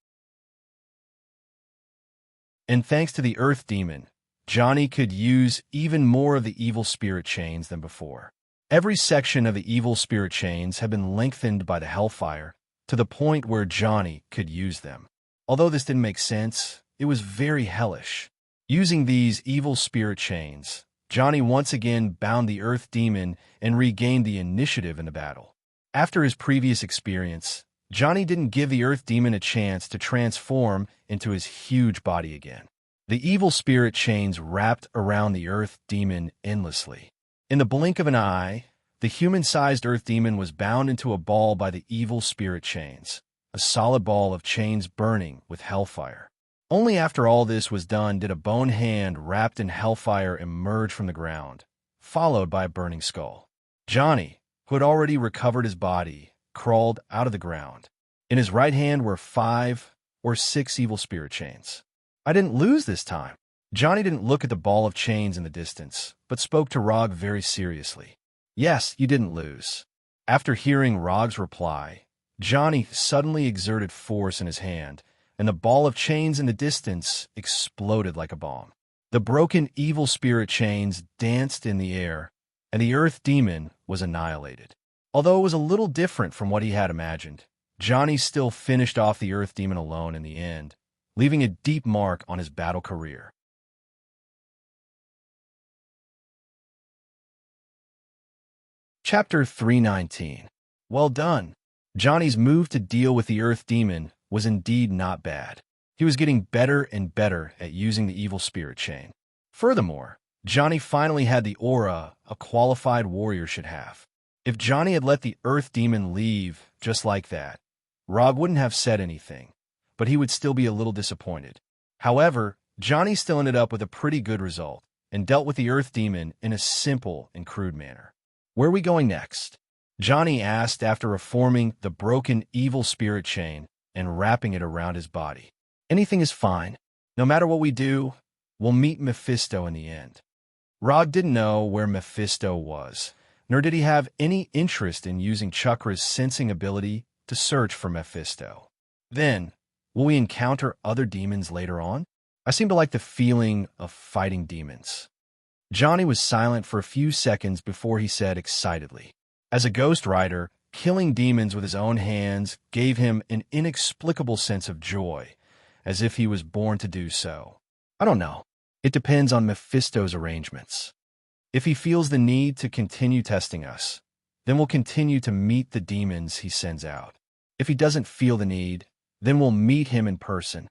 And thanks to the Earth Demon, Johnny could use even more of the evil spirit chains than before. Every section of the evil spirit chains had been lengthened by the Hellfire to the point where Johnny could use them. Although this didn't make sense, it was very hellish. Using these evil spirit chains, Johnny once again bound the Earth Demon and regained the initiative in the battle. After his previous experience, Johnny didn't give the Earth Demon a chance to transform into his huge body again. The evil spirit chains wrapped around the earth demon endlessly. In the blink of an eye, the human-sized earth demon was bound into a ball by the evil spirit chains, a solid ball of chains burning with hellfire. Only after all this was done did a bone hand wrapped in hellfire emerge from the ground, followed by a burning skull. Johnny, who had already recovered his body, crawled out of the ground. In his right hand were 5 or 6 evil spirit chains. I didn't lose this time. Johnny didn't look at the ball of chains in the distance, but spoke to Rog very seriously. Yes, you didn't lose. After hearing Rog's reply, Johnny suddenly exerted force in his hand, and the ball of chains in the distance exploded like a bomb. The broken evil spirit chains danced in the air, and the earth demon was annihilated. Although it was a little different from what he had imagined, Johnny still finished off the earth demon alone in the end, leaving a deep mark on his battle career. Chapter 319. Well done. Johnny's move to deal with the earth demon was indeed not bad. He was getting better and better at using the evil spirit chain. Furthermore, Johnny finally had the aura a qualified warrior should have. If Johnny had let the earth demon leave just like that, Rog wouldn't have said anything, but he would still be a little disappointed. However, Johnny still ended up with a pretty good result and dealt with the earth demon in a simple and crude manner. Where are we going next? Johnny asked after reforming the broken evil spirit chain and wrapping it around his body. Anything is fine. No matter what we do, we'll meet Mephisto in the end. Rog didn't know where Mephisto was, nor did he have any interest in using Chakra's sensing ability to search for Mephisto. Then, will we encounter other demons later on? I seem to like the feeling of fighting demons. Johnny was silent for a few seconds before he said excitedly, as a ghost rider, killing demons with his own hands gave him an inexplicable sense of joy, as if he was born to do so. I don't know. It depends on Mephisto's arrangements. If he feels the need to continue testing us, then we'll continue to meet the demons he sends out. If he doesn't feel the need, then we'll meet him in person.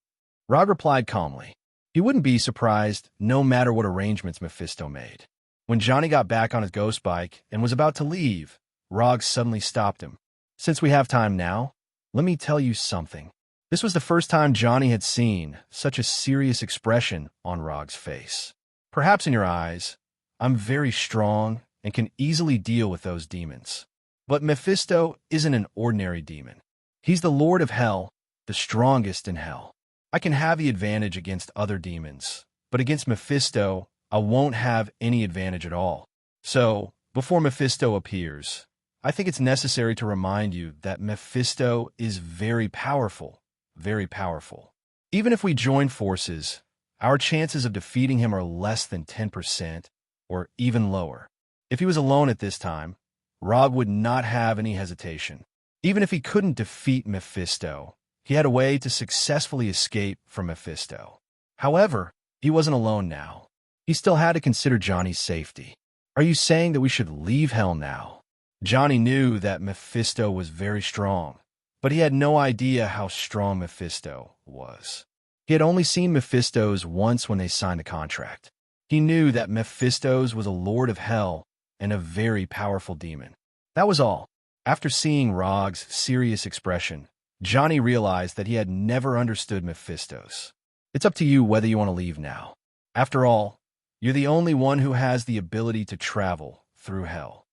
Rog replied calmly. He wouldn't be surprised no matter what arrangements Mephisto made. When Johnny got back on his ghost bike and was about to leave, Rog suddenly stopped him. Since we have time now, let me tell you something. This was the first time Johnny had seen such a serious expression on Rog's face. Perhaps in your eyes, I'm very strong and can easily deal with those demons. But Mephisto isn't an ordinary demon. He's the Lord of Hell, the strongest in Hell. I can have the advantage against other demons, but against Mephisto, I won't have any advantage at all. So, before Mephisto appears, I think it's necessary to remind you that Mephisto is very powerful, very powerful. Even if we join forces, our chances of defeating him are less than 10%, or even lower. If he was alone at this time, Rog would not have any hesitation. Even if he couldn't defeat Mephisto, he had a way to successfully escape from Mephisto. However, he wasn't alone now. He still had to consider Johnny's safety. Are you saying that we should leave Hell now? Johnny knew that Mephisto was very strong, but he had no idea how strong Mephisto was. He had only seen Mephisto's once when they signed the contract. He knew that Mephisto's was a Lord of Hell and a very powerful demon. That was all. After seeing Rog's serious expression, Johnny realized that he had never understood Mephisto's. It's up to you whether you want to leave now. After all, you're the only one who has the ability to travel through Hell.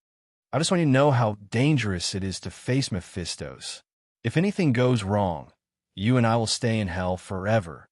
I just want you to know how dangerous it is to face Mephisto's. If anything goes wrong, you and I will stay in Hell forever.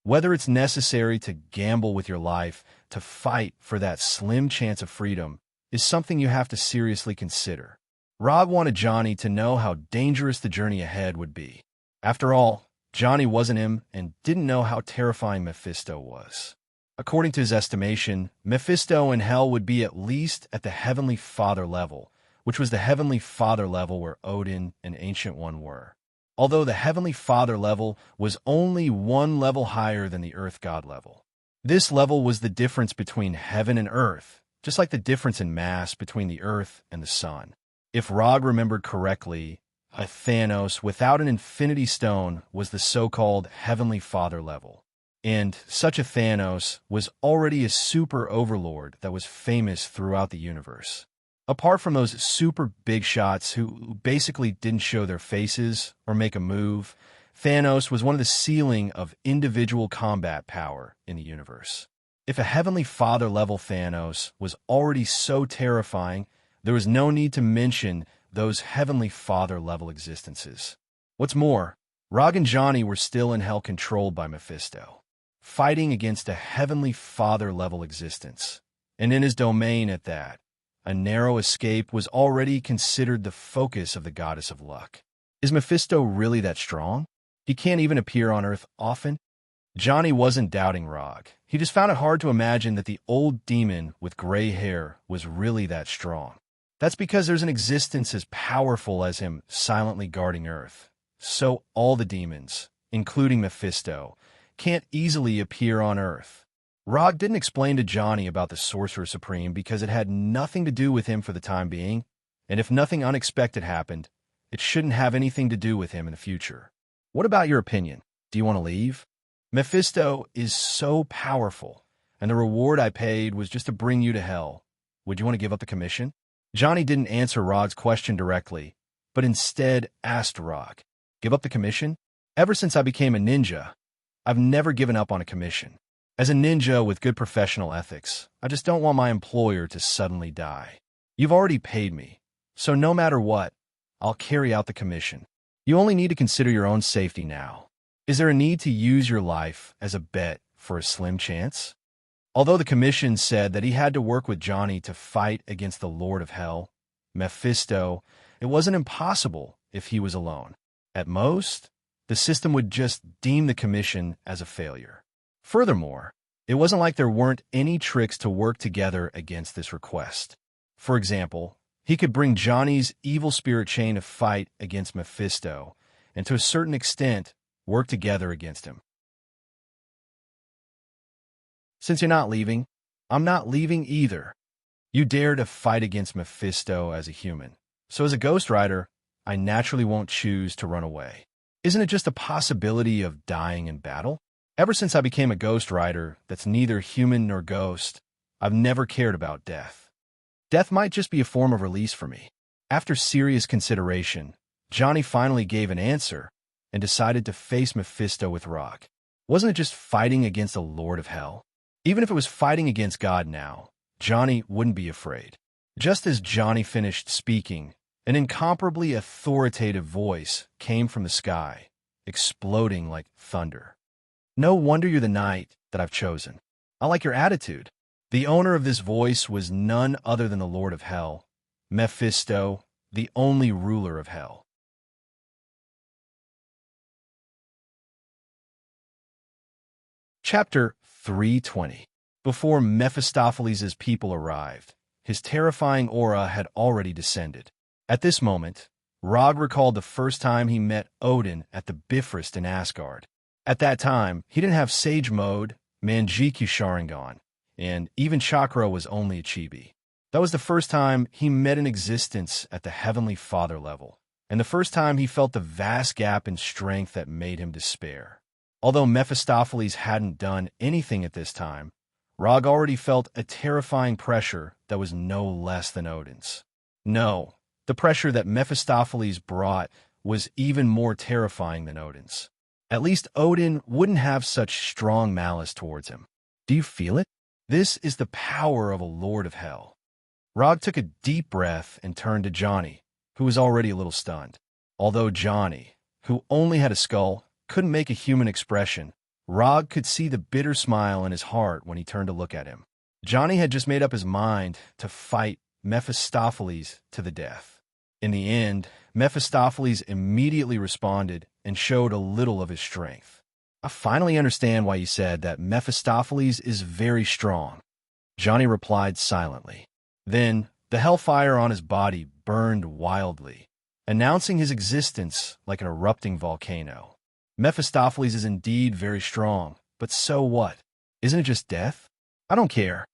Whether it's necessary to gamble with your life to fight for that slim chance of freedom is something you have to seriously consider. Rog wanted Johnny to know how dangerous the journey ahead would be. After all, Johnny wasn't him and didn't know how terrifying Mephisto was. According to his estimation, Mephisto in Hell would be at least at the Heavenly Father level, which was the Heavenly Father level where Odin and Ancient One were. Although the Heavenly Father level was only one level higher than the Earth God level. This level was the difference between heaven and earth, just like the difference in mass between the Earth and the Sun. If Rog remembered correctly, A Thanos without an Infinity Stone was the so-called Heavenly Father level. And such a Thanos was already a super overlord that was famous throughout the universe. Apart from those super big shots who basically didn't show their faces or make a move, Thanos was one of the ceiling of individual combat power in the universe. If a Heavenly Father level Thanos was already so terrifying, there was no need to mention those Heavenly Father level existences. What's more, Rog and Johnny were still in hell controlled by Mephisto, fighting against a Heavenly Father level existence. And in his domain at that, a narrow escape was already considered the focus of the goddess of luck. Is Mephisto really that strong? He can't even appear on Earth often? Johnny wasn't doubting Rog. He just found it hard to imagine that the old demon with gray hair was really that strong. That's because there's an existence as powerful as him silently guarding Earth. So all the demons, including Mephisto, can't easily appear on Earth. Rog didn't explain to Johnny about the Sorcerer Supreme because it had nothing to do with him for the time being, and if nothing unexpected happened, it shouldn't have anything to do with him in the future. What about your opinion? Do you want to leave? Mephisto is so powerful, and the reward I paid was just to bring you to hell. Would you want to give up the commission? Johnny didn't answer Rog's question directly, but instead asked Rog, give up the commission? Ever since I became a ninja, I've never given up on a commission. As a ninja with good professional ethics, I just don't want my employer to suddenly die. You've already paid me, so no matter what, I'll carry out the commission. You only need to consider your own safety now. Is there a need to use your life as a bet for a slim chance? Although the commission said that he had to work with Johnny to fight against the Lord of Hell, Mephisto, it wasn't impossible if he was alone. At most, the system would just deem the commission as a failure. Furthermore, it wasn't like there weren't any tricks to work together against this request. For example, he could bring Johnny's evil spirit chain to fight against Mephisto, and to a certain extent, work together against him. Since you're not leaving, I'm not leaving either. You dare to fight against Mephisto as a human. So as a Ghost Rider, I naturally won't choose to run away. Isn't it just a possibility of dying in battle? Ever since I became a Ghost Rider that's neither human nor ghost, I've never cared about death. Death might just be a form of release for me. After serious consideration, Johnny finally gave an answer and decided to face Mephisto with Rog. Wasn't it just fighting against the Lord of Hell? Even if it was fighting against God now, Johnny wouldn't be afraid. Just as Johnny finished speaking, an incomparably authoritative voice came from the sky, exploding like thunder. No wonder you're the knight that I've chosen. I like your attitude. The owner of this voice was none other than the Lord of Hell, Mephisto, the only ruler of Hell. Chapter 320. Before Mephistopheles' people arrived, his terrifying aura had already descended. At this moment, Rog recalled the first time he met Odin at the Bifrost in Asgard. At that time, he didn't have Sage Mode, Mangekyou Sharingan, and even Chakra was only a chibi. That was the first time he met an existence at the Heavenly Father level, and the first time he felt the vast gap in strength that made him despair. Although Mephistopheles hadn't done anything at this time, Rog already felt a terrifying pressure that was no less than Odin's. No, the pressure that Mephistopheles brought was even more terrifying than Odin's. At least Odin wouldn't have such strong malice towards him. Do you feel it? This is the power of a Lord of Hell. Rog took a deep breath and turned to Johnny, who was already a little stunned. Although Johnny, who only had a skull, couldn't make a human expression, Rog could see the bitter smile in his heart when he turned to look at him. Johnny had just made up his mind to fight Mephistopheles to the death. In the end, Mephistopheles immediately responded and showed a little of his strength. I finally understand why you said that Mephistopheles is very strong, Johnny replied silently. Then, the hellfire on his body burned wildly, announcing his existence like an erupting volcano. Mephistopheles is indeed very strong, but so what? Isn't it just death? I don't care.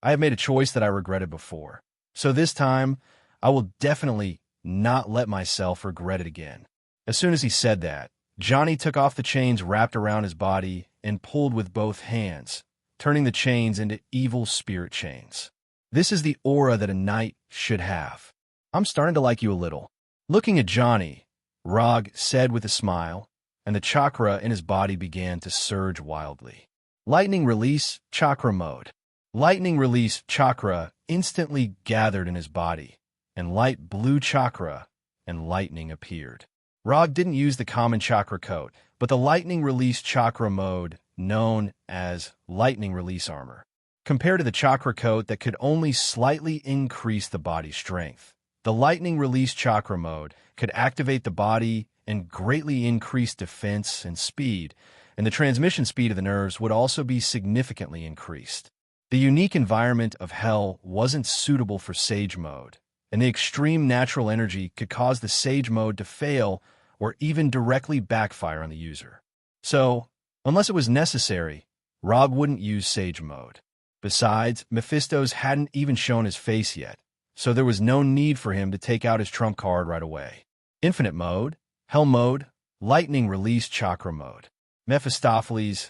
I have made a choice that I regretted before. So this time, I will definitely not let myself regret it again." As soon as he said that, Johnny took off the chains wrapped around his body and pulled with both hands, turning the chains into evil spirit chains. "This is the aura that a knight should have. I'm starting to like you a little." Looking at Johnny, Rog said with a smile, and the chakra in his body began to surge wildly. Lightning release chakra mode. Lightning release chakra instantly gathered in his body, and light blue chakra and lightning appeared. Rog didn't use the common chakra coat, but the lightning release chakra mode, known as lightning release armor. Compared to the chakra coat that could only slightly increase the body's strength, the lightning release chakra mode could activate the body and greatly increase defense and speed, and the transmission speed of the nerves would also be significantly increased. The unique environment of Hell wasn't suitable for Sage mode, and the extreme natural energy could cause the Sage mode to fail or even directly backfire on the user. So, unless it was necessary, Rog wouldn't use Sage mode. Besides, Mephistos hadn't even shown his face yet, so there was no need for him to take out his trump card right away. Infinite mode, Hell mode, lightning release chakra mode. Mephistopheles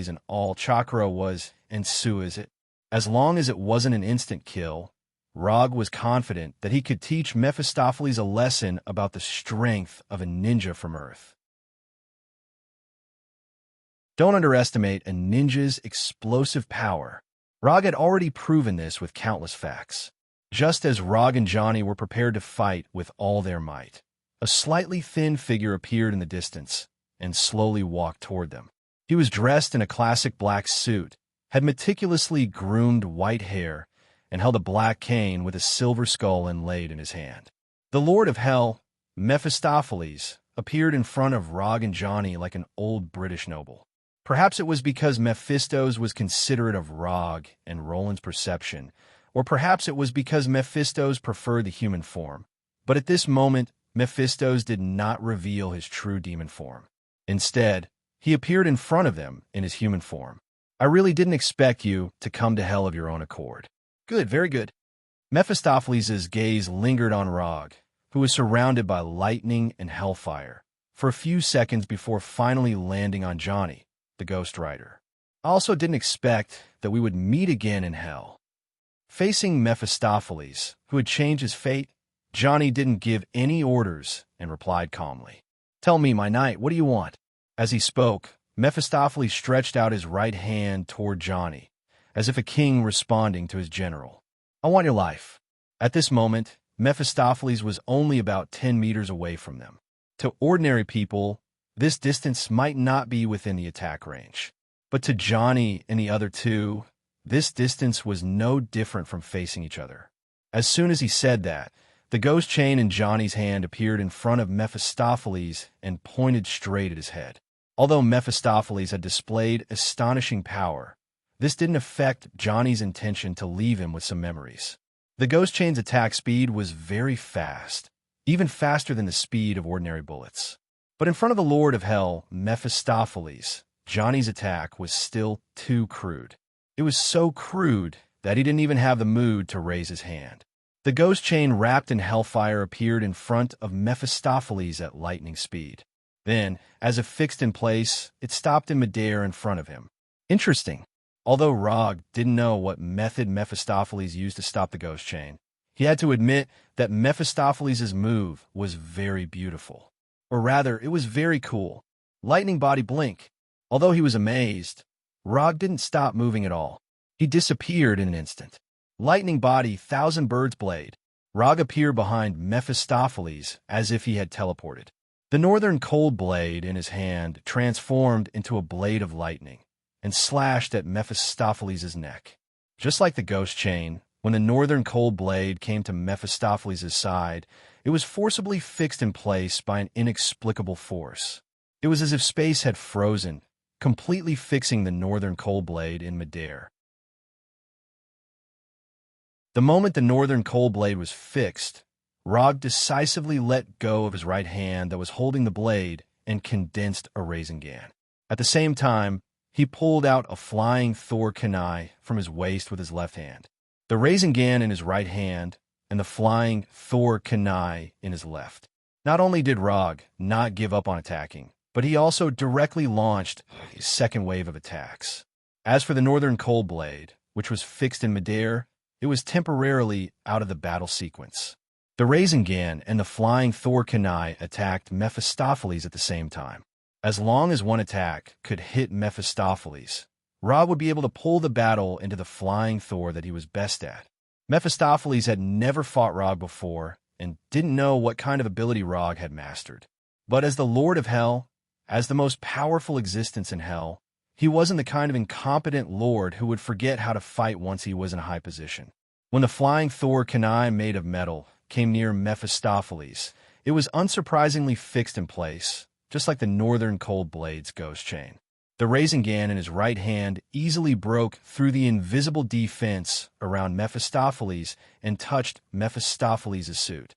and all chakra was, and so is it. As long as it wasn't an instant kill, Rog was confident that he could teach Mephistopheles a lesson about the strength of a ninja from Earth. Don't underestimate a ninja's explosive power. Rog had already proven this with countless facts. Just as Rog and Johnny were prepared to fight with all their might, a slightly thin figure appeared in the distance and slowly walked toward them. He was dressed in a classic black suit, had meticulously groomed white hair, and held a black cane with a silver skull inlaid in his hand. The Lord of Hell, Mephistopheles, appeared in front of Rog and Johnny like an old British noble. Perhaps it was because Mephistos was considerate of Rog and Roland's perception, or perhaps it was because Mephistos preferred the human form. But at this moment, Mephistos did not reveal his true demon form. Instead, he appeared in front of them in his human form. "I really didn't expect you to come to Hell of your own accord." "Good, very good." Mephistopheles' gaze lingered on Rog, who was surrounded by lightning and hellfire, for a few seconds before finally landing on Johnny, the Ghost Rider. "I also didn't expect that we would meet again in Hell." Facing Mephistopheles, who had changed his fate, Johnny didn't give any orders and replied calmly. "Tell me, my knight, what do you want?" As he spoke, Mephistopheles stretched out his right hand toward Johnny, as if a king responding to his general. "I want your life." At this moment, Mephistopheles was only about 10 meters away from them. To ordinary people, this distance might not be within the attack range. But to Johnny and the other two, this distance was no different from facing each other. As soon as he said that, the ghost chain in Johnny's hand appeared in front of Mephistopheles and pointed straight at his head. Although Mephistopheles had displayed astonishing power, this didn't affect Johnny's intention to leave him with some memories. The ghost chain's attack speed was very fast, even faster than the speed of ordinary bullets. But in front of the Lord of Hell, Mephistopheles, Johnny's attack was still too crude. It was so crude that he didn't even have the mood to raise his hand. The ghost chain wrapped in hellfire appeared in front of Mephistopheles at lightning speed. Then, as if fixed in place, it stopped in midair in front of him. Interesting. Although Rog didn't know what method Mephistopheles used to stop the ghost chain, he had to admit that Mephistopheles' move was very beautiful. Or rather, it was very cool. Lightning body blink. Although he was amazed, Rog didn't stop moving at all. He disappeared in an instant. Lightning body, thousand birds blade. Rog appeared behind Mephistopheles as if he had teleported. The northern cold blade in his hand transformed into a blade of lightning and slashed at Mephistopheles' neck. Just like the ghost chain, when the northern cold blade came to Mephistopheles' side, it was forcibly fixed in place by an inexplicable force. It was as if space had frozen, completely fixing the northern cold blade in midair. The moment the northern cold blade was fixed, Rog decisively let go of his right hand that was holding the blade and condensed a Rasengan. At the same time, he pulled out a flying Thor kunai from his waist with his left hand. The Rasengan in his right hand, and the flying Thor Kunai in his left. Not only did Rog not give up on attacking, but he also directly launched a second wave of attacks. As for the Northern Cold Blade, which was fixed in midair, it was temporarily out of the battle sequence. The Rasengan and the flying Thor Kunai attacked Mephistopheles at the same time. As long as one attack could hit Mephistopheles, Rog would be able to pull the battle into the flying Thor that he was best at. Mephistopheles had never fought Rog before and didn't know what kind of ability Rog had mastered. But as the Lord of Hell, as the most powerful existence in Hell, he wasn't the kind of incompetent lord who would forget how to fight once he was in a high position. When the flying Thor Kunai made of metal came near Mephistopheles, it was unsurprisingly fixed in place, just like the Northern Cold Blade's ghost chain. The Rasengan in his right hand easily broke through the invisible defense around Mephistopheles and touched Mephistopheles' suit.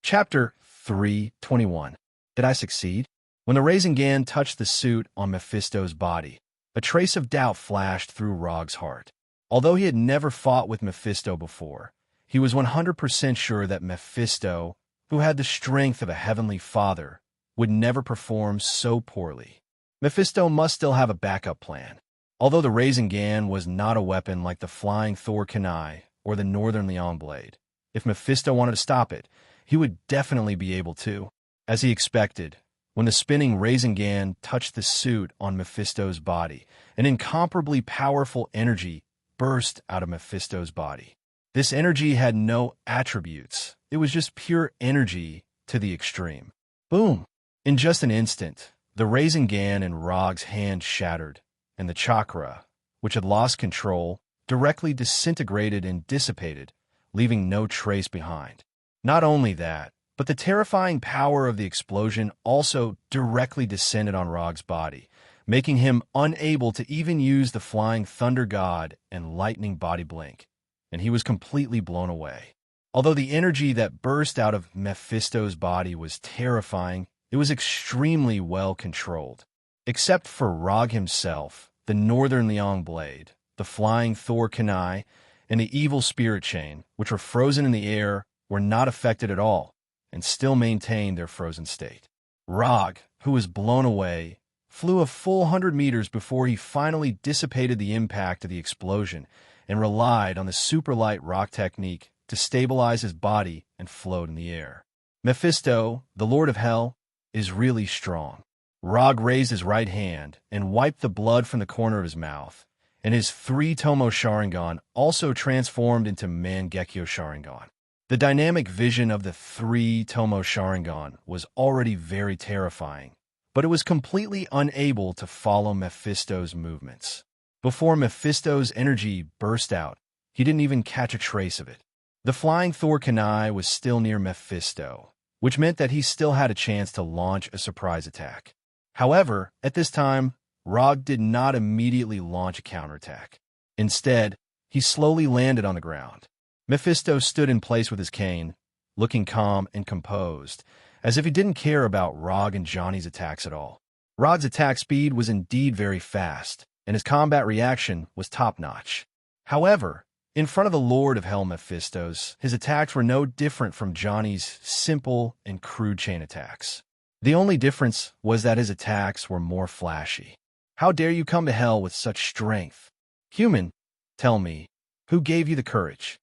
Chapter 3:21. Did I succeed? When the Rasengan touched the suit on Mephisto's body, a trace of doubt flashed through Rog's heart. Although he had never fought with Mephisto before, he was 100% sure that Mephisto, who had the strength of a heavenly father, would never perform so poorly. Mephisto must still have a backup plan. Although the Rasengan was not a weapon like the flying Thor Kunai or the Northern Leon Blade, if Mephisto wanted to stop it, he would definitely be able to. As he expected, when the spinning Rasengan touched the suit on Mephisto's body, an incomparably powerful energy burst out of Mephisto's body. This energy had no attributes. It was just pure energy to the extreme. Boom! In just an instant, the Rasengan in Rog's hand shattered, and the chakra, which had lost control, directly disintegrated and dissipated, leaving no trace behind. Not only that, but the terrifying power of the explosion also directly descended on Rog's body, making him unable to even use the flying thunder god and lightning body blink, and he was completely blown away. Although the energy that burst out of Mephisto's body was terrifying, it was extremely well controlled. Except for Rog himself, the Northern Leon Blade, the flying Thor Kunai, and the evil spirit chain, which were frozen in the air, were not affected at all, and still maintained their frozen state. Rog, who was blown away, flew a full 100 meters before he finally dissipated the impact of the explosion and relied on the superlight rock technique to stabilize his body and float in the air. Mephisto, the Lord of Hell, is really strong. Rog raised his right hand and wiped the blood from the corner of his mouth, and his 3-Tomo Sharingan also transformed into Mangekyo Sharingan. The dynamic vision of the 3-Tomo Sharingan was already very terrifying, but it was completely unable to follow Mephisto's movements. Before Mephisto's energy burst out, he didn't even catch a trace of it. The flying Thor Kunai was still near Mephisto, which meant that he still had a chance to launch a surprise attack. However, at this time, Rog did not immediately launch a counterattack. Instead, he slowly landed on the ground. Mephisto stood in place with his cane, looking calm and composed, as if he didn't care about Rog and Johnny's attacks at all. Rog's attack speed was indeed very fast, and his combat reaction was top-notch. However, in front of the Lord of Hell Mephisto's, his attacks were no different from Johnny's simple and crude chain attacks. The only difference was that his attacks were more flashy. How dare you come to hell with such strength? Human, tell me, who gave you the courage?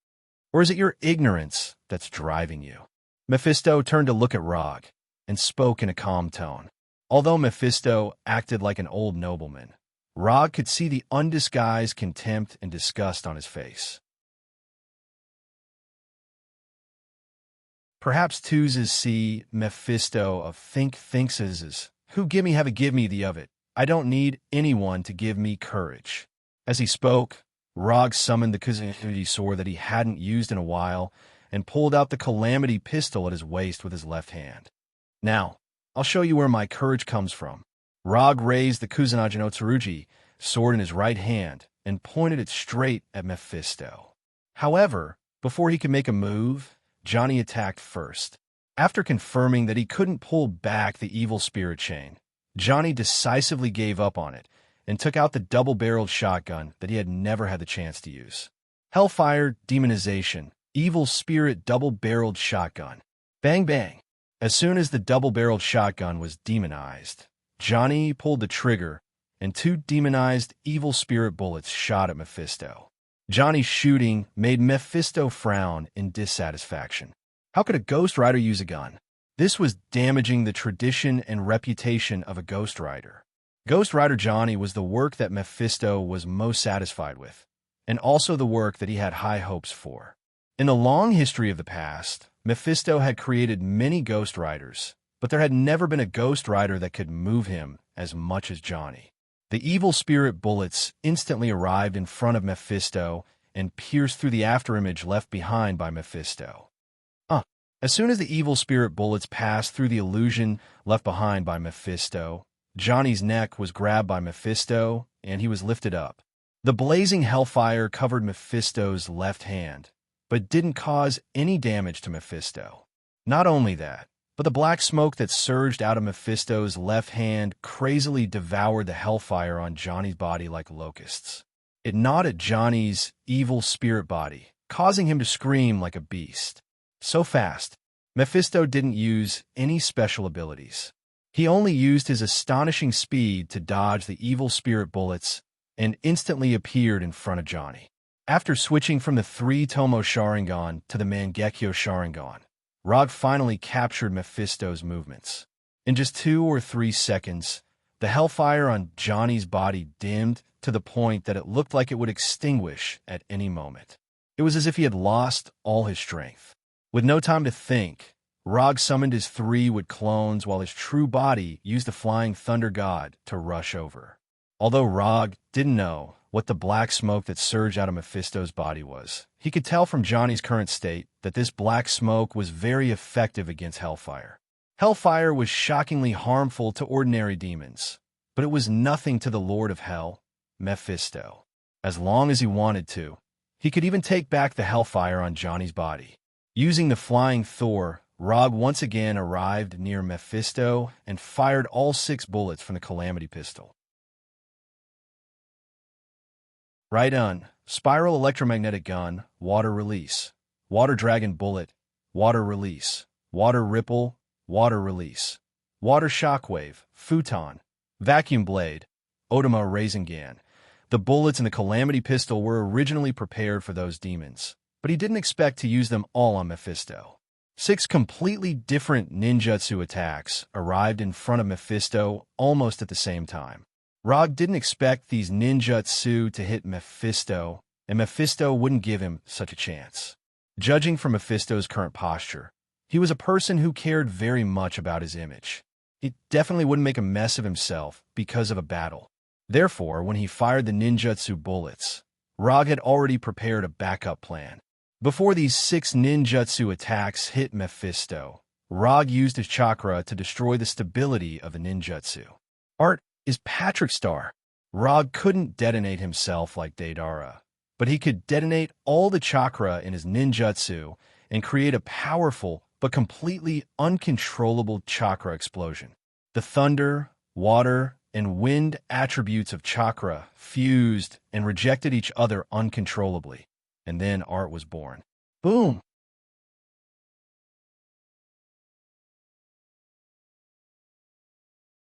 Or is it your ignorance that's driving you? Mephisto turned to look at Rog and spoke in a calm tone. Although Mephisto acted like an old nobleman, Rog could see the undisguised contempt and disgust on his face. Perhaps Tuzes see Mephisto of thinks who gimme have a give me the of it. I don't need anyone to give me courage. As he spoke, Rog summoned the Kuzuki sword that he hadn't used in a while and pulled out the Calamity pistol at his waist with his left hand. Now, I'll show you where my courage comes from. Rog raised the Kusanagi no Tsurugi sword in his right hand and pointed it straight at Mephisto. However, before he could make a move, Johnny attacked first. After confirming that he couldn't pull back the evil spirit chain, Johnny decisively gave up on it and took out the double-barreled shotgun that he had never had the chance to use. Hellfire Demonization, Evil Spirit Double-Barreled Shotgun. Bang bang. As soon as the double-barreled shotgun was demonized, Johnny pulled the trigger, and 2 demonized evil spirit bullets shot at Mephisto. Johnny's shooting made Mephisto frown in dissatisfaction. How could a Ghost Rider use a gun? This was damaging the tradition and reputation of a Ghost Rider. Ghost Rider Johnny was the work that Mephisto was most satisfied with, and also the work that he had high hopes for. In the long history of the past, Mephisto had created many Ghost Riders, but there had never been a Ghost Rider that could move him as much as Johnny. The evil spirit bullets instantly arrived in front of Mephisto and pierced through the afterimage left behind by Mephisto. As soon as the evil spirit bullets passed through the illusion left behind by Mephisto, Johnny's neck was grabbed by Mephisto, and he was lifted up. The blazing hellfire covered Mephisto's left hand, but didn't cause any damage to Mephisto. Not only that, but the black smoke that surged out of Mephisto's left hand crazily devoured the hellfire on Johnny's body like locusts. It gnawed at Johnny's evil spirit body, causing him to scream like a beast. So fast, Mephisto didn't use any special abilities. He only used his astonishing speed to dodge the evil spirit bullets and instantly appeared in front of Johnny. After switching from the 3-Tomo Sharingan to the Mangekyo Sharingan, Rog finally captured Mephisto's movements. In just 2 or 3 seconds, the hellfire on Johnny's body dimmed to the point that it looked like it would extinguish at any moment. It was as if he had lost all his strength. With no time to think, Rog summoned his 3 Wood clones while his true body used the Flying Thunder God to rush over. Although Rog didn't know what the black smoke that surged out of Mephisto's body was, he could tell from Johnny's current state that this black smoke was very effective against hellfire. Hellfire was shockingly harmful to ordinary demons, but it was nothing to the Lord of Hell, Mephisto. As long as he wanted to, he could even take back the hellfire on Johnny's body. Using the Flying Thor, Rog once again arrived near Mephisto and fired all 6 bullets from the Calamity Pistol. Right on. Spiral Electromagnetic Gun, Water Release. Water Dragon Bullet, Water Release. Water Ripple, Water Release. Water Shockwave, Futon. Vacuum Blade, Otama Rasengan. The bullets in the Calamity Pistol were originally prepared for those demons, but he didn't expect to use them all on Mephisto. 6 completely different ninjutsu attacks arrived in front of Mephisto almost at the same time. Rog didn't expect these ninjutsu to hit Mephisto, and Mephisto wouldn't give him such a chance. Judging from Mephisto's current posture, he was a person who cared very much about his image. He definitely wouldn't make a mess of himself because of a battle. Therefore, when he fired the ninjutsu bullets, Rog had already prepared a backup plan. Before these 6 ninjutsu attacks hit Mephisto, Rog used his chakra to destroy the stability of the ninjutsu. Art is Patrick Star. Rog couldn't detonate himself like Deidara, but he could detonate all the chakra in his ninjutsu and create a powerful but completely uncontrollable chakra explosion. The thunder, water, and wind attributes of chakra fused and rejected each other uncontrollably, and then Art was born. Boom!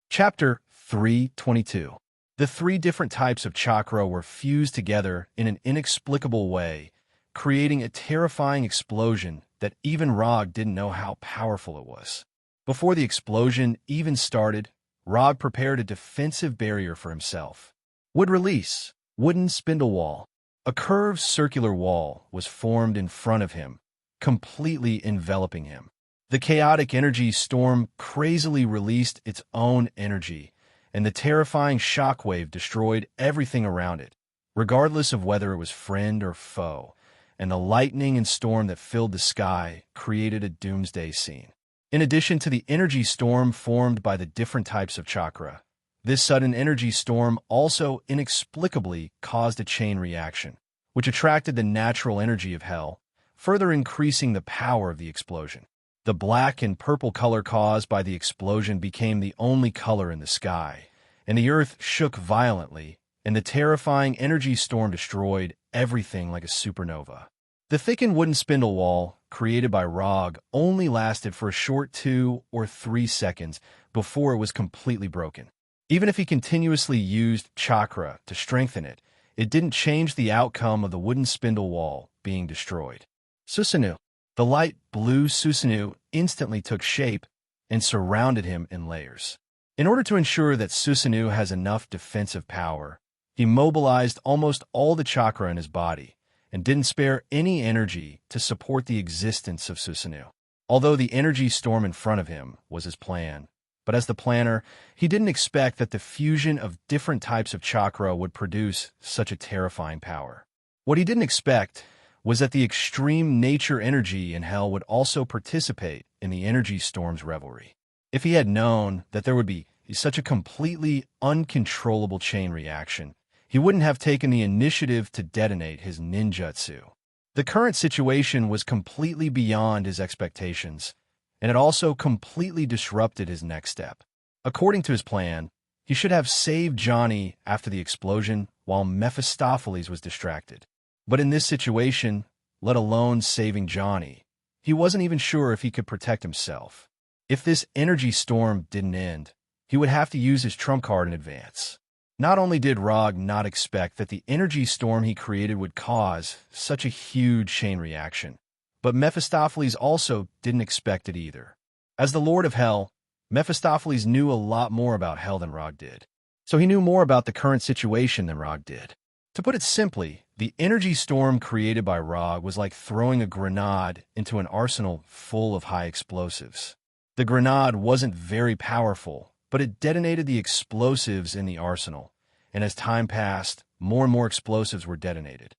Chapter 322. The 3 different types of chakra were fused together in an inexplicable way, creating a terrifying explosion that even Rog didn't know how powerful it was. Before the explosion even started, Rog prepared a defensive barrier for himself. Wood release, wooden spindle wall. A curved circular wall was formed in front of him, completely enveloping him. The chaotic energy storm crazily released its own energy, and the terrifying shockwave destroyed everything around it, regardless of whether it was friend or foe, and the lightning and storm that filled the sky created a doomsday scene. In addition to the energy storm formed by the different types of chakra, this sudden energy storm also inexplicably caused a chain reaction, which attracted the natural energy of hell, further increasing the power of the explosion. The black and purple color caused by the explosion became the only color in the sky, and the earth shook violently, and the terrifying energy storm destroyed everything like a supernova. The thickened wooden spindle wall, created by Rog, only lasted for a short 2 or 3 seconds before it was completely broken. Even if he continuously used chakra to strengthen it, it didn't change the outcome of the wooden spindle wall being destroyed. Susanoo. The light blue Susanoo instantly took shape and surrounded him in layers. In order to ensure that Susanoo has enough defensive power, he mobilized almost all the chakra in his body and didn't spare any energy to support the existence of Susanoo. Although the energy storm in front of him was his plan, but as the planner, he didn't expect that the fusion of different types of chakra would produce such a terrifying power. What he didn't expect was that the extreme nature energy in hell would also participate in the energy storm's revelry. If he had known that there would be such a completely uncontrollable chain reaction, he wouldn't have taken the initiative to detonate his ninjutsu. The current situation was completely beyond his expectations, and it also completely disrupted his next step. According to his plan, he should have saved Johnny after the explosion while Mephistopheles was distracted. But in this situation, let alone saving Johnny, he wasn't even sure if he could protect himself. If this energy storm didn't end, he would have to use his trump card in advance. Not only did Rog not expect that the energy storm he created would cause such a huge chain reaction, but Mephistopheles also didn't expect it either. As the Lord of Hell, Mephistopheles knew a lot more about hell than Rog did. So he knew more about the current situation than Rog did. To put it simply, the energy storm created by Rog was like throwing a grenade into an arsenal full of high explosives. The grenade wasn't very powerful, but it detonated the explosives in the arsenal, and as time passed, more and more explosives were detonated.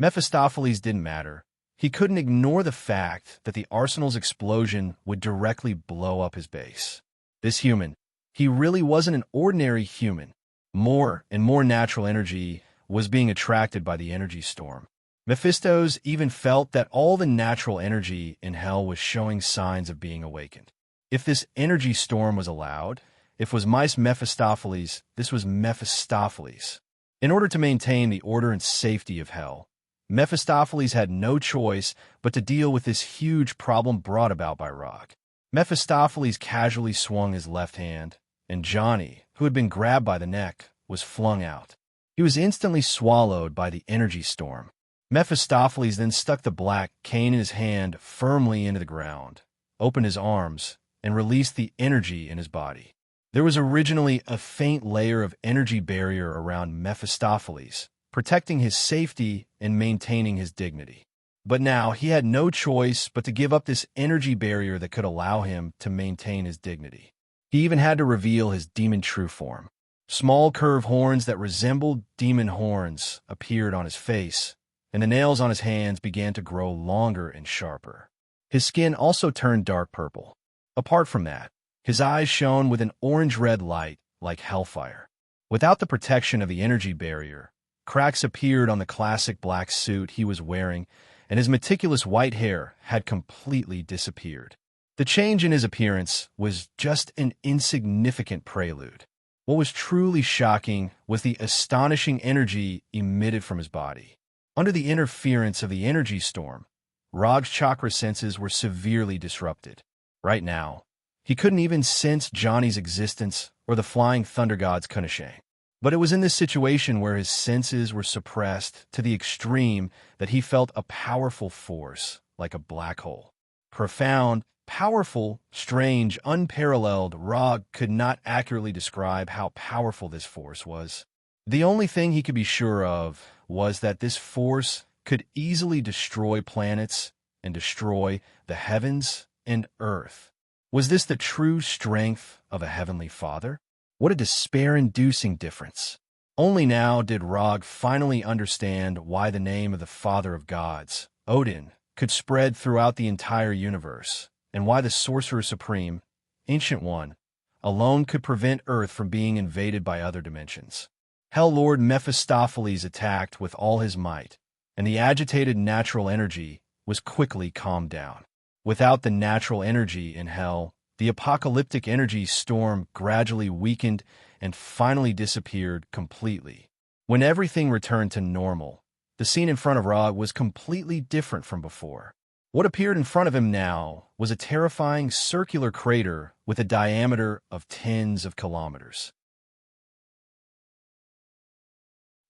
Mephistopheles didn't matter. He couldn't ignore the fact that the arsenal's explosion would directly blow up his base. This human, he really wasn't an ordinary human. More and more natural energy was being attracted by the energy storm. Mephistos even felt that all the natural energy in hell was showing signs of being awakened. If this energy storm was allowed, if was mice Mephistopheles, this was Mephistopheles. In order to maintain the order and safety of hell, Mephistopheles had no choice but to deal with this huge problem brought about by Rog. Mephistopheles casually swung his left hand, and Johnny, who had been grabbed by the neck, was flung out. He was instantly swallowed by the energy storm. Mephistopheles then stuck the black cane in his hand firmly into the ground, opened his arms, and released the energy in his body. There was originally a faint layer of energy barrier around Mephistopheles, protecting his safety and maintaining his dignity. But now he had no choice but to give up this energy barrier that could allow him to maintain his dignity. He even had to reveal his demon true form. Small curved horns that resembled demon horns appeared on his face, and the nails on his hands began to grow longer and sharper. His skin also turned dark purple. Apart from that, his eyes shone with an orange-red light like hellfire. Without the protection of the energy barrier, cracks appeared on the classic black suit he was wearing, and his meticulous white hair had completely disappeared. The change in his appearance was just an insignificant prelude. What was truly shocking was the astonishing energy emitted from his body. Under the interference of the energy storm, Rog's chakra senses were severely disrupted. Right now, he couldn't even sense Johnny's existence or the flying thunder god's Kunashang. But it was in this situation where his senses were suppressed to the extreme that he felt a powerful force, like a black hole. Profound, powerful, strange, unparalleled. Rog could not accurately describe how powerful this force was. The only thing he could be sure of was that this force could easily destroy planets and destroy the heavens and earth. Was this the true strength of a heavenly father? What a despair-inducing difference. Only now did Rog finally understand why the name of the Father of Gods, Odin, could spread throughout the entire universe, and why the Sorcerer Supreme, Ancient One, alone could prevent Earth from being invaded by other dimensions. Hell Lord Mephistopheles attacked with all his might, and the agitated natural energy was quickly calmed down. Without the natural energy in hell, The apocalyptic energy storm gradually weakened and finally disappeared completely. When everything returned to normal, the scene in front of Rog was completely different from before. What appeared in front of him now was a terrifying circular crater with a diameter of tens of kilometers.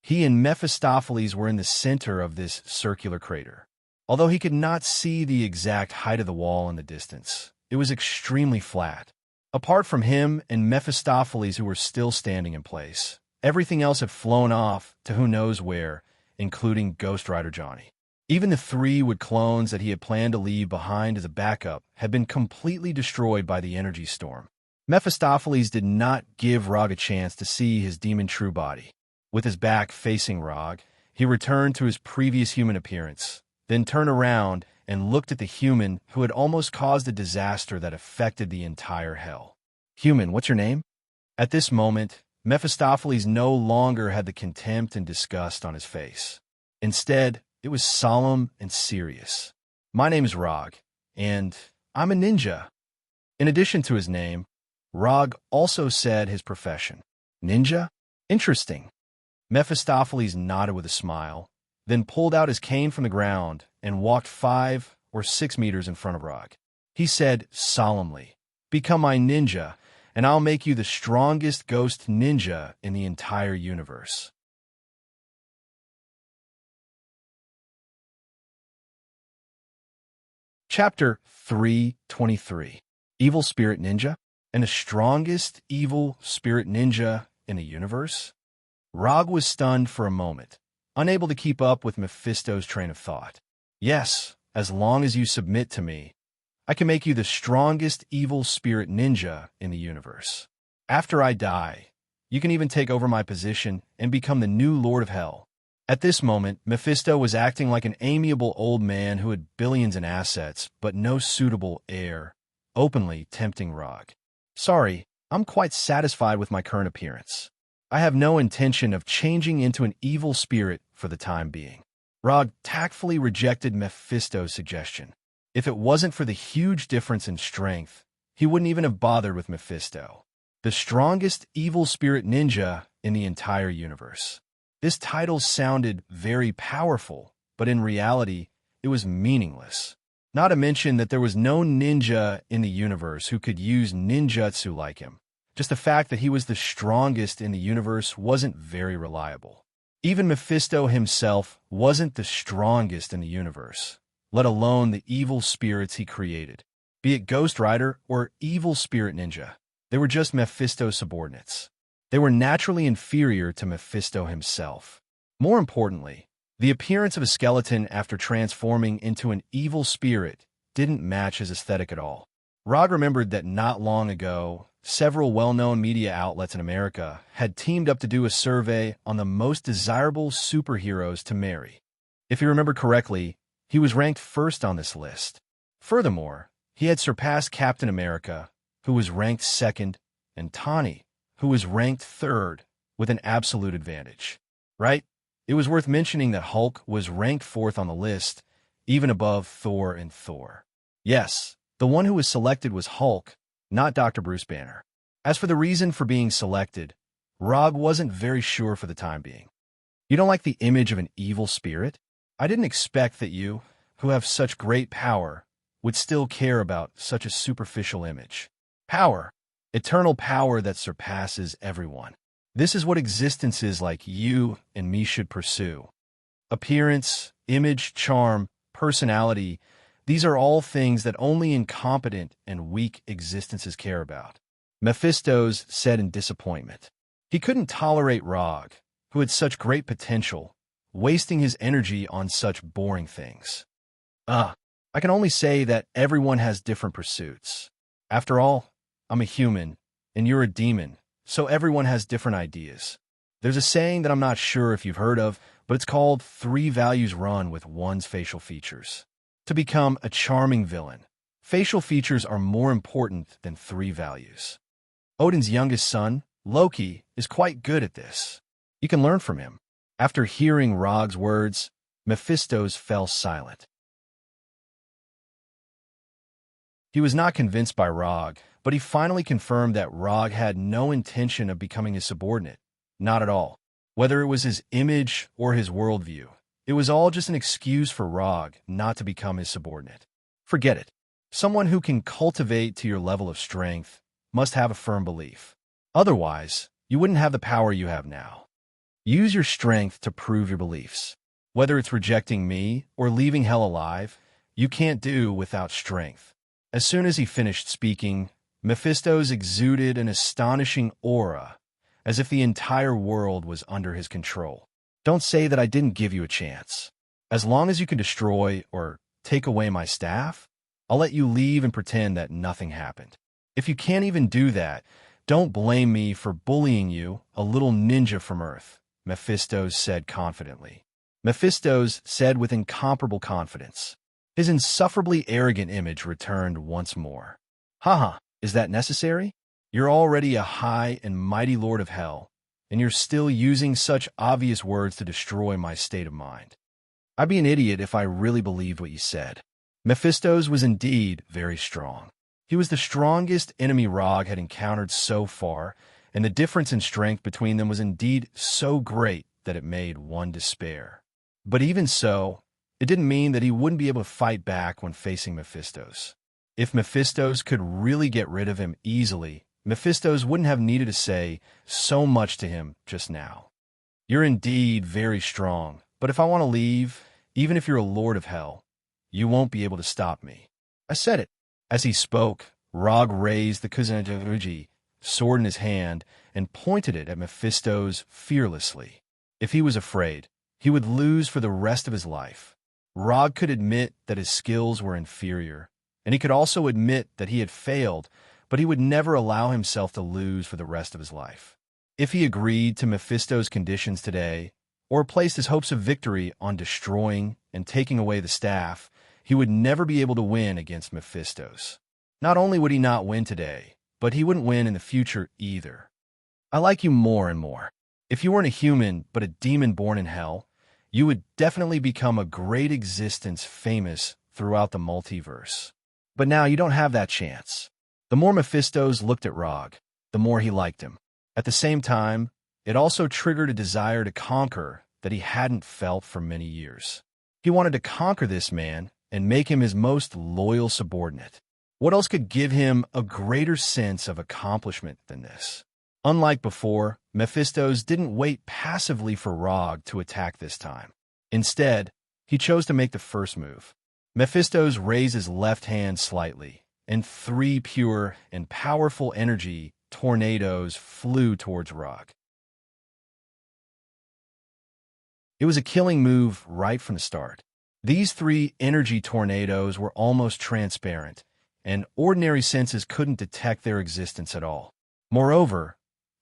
He and Mephistopheles were in the center of this circular crater. Although he could not see the exact height of the wall in the distance, it was extremely flat. Apart from him and Mephistopheles, who were still standing in place, everything else had flown off to who knows where, including Ghost Rider Johnny. Even the 3 wood clones that he had planned to leave behind as a backup had been completely destroyed by the energy storm. Mephistopheles did not give Rog a chance to see his demon true body. With his back facing Rog, he returned to his previous human appearance, then turned around and looked at the human who had almost caused a disaster that affected the entire hell. "Human, what's your name?" At this moment, Mephistopheles no longer had the contempt and disgust on his face. Instead, it was solemn and serious. "My name is Rog, and I'm a ninja." In addition to his name, Rog also said his profession. "Ninja? Interesting." Mephistopheles nodded with a smile, then pulled out his cane from the ground and walked 5 or 6 meters in front of Rog. He said solemnly, "Become my ninja, and I'll make you the strongest ghost ninja in the entire universe." Chapter 323. Evil Spirit Ninja and the strongest evil spirit ninja in the universe? Rog was stunned for a moment, unable to keep up with Mephisto's train of thought. "Yes, as long as you submit to me, I can make you the strongest evil spirit ninja in the universe. After I die, you can even take over my position and become the new Lord of Hell." At this moment, Mephisto was acting like an amiable old man who had billions in assets but no suitable heir, openly tempting Rog. "Sorry, I'm quite satisfied with my current appearance. I have no intention of changing into an evil spirit for the time being." Rog tactfully rejected Mephisto's suggestion. If it wasn't for the huge difference in strength, he wouldn't even have bothered with Mephisto. The strongest evil spirit ninja in the entire universe. This title sounded very powerful, but in reality, it was meaningless. Not to mention that there was no ninja in the universe who could use ninjutsu like him. Just the fact that he was the strongest in the universe wasn't very reliable. Even Mephisto himself wasn't the strongest in the universe, let alone the evil spirits he created. Be it Ghost Rider or Evil Spirit Ninja, they were just Mephisto's subordinates. They were naturally inferior to Mephisto himself. More importantly, the appearance of a skeleton after transforming into an evil spirit didn't match his aesthetic at all. Rod remembered that not long ago, several well-known media outlets in America had teamed up to do a survey on the most desirable superheroes to marry. If he remembered correctly, he was ranked first on this list. Furthermore, he had surpassed Captain America, who was ranked second, and Tawny, who was ranked third, with an absolute advantage. Right? It was worth mentioning that Hulk was ranked fourth on the list, even above Thor and Thor. Yes, the one who was selected was Hulk, not Dr. Bruce Banner. As for the reason for being selected, Rob wasn't very sure for the time being. You don't like the image of an evil spirit? I didn't expect that you, who have such great power, would still care about such a superficial image. Power. Eternal power that surpasses everyone. This is what existences like you and me should pursue. Appearance, image, charm, personality, these are all things that only incompetent and weak existences care about. Mephistos said in disappointment. He couldn't tolerate Rog, who had such great potential, wasting his energy on such boring things. I can only say that everyone has different pursuits. After all, I'm a human, and you're a demon, so everyone has different ideas. There's a saying that I'm not sure if you've heard of, but it's called 3 values run with one's facial features. To become a charming villain, facial features are more important than 3 values. Odin's youngest son, Loki, is quite good at this. You can learn from him. After hearing Rog's words, Mephistos fell silent. He was not convinced by Rog, but he finally confirmed that Rog had no intention of becoming his subordinate. Not at all. Whether it was his image or his worldview, it was all just an excuse for Rog not to become his subordinate. Forget it. Someone who can cultivate to your level of strength must have a firm belief. Otherwise, you wouldn't have the power you have now. Use your strength to prove your beliefs. Whether it's rejecting me or leaving hell alive, you can't do without strength. As soon as he finished speaking, Mephistos exuded an astonishing aura, as if the entire world was under his control. Don't say that I didn't give you a chance. As long as you can destroy or take away my staff, I'll let you leave and pretend that nothing happened. If you can't even do that, don't blame me for bullying you, a little ninja from Earth, Mephistos said confidently. Mephistos said with incomparable confidence. His insufferably arrogant image returned once more. Haha, is that necessary? You're already a high and mighty lord of hell, and you're still using such obvious words to destroy my state of mind. I'd be an idiot if I really believed what you said. Mephistos was indeed very strong. He was the strongest enemy Rog had encountered so far, and the difference in strength between them was indeed so great that it made one despair. But even so, it didn't mean that he wouldn't be able to fight back when facing Mephistos. If Mephistos could really get rid of him easily, Mephistos wouldn't have needed to say so much to him just now. You're indeed very strong, but if I want to leave, even if you're a lord of hell, you won't be able to stop me. I said it. As he spoke, Rog raised the Kuzenjuji sword in his hand and pointed it at Mephistos fearlessly. If he was afraid, he would lose for the rest of his life. Rog could admit that his skills were inferior, and he could also admit that he had failed, but he would never allow himself to lose for the rest of his life. If he agreed to Mephistos' conditions today, or placed his hopes of victory on destroying and taking away the staff, he would never be able to win against Mephistos. Not only would he not win today, but he wouldn't win in the future either. I like you more and more. If you weren't a human but a demon born in hell, you would definitely become a great existence famous throughout the multiverse. But now you don't have that chance. The more Mephistos looked at Rog, the more he liked him. At the same time, it also triggered a desire to conquer that he hadn't felt for many years. He wanted to conquer this man and make him his most loyal subordinate. What else could give him a greater sense of accomplishment than this? Unlike before, Mephistos didn't wait passively for Rog to attack this time. Instead, he chose to make the first move. Mephistos raised his left hand slightly, and 3 pure and powerful energy tornadoes flew towards Rog. It was a killing move right from the start. These 3 energy tornadoes were almost transparent, and ordinary senses couldn't detect their existence at all. Moreover,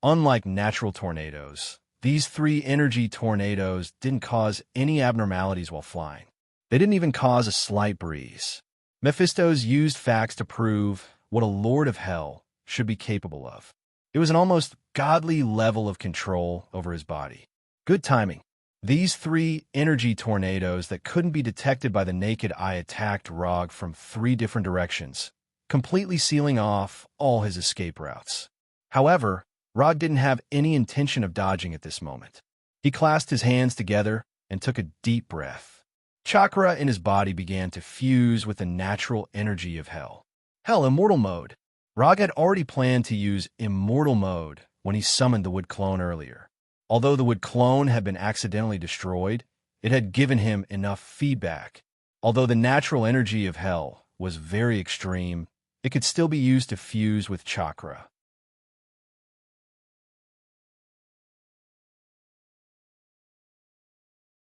unlike natural tornadoes, these 3 energy tornadoes didn't cause any abnormalities while flying. They didn't even cause a slight breeze. Mephistos used facts to prove what a lord of hell should be capable of. It was an almost godly level of control over his body. Good timing. These 3 energy tornadoes that couldn't be detected by the naked eye attacked Rog from 3 different directions, completely sealing off all his escape routes. However, Rog didn't have any intention of dodging at this moment. He clasped his hands together and took a deep breath. Chakra in his body began to fuse with the natural energy of hell. Hell, immortal mode. Rog had already planned to use immortal mode when he summoned the wood clone earlier. Although the wood clone had been accidentally destroyed, it had given him enough feedback. Although the natural energy of hell was very extreme, it could still be used to fuse with chakra.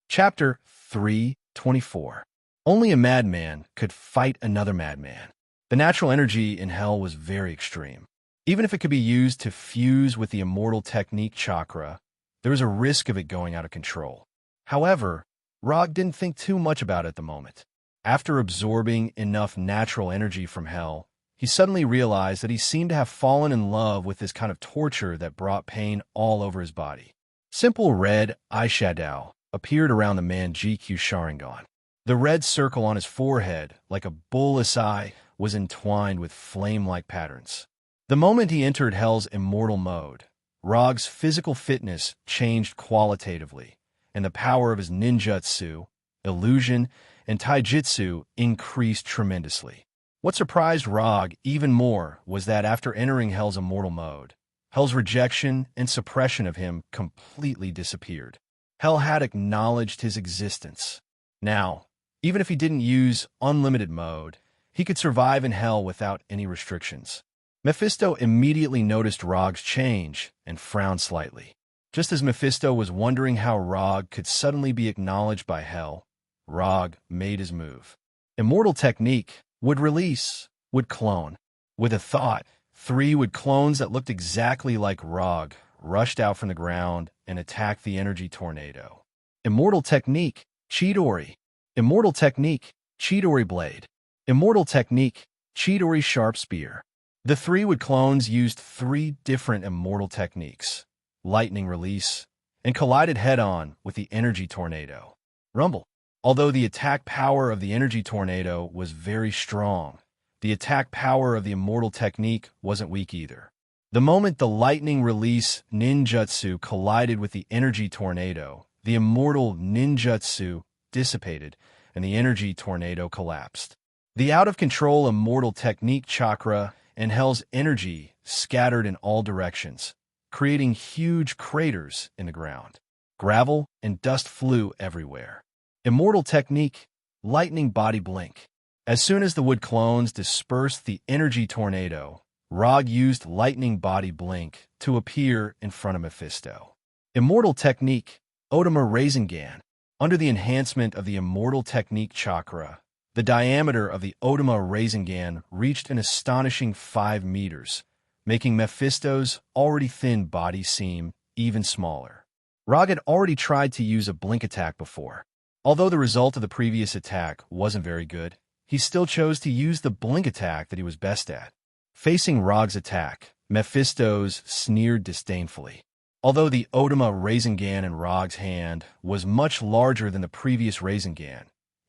Chapter 3:24. Only a madman could fight another madman. The natural energy in hell was very extreme. Even if it could be used to fuse with the immortal technique chakra, there was a risk of it going out of control. However, Rog didn't think too much about it at the moment. After absorbing enough natural energy from hell, he suddenly realized that he seemed to have fallen in love with this kind of torture that brought pain all over his body. Simple red eyeshadow appeared around the man GQ Sharingan. The red circle on his forehead, like a bull's eye, was entwined with flame-like patterns. The moment he entered Hell's immortal mode, Rog's physical fitness changed qualitatively, and the power of his ninjutsu, illusion, and taijutsu increased tremendously. What surprised Rog even more was that after entering Hell's immortal mode, Hell's rejection and suppression of him completely disappeared. Hell had acknowledged his existence. Now, even if he didn't use unlimited mode, he could survive in Hell without any restrictions. Mephisto immediately noticed Rog's change and frowned slightly. Just as Mephisto was wondering how Rog could suddenly be acknowledged by Hell, Rog made his move. Immortal technique would release, would clone. With a thought, 3 wood clones that looked exactly like Rog rushed out from the ground and attacked the energy tornado. Immortal technique, Chidori. Immortal technique, Chidori blade. Immortal technique, Chidori sharp spear. The 3 wood clones used 3 different immortal techniques, lightning release, and collided head-on with the energy tornado. Rumble. Although the attack power of the energy tornado was very strong, the attack power of the immortal technique wasn't weak either. The moment the lightning release ninjutsu collided with the energy tornado, the immortal ninjutsu dissipated and the energy tornado collapsed. The out-of-control immortal technique chakra and Hell's energy scattered in all directions, creating huge craters in the ground. Gravel and dust flew everywhere. Immortal technique, lightning body blink. As soon as the wood clones dispersed the energy tornado, Rog used lightning body blink to appear in front of Mephisto. Immortal technique, Otama Rasengan. Under the enhancement of the immortal technique chakra, the diameter of the Otama Rasengan reached an astonishing 5 meters, making Mephisto's already thin body seem even smaller. Rog had already tried to use a blink attack before. Although the result of the previous attack wasn't very good, he still chose to use the blink attack that he was best at. Facing Rog's attack, Mephisto's sneered disdainfully. Although the Otama Rasengan in Rog's hand was much larger than the previous Rasengan,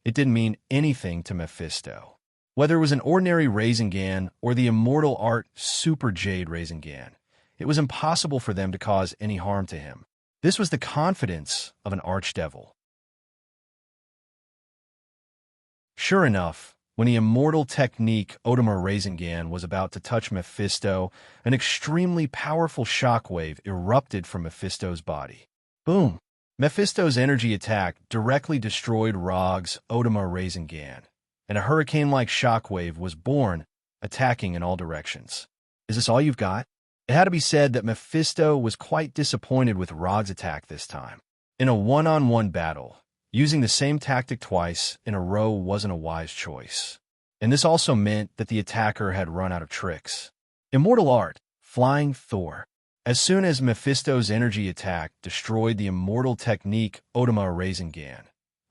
it didn't mean anything to Mephisto. Whether it was an ordinary Rasengan or the immortal art Super Jade Rasengan, it was impossible for them to cause any harm to him. This was the confidence of an archdevil. Sure enough, when the immortal technique Otama Rasengan was about to touch Mephisto, an extremely powerful shockwave erupted from Mephisto's body. Boom! Mephisto's energy attack directly destroyed Rog's Otama Rasengan, and a hurricane-like shockwave was born, attacking in all directions. Is this all you've got? It had to be said that Mephisto was quite disappointed with Rog's attack this time. In a one-on-one battle, using the same tactic twice in a row wasn't a wise choice. And this also meant that the attacker had run out of tricks. Immortal art, Flying Thor. As soon as Mephisto's energy attack destroyed the immortal technique Otama Rasengan,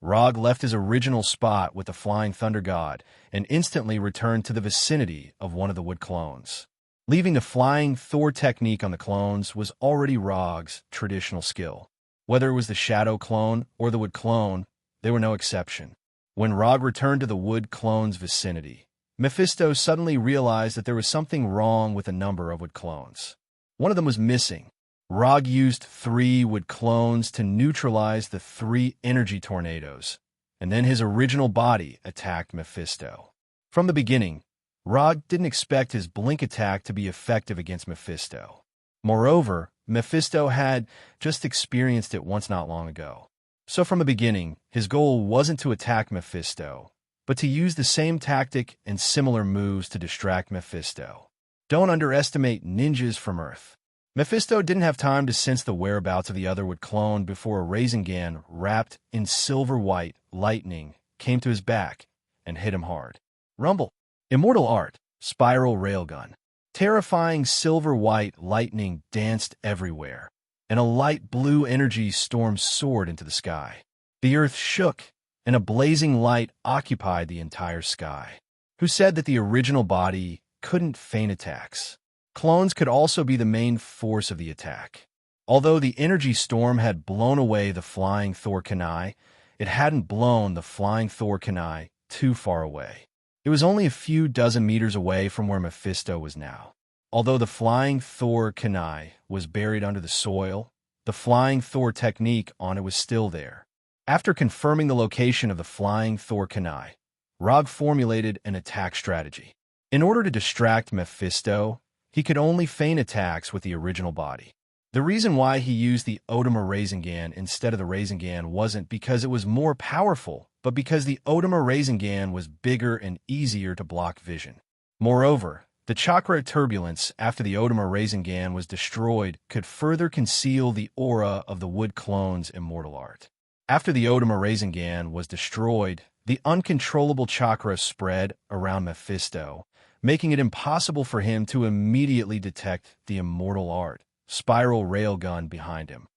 Rog left his original spot with the Flying Thunder God and instantly returned to the vicinity of one of the wood clones. Leaving the Flying Thor technique on the clones was already Rog's traditional skill. Whether it was the Shadow clone or the Wood clone, they were no exception. When Rog returned to the Wood clone's vicinity, Mephisto suddenly realized that there was something wrong with a number of Wood clones. One of them was missing. Rog used 3 Wood clones to neutralize the 3 energy tornadoes, and then his original body attacked Mephisto. From the beginning, Rog didn't expect his blink attack to be effective against Mephisto. Moreover, Mephisto had just experienced it once not long ago. So from the beginning, his goal wasn't to attack Mephisto, but to use the same tactic and similar moves to distract Mephisto. Don't underestimate ninjas from Earth. Mephisto didn't have time to sense the whereabouts of the other Wood clone before a Rasengan wrapped in silver-white lightning came to his back and hit him hard. Rumble. Immortal art, Spiral Railgun. Terrifying silver-white lightning danced everywhere, and a light blue energy storm soared into the sky. The earth shook, and a blazing light occupied the entire sky. Who said that the original body couldn't feign attacks? Clones could also be the main force of the attack. Although the energy storm had blown away the Flying Thor Kunai, it hadn't blown the Flying Thor Kunai too far away. It was only a few dozen meters away from where Mephisto was now. Although the Flying Thor kunai was buried under the soil, the Flying Thor technique on it was still there. After confirming the location of the Flying Thor kunai, Rog formulated an attack strategy. In order to distract Mephisto, he could only feign attacks with the original body. The reason why he used the Otama Rasengan instead of the Rasengan wasn't because it was more powerful, but because the Otama Rasengan was bigger and easier to block vision. Moreover, the chakra turbulence after the Otama Rasengan was destroyed could further conceal the aura of the Wood Clone's immortal art. After the Otama Rasengan was destroyed, the uncontrollable chakra spread around Mephisto, making it impossible for him to immediately detect the immortal art spiral railgun behind him.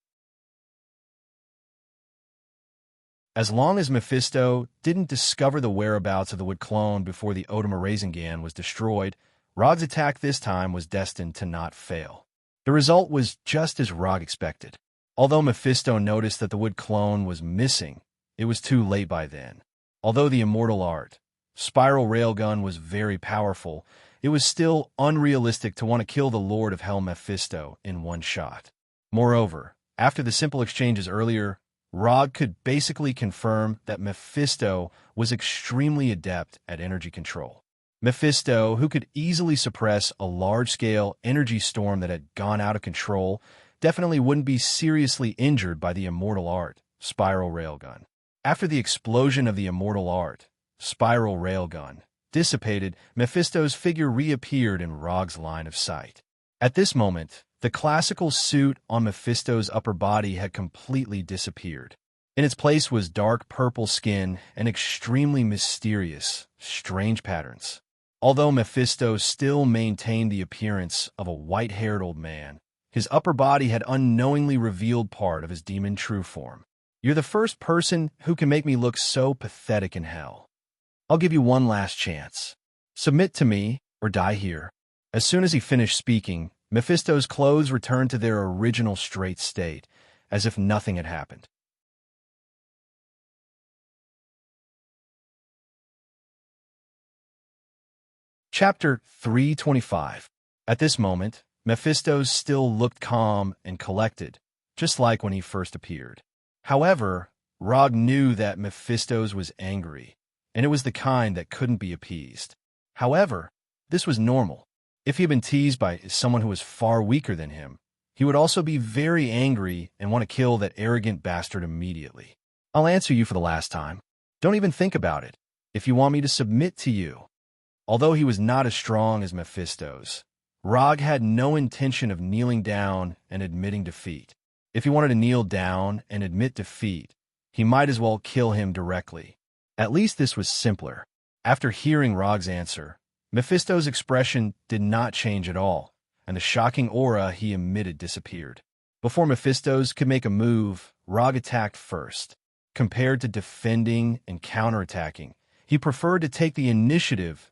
As long as Mephisto didn't discover the whereabouts of the Wood Clone before the Otama Rasengan was destroyed, Rog's attack this time was destined to not fail. The result was just as Rog expected. Although Mephisto noticed that the Wood Clone was missing, it was too late by then. Although the immortal art, spiral railgun, was very powerful, it was still unrealistic to want to kill the Lord of Hell Mephisto in one shot. Moreover, after the simple exchanges earlier, Rog could basically confirm that Mephisto was extremely adept at energy control. Mephisto, who could easily suppress a large-scale energy storm that had gone out of control, definitely wouldn't be seriously injured by the immortal art, spiral railgun. After the explosion of the immortal art, spiral railgun, dissipated, Mephisto's figure reappeared in Rog's line of sight. At this moment, the classical suit on Mephisto's upper body had completely disappeared. In its place was dark purple skin and extremely mysterious, strange patterns. Although Mephisto still maintained the appearance of a white-haired old man, his upper body had unknowingly revealed part of his demon true form. You're the first person who can make me look so pathetic in hell. I'll give you one last chance. Submit to me or die here. As soon as he finished speaking, Mephisto's clothes returned to their original straight state, as if nothing had happened. Chapter 325. At this moment, Mephisto still looked calm and collected, just like when he first appeared. However, Rog knew that Mephisto's was angry, and it was the kind that couldn't be appeased. However, this was normal. If he had been teased by someone who was far weaker than him, he would also be very angry and want to kill that arrogant bastard immediately. I'll answer you for the last time. Don't even think about it, if you want me to submit to you. Although he was not as strong as Mephisto's, Rog had no intention of kneeling down and admitting defeat. If he wanted to kneel down and admit defeat, he might as well kill him directly. At least this was simpler. After hearing Rog's answer, Mephisto's expression did not change at all, and the shocking aura he emitted disappeared. Before Mephisto's could make a move, Rog attacked first. Compared to defending and counterattacking, he preferred to take the initiative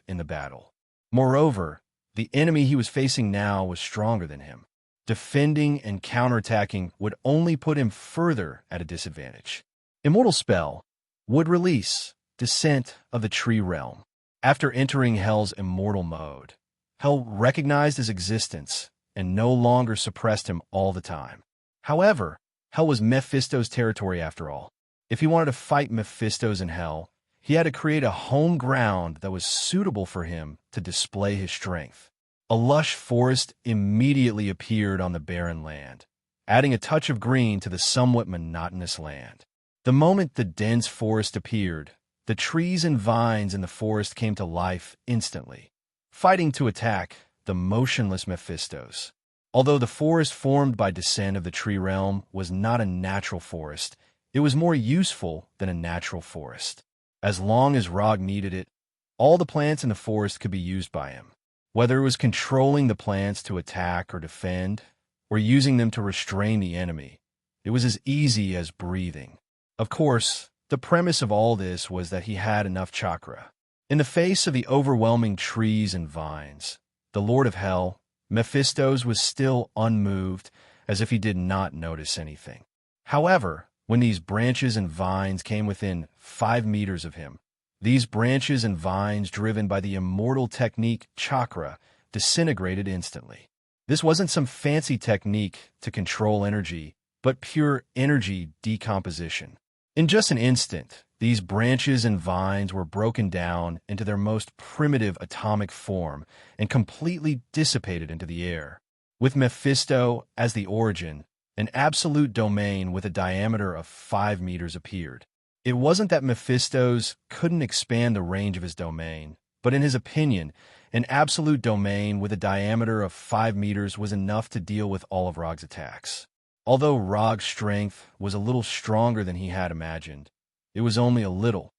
in the battle. Moreover, the enemy he was facing now was stronger than him. Defending and counterattacking would only put him further at a disadvantage. Immortal Spell would release Descent of the Tree Realm. After entering Hell's immortal mode, Hell recognized his existence and no longer suppressed him all the time. However, Hell was Mephisto's territory after all. If he wanted to fight Mephisto's in Hell, he had to create a home ground that was suitable for him to display his strength. A lush forest immediately appeared on the barren land, adding a touch of green to the somewhat monotonous land. The moment the dense forest appeared, the trees and vines in the forest came to life instantly, fighting to attack the motionless Mephistos. Although the forest formed by descent of the tree realm was not a natural forest, it was more useful than a natural forest. As long as Rog needed it, all the plants in the forest could be used by him. Whether it was controlling the plants to attack or defend, or using them to restrain the enemy, it was as easy as breathing. Of course, the premise of all this was that he had enough chakra. In the face of the overwhelming trees and vines, the Lord of Hell, Mephisto's, was still unmoved, as if he did not notice anything. However, when these branches and vines came within 5 meters of him, these branches and vines, driven by the immortal technique chakra, disintegrated instantly. This wasn't some fancy technique to control energy, but pure energy decomposition. In just an instant, these branches and vines were broken down into their most primitive atomic form and completely dissipated into the air. With Mephisto as the origin, an absolute domain with a diameter of 5 meters appeared. It wasn't that Mephisto's couldn't expand the range of his domain, but in his opinion, an absolute domain with a diameter of 5 meters was enough to deal with all of Rog's attacks. Although Rog's strength was a little stronger than he had imagined, it was only a little.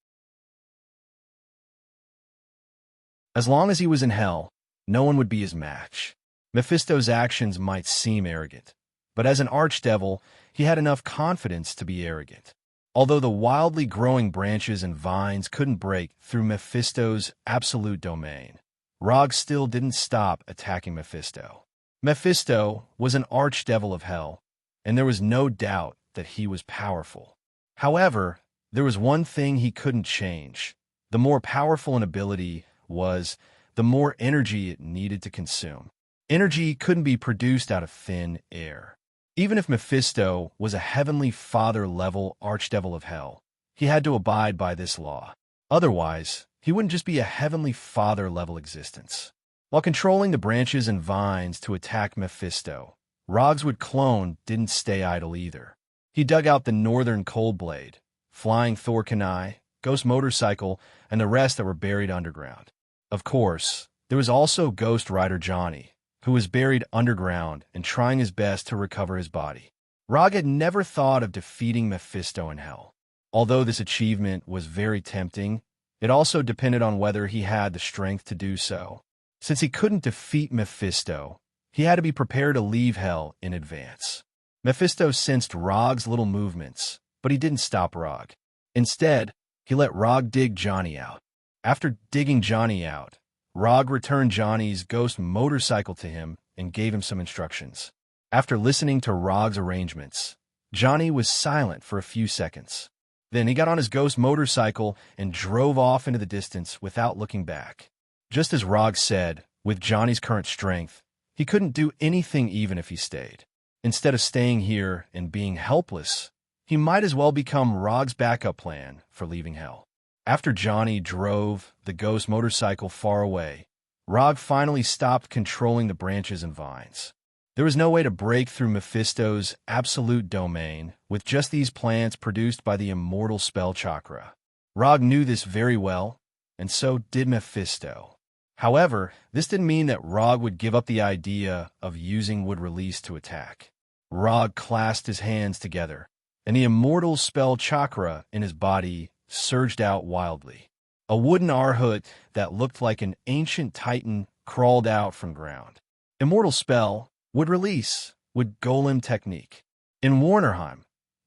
As long as he was in hell, no one would be his match. Mephisto's actions might seem arrogant, but as an archdevil, he had enough confidence to be arrogant. Although the wildly growing branches and vines couldn't break through Mephisto's absolute domain, Rog still didn't stop attacking Mephisto. Mephisto was an archdevil of hell, and there was no doubt that he was powerful. However, there was one thing he couldn't change. The more powerful an ability was, the more energy it needed to consume. Energy couldn't be produced out of thin air. Even if Mephisto was a Heavenly Father-level archdevil of hell, he had to abide by this law. Otherwise, he wouldn't just be a Heavenly Father-level existence. While controlling the branches and vines to attack Mephisto, Rogswood Clone didn't stay idle either. He dug out the Northern Coldblade, Flying Thorkenai, Ghost Motorcycle, and the rest that were buried underground. Of course, there was also Ghost Rider Johnny, who was buried underground and trying his best to recover his body. Rog had never thought of defeating Mephisto in hell. Although this achievement was very tempting, it also depended on whether he had the strength to do so. Since he couldn't defeat Mephisto, he had to be prepared to leave hell in advance. Mephisto sensed Rog's little movements, but he didn't stop Rog. Instead, he let Rog dig Johnny out. After digging Johnny out, Rog returned Johnny's ghost motorcycle to him and gave him some instructions. After listening to Rog's arrangements, Johnny was silent for a few seconds. Then he got on his ghost motorcycle and drove off into the distance without looking back. Just as Rog said, with Johnny's current strength, he couldn't do anything even if he stayed. Instead of staying here and being helpless, he might as well become Rog's backup plan for leaving hell. After Johnny drove the ghost motorcycle far away, Rog finally stopped controlling the branches and vines. There was no way to break through Mephisto's absolute domain with just these plants produced by the immortal spell chakra. Rog knew this very well, and so did Mephisto. However, this didn't mean that Rog would give up the idea of using wood release to attack. Rog clasped his hands together, and the immortal spell chakra in his body surged out wildly. A wooden Arhut that looked like an ancient titan crawled out from ground. Immortal spell would release would golem technique. In Warnerheim,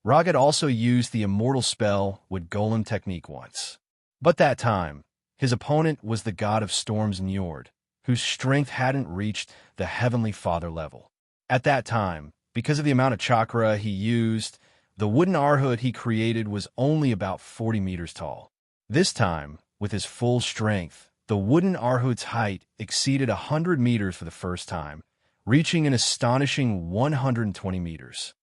Rog had also used the immortal spell would golem technique once. But that time, his opponent was the god of storms Njord, whose strength hadn't reached the Heavenly Father level. At that time, because of the amount of chakra he used, the wooden Arhut he created was only about 40 meters tall. This time, with his full strength, the wooden Arhut's height exceeded 100 meters for the first time, reaching an astonishing 120 meters.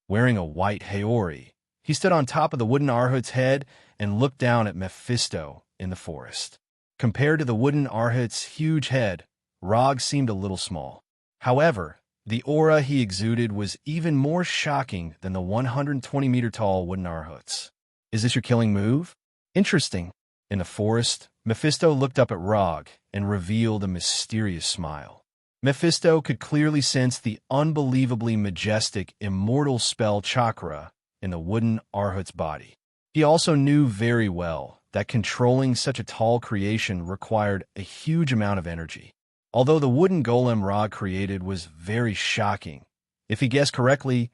Wearing a white Haori, he stood on top of the wooden Arhut's head and looked down at Mephisto in the forest. Compared to the wooden Arhut's huge head, Rog seemed a little small. However, the aura he exuded was even more shocking than the 120-meter-tall wooden Arhuts. Is this your killing move? Interesting. In the forest, Mephisto looked up at Rog and revealed a mysterious smile. Mephisto could clearly sense the unbelievably majestic immortal spell chakra in the wooden Arhut's body. He also knew very well that controlling such a tall creation required a huge amount of energy. Although the wooden golem Rog created was very shocking, if he guessed correctly,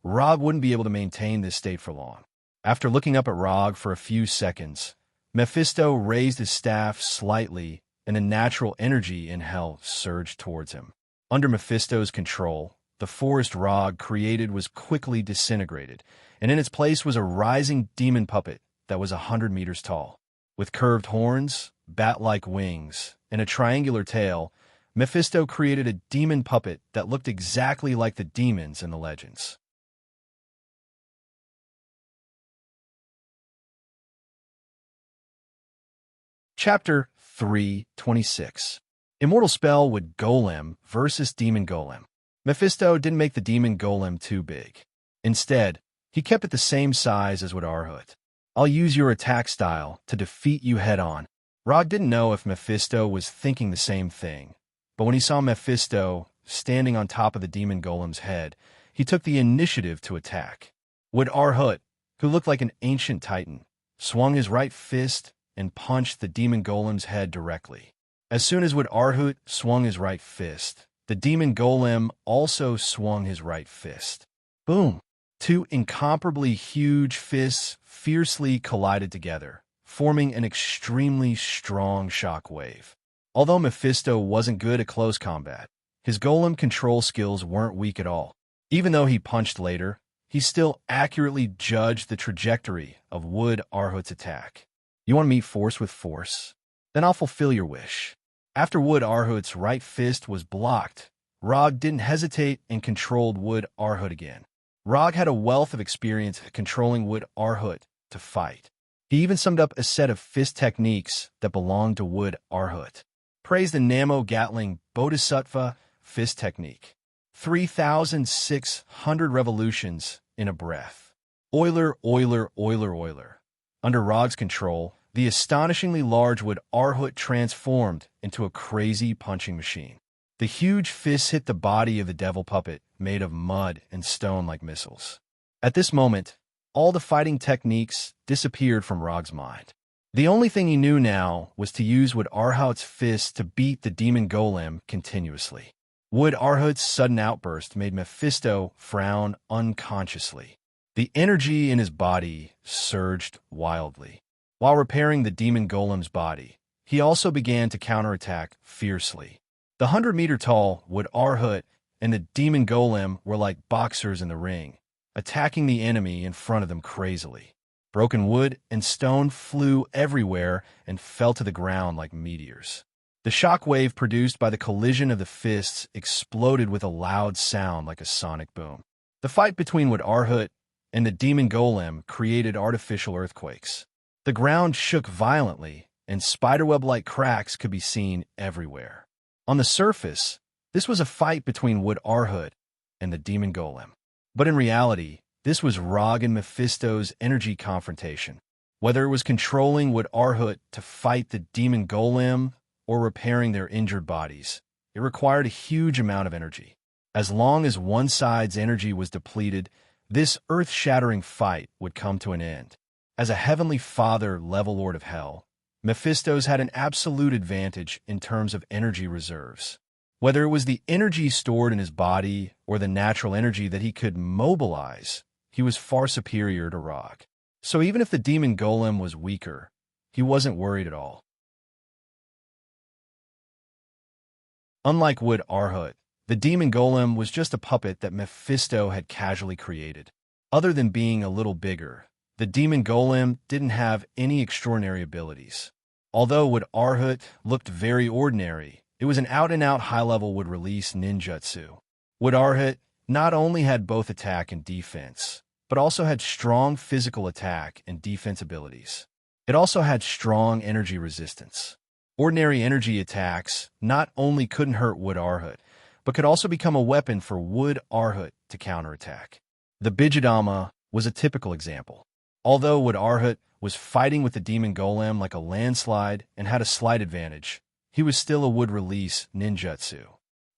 Rog wouldn't be able to maintain this state for long. After looking up at Rog for a few seconds, Mephisto raised his staff slightly and a natural energy in hell surged towards him. Under Mephisto's control, the forest Rog created was quickly disintegrated, and in its place was a rising demon puppet that was 100 meters tall. With curved horns, bat-like wings, and a triangular tail, Mephisto created a demon puppet that looked exactly like the demons in the legends. Chapter 326. Immortal Spell with Golem versus Demon Golem. Mephisto didn't make the Demon Golem too big. Instead, he kept it the same size as would Arhut. I'll use your attack style to defeat you head-on. Rog didn't know if Mephisto was thinking the same thing, but when he saw Mephisto standing on top of the Demon Golem's head, he took the initiative to attack. Would Arhut, who looked like an ancient titan, swung his right fist and punched the Demon Golem's head directly. As soon as Wood Arhut swung his right fist, the Demon Golem also swung his right fist. Boom! Two incomparably huge fists fiercely collided together, forming an extremely strong shock wave. Although Mephisto wasn't good at close combat, his golem control skills weren't weak at all. Even though he punched later, he still accurately judged the trajectory of Wood Arhut's attack. You want to meet force with force? Then I'll fulfill your wish. After Wood Arhut's right fist was blocked, Rog didn't hesitate and controlled Wood Arhut again. Rog had a wealth of experience controlling Wood Arhut to fight. He even summed up a set of fist techniques that belonged to Wood Arhut. Praise the Namo Gatling Bodhisattva fist technique. 3,600 revolutions in a breath. Euler, Euler, Euler, Euler. Under Rog's control, the astonishingly large Wood Arhut transformed into a crazy punching machine. The huge fists hit the body of the devil puppet, made of mud and stone like missiles. At this moment, all the fighting techniques disappeared from Rog's mind. The only thing he knew now was to use Wood Arhut's fists to beat the Demon Golem continuously. Wood Arhut's sudden outburst made Mephisto frown unconsciously. The energy in his body surged wildly. While repairing the Demon Golem's body, he also began to counterattack fiercely. The 100-meter-tall Wood Arhut and the Demon Golem were like boxers in the ring, attacking the enemy in front of them crazily. Broken wood and stone flew everywhere and fell to the ground like meteors. The shock wave produced by the collision of the fists exploded with a loud sound like a sonic boom. The fight between Wood Arhut and the Demon Golem created artificial earthquakes. The ground shook violently, and spiderweb-like cracks could be seen everywhere. On the surface, this was a fight between Wood Arhut and the Demon Golem. But in reality, this was Rog and Mephisto's energy confrontation. Whether it was controlling Wood Arhut to fight the Demon Golem or repairing their injured bodies, it required a huge amount of energy. As long as one side's energy was depleted, this earth-shattering fight would come to an end. As a Heavenly Father-level Lord of Hell, Mephisto's had an absolute advantage in terms of energy reserves. Whether it was the energy stored in his body or the natural energy that he could mobilize, he was far superior to Rog. So even if the Demon Golem was weaker, he wasn't worried at all. Unlike Wood Arhut, the Demon Golem was just a puppet that Mephisto had casually created. Other than being a little bigger, the Demon Golem didn't have any extraordinary abilities. Although Wood Arhut looked very ordinary, it was an out-and-out high-level wood-release ninjutsu. Wood Arhut not only had both attack and defense, but also had strong physical attack and defense abilities. It also had strong energy resistance. Ordinary energy attacks not only couldn't hurt Wood Arhut, but could also become a weapon for Wood Arhut to counterattack. The Bijadama was a typical example. Although Wood Arhut was fighting with the Demon Golem like a landslide and had a slight advantage, he was still a wood-release ninjutsu.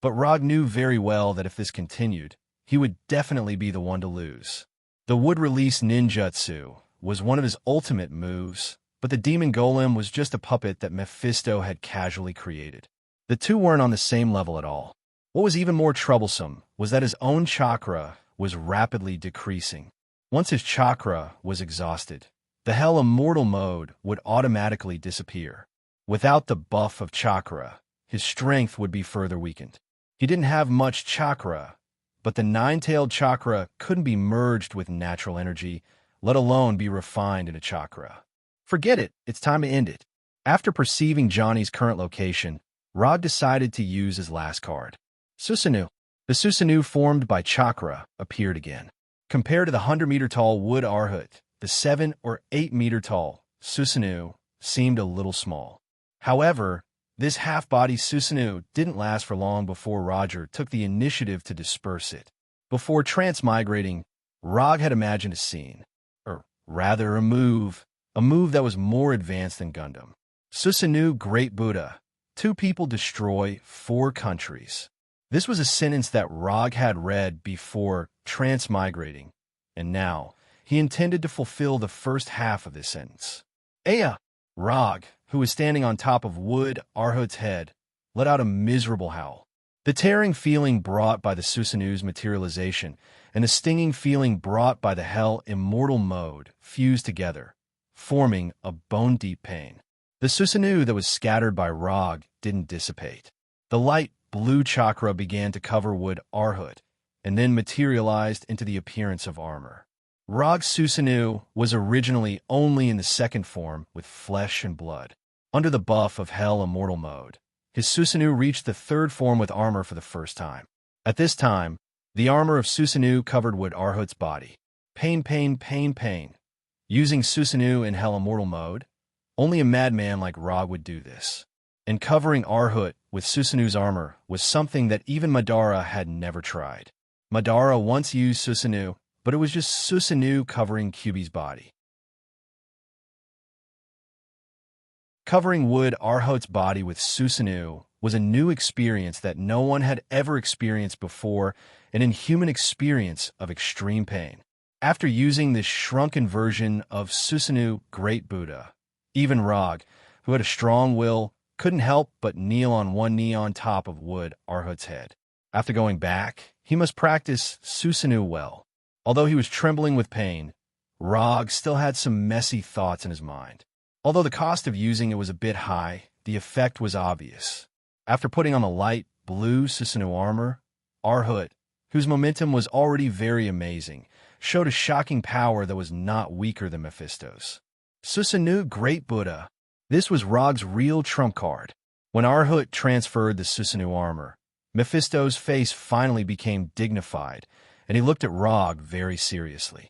But Rog knew very well that if this continued, he would definitely be the one to lose. The wood-release ninjutsu was one of his ultimate moves, but the Demon Golem was just a puppet that Mephisto had casually created. The two weren't on the same level at all. What was even more troublesome was that his own chakra was rapidly decreasing. Once his chakra was exhausted, the Hell Immortal mode would automatically disappear. Without the buff of chakra, his strength would be further weakened. He didn't have much chakra, but the nine-tailed chakra couldn't be merged with natural energy, let alone be refined into chakra. Forget it, it's time to end it. After perceiving Johnny's current location, Rog decided to use his last card. Susanoo. The Susanoo formed by chakra appeared again. Compared to the 100-meter-tall wood Arhut, the 7 or 8-meter-tall Susanoo seemed a little small. However, this half-body Susanoo didn't last for long before Roger took the initiative to disperse it. Before transmigrating, Rog had imagined a scene, or rather a move that was more advanced than Gundam. Susanoo Great Buddha. 2 people destroy 4 countries. This was a sentence that Rog had read before transmigrating, and now he intended to fulfill the first half of this sentence. Aya! Rog, who was standing on top of Wood Arhut's head, let out a miserable howl. The tearing feeling brought by the Susanoo's materialization and the stinging feeling brought by the Hell Immortal mode fused together, forming a bone-deep pain. The Susanoo that was scattered by Rog didn't dissipate. The light blue chakra began to cover Wood Arhut, and then materialized into the appearance of armor. Rog's Susanoo was originally only in the second form with flesh and blood. Under the buff of Hell Immortal mode, his Susanoo reached the third form with armor for the first time. At this time, the armor of Susanoo covered Wood Arhut's body. Pain, pain, pain, pain. Using Susanoo in Hell Immortal mode, only a madman like Rog would do this. And covering Arhut with Susanoo's armor was something that even Madara had never tried. Madara once used Susanoo, but it was just Susanoo covering Kyuubi's body. Covering Wood Arhut's body with Susanoo was a new experience that no one had ever experienced before, an inhuman experience of extreme pain. After using this shrunken version of Susanoo Great Buddha, even Rog, who had a strong will, couldn't help but kneel on one knee on top of Wood Arhut's head. After going back, he must practice Susanoo well. Although he was trembling with pain, Rog still had some messy thoughts in his mind. Although the cost of using it was a bit high, the effect was obvious. After putting on the light blue Susanoo armor, Arhut, whose momentum was already very amazing, showed a shocking power that was not weaker than Mephisto's. Susanoo Great Buddha. This was Rog's real trump card. When Arhut transferred the Susanoo armor, Mephisto's face finally became dignified, and he looked at Rog very seriously.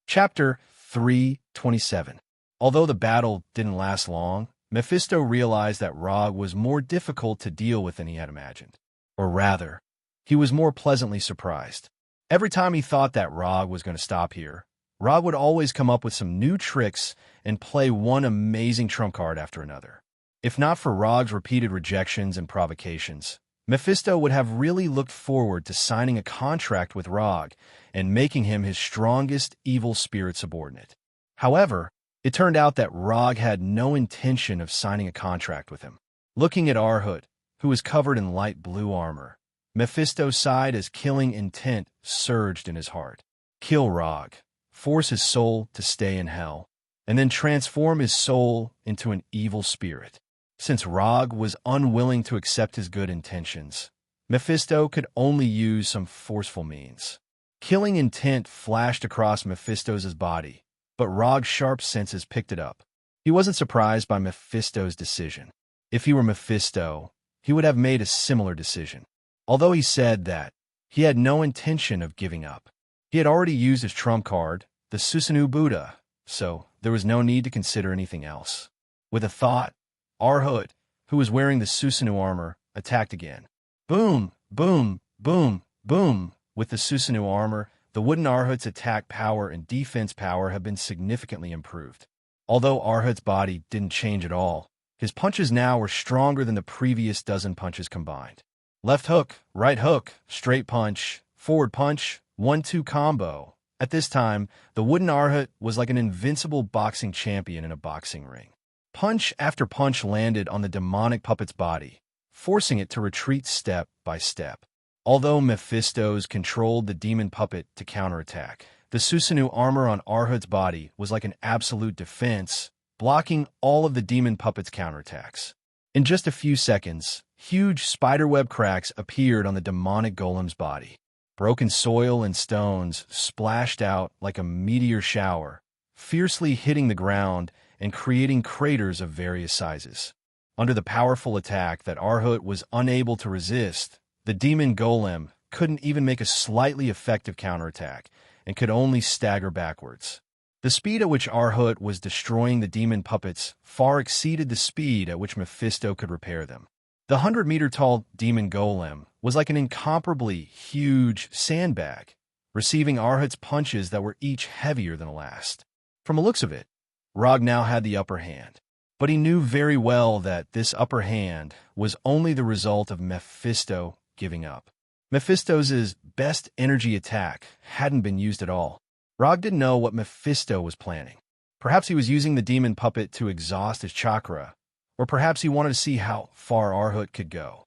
Chapter 327. Although the battle didn't last long, Mephisto realized that Rog was more difficult to deal with than he had imagined. Or rather, he was more pleasantly surprised. Every time he thought that Rog was going to stop here, Rog would always come up with some new tricks and play one amazing trump card after another. If not for Rog's repeated rejections and provocations, Mephisto would have really looked forward to signing a contract with Rog and making him his strongest evil spirit subordinate. However, it turned out that Rog had no intention of signing a contract with him. Looking at Arhut, who was covered in light blue armor, Mephisto sighed as killing intent surged in his heart. Kill Rog, force his soul to stay in hell, and then transform his soul into an evil spirit. Since Rog was unwilling to accept his good intentions, Mephisto could only use some forceful means. Killing intent flashed across Mephisto's body, but Rog's sharp senses picked it up. He wasn't surprised by Mephisto's decision. If he were Mephisto, he would have made a similar decision. Although he said that he had no intention of giving up. He had already used his trump card, the Susanoo Buddha, so there was no need to consider anything else. With a thought, Arhut, who was wearing the Susanoo armor, attacked again. Boom, boom, boom, boom. With the Susanoo armor, the wooden Arhut's attack power and defense power have been significantly improved. Although Arhut's body didn't change at all, his punches now were stronger than the previous dozen punches combined. Left hook, right hook, straight punch, forward punch, 1-2 combo. At this time, the wooden Arhut was like an invincible boxing champion in a boxing ring. Punch after punch landed on the demonic puppet's body, forcing it to retreat step by step. Although Mephisto's controlled the demon puppet to counterattack, the Susanoo armor on Arhut's body was like an absolute defense, blocking all of the demon puppet's counterattacks. In just a few seconds, huge spiderweb cracks appeared on the demonic golem's body. Broken soil and stones splashed out like a meteor shower, fiercely hitting the ground and creating craters of various sizes. Under the powerful attack that Arhut was unable to resist, the demon golem couldn't even make a slightly effective counterattack and could only stagger backwards. The speed at which Arhut was destroying the demon puppets far exceeded the speed at which Mephisto could repair them. The 100-meter-tall demon golem was like an incomparably huge sandbag, receiving Arhut's punches that were each heavier than the last. From the looks of it, Rog now had the upper hand, but he knew very well that this upper hand was only the result of Mephisto giving up. Mephisto's best energy attack hadn't been used at all. Rog didn't know what Mephisto was planning. Perhaps he was using the demon puppet to exhaust his chakra, or perhaps he wanted to see how far Arhut could go.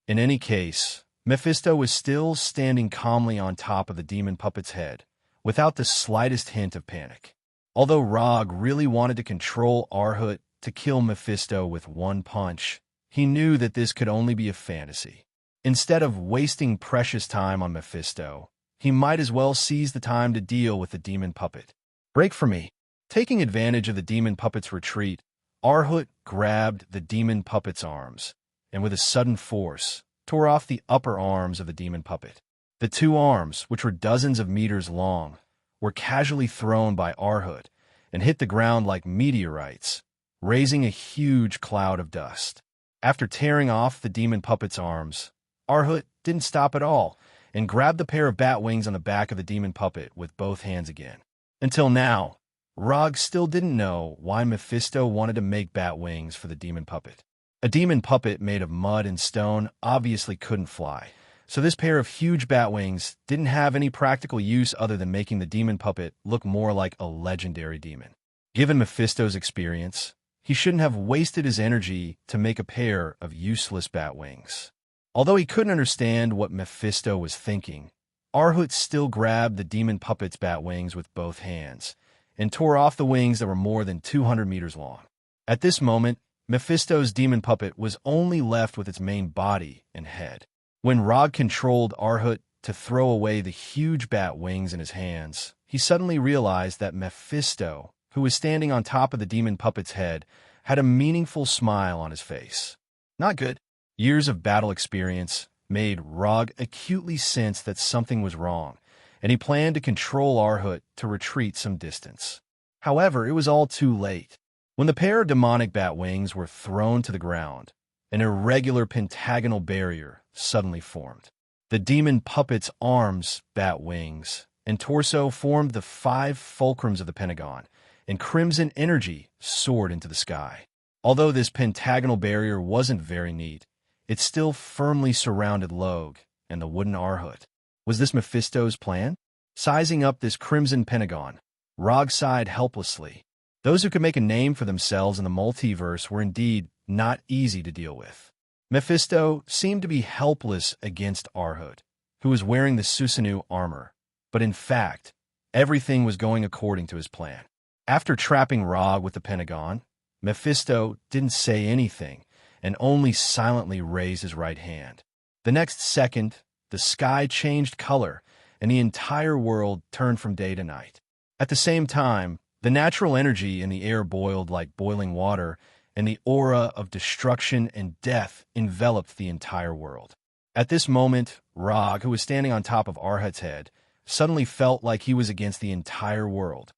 In any case, Mephisto was still standing calmly on top of the demon puppet's head, without the slightest hint of panic. Although Rog really wanted to control Arhut to kill Mephisto with one punch, he knew that this could only be a fantasy. Instead of wasting precious time on Mephisto, he might as well seize the time to deal with the demon puppet. Break for me. Taking advantage of the demon puppet's retreat, Arhut grabbed the demon puppet's arms, and with a sudden force, tore off the upper arms of the demon puppet. The two arms, which were dozens of meters long, were casually thrown by Arhut and hit the ground like meteorites, raising a huge cloud of dust. After tearing off the demon puppet's arms, Arhut didn't stop at all and grabbed the pair of bat wings on the back of the demon puppet with both hands again. Until now, Rog still didn't know why Mephisto wanted to make bat wings for the demon puppet. A demon puppet made of mud and stone obviously couldn't fly, so this pair of huge bat wings didn't have any practical use other than making the demon puppet look more like a legendary demon. Given Mephisto's experience, he shouldn't have wasted his energy to make a pair of useless bat wings. Although he couldn't understand what Mephisto was thinking, Arhut still grabbed the demon puppet's bat wings with both hands and tore off the wings that were more than 200 meters long. At this moment, Mephisto's demon puppet was only left with its main body and head. When Rog controlled Arhut to throw away the huge bat wings in his hands, he suddenly realized that Mephisto, who was standing on top of the demon puppet's head, had a meaningful smile on his face. Not good. Years of battle experience made Rog acutely sense that something was wrong, and he planned to control Arhut to retreat some distance. However, it was all too late. When the pair of demonic bat wings were thrown to the ground, an irregular pentagonal barrier suddenly formed. The demon puppet's arms, bat wings, and torso formed the 5 fulcrums of the pentagon, and crimson energy soared into the sky. Although this pentagonal barrier wasn't very neat, it still firmly surrounded Log and the wooden Arhut. Was this Mephisto's plan? Sizing up this crimson pentagon, Rog sighed helplessly. Those who could make a name for themselves in the multiverse were indeed not easy to deal with. Mephisto seemed to be helpless against Arhut, who was wearing the Susanoo armor, but in fact, everything was going according to his plan. After trapping Rog with the pentagon, Mephisto didn't say anything and only silently raised his right hand. The next second, the sky changed color and the entire world turned from day to night. At the same time, the natural energy in the air boiled like boiling water, and the aura of destruction and death enveloped the entire world. At this moment, Rog, who was standing on top of Arhut's head, suddenly felt like he was against the entire world.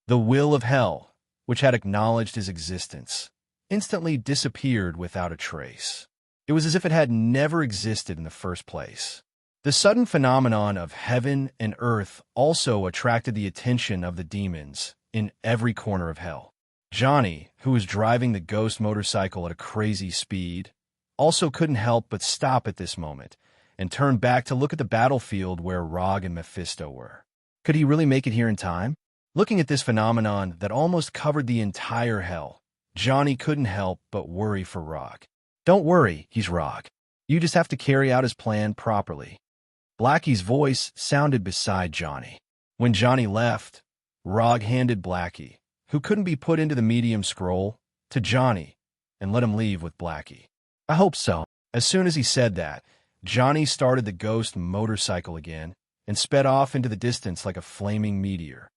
The will of hell, which had acknowledged his existence, instantly disappeared without a trace. It was as if it had never existed in the first place. The sudden phenomenon of heaven and earth also attracted the attention of the demons in every corner of hell. Johnny, who was driving the ghost motorcycle at a crazy speed, also couldn't help but stop at this moment and turn back to look at the battlefield where Rog and Mephisto were. Could he really make it here in time? Looking at this phenomenon that almost covered the entire hell, Johnny couldn't help but worry for Rog. Don't worry, he's Rog. You just have to carry out his plan properly. Blackie's voice sounded beside Johnny. When Johnny left, Rog handed Blackie, who couldn't be put into the medium scroll, to Johnny, and let him leave with Blackie. I hope so. As soon as he said that, Johnny started the ghost motorcycle again and sped off into the distance like a flaming meteor.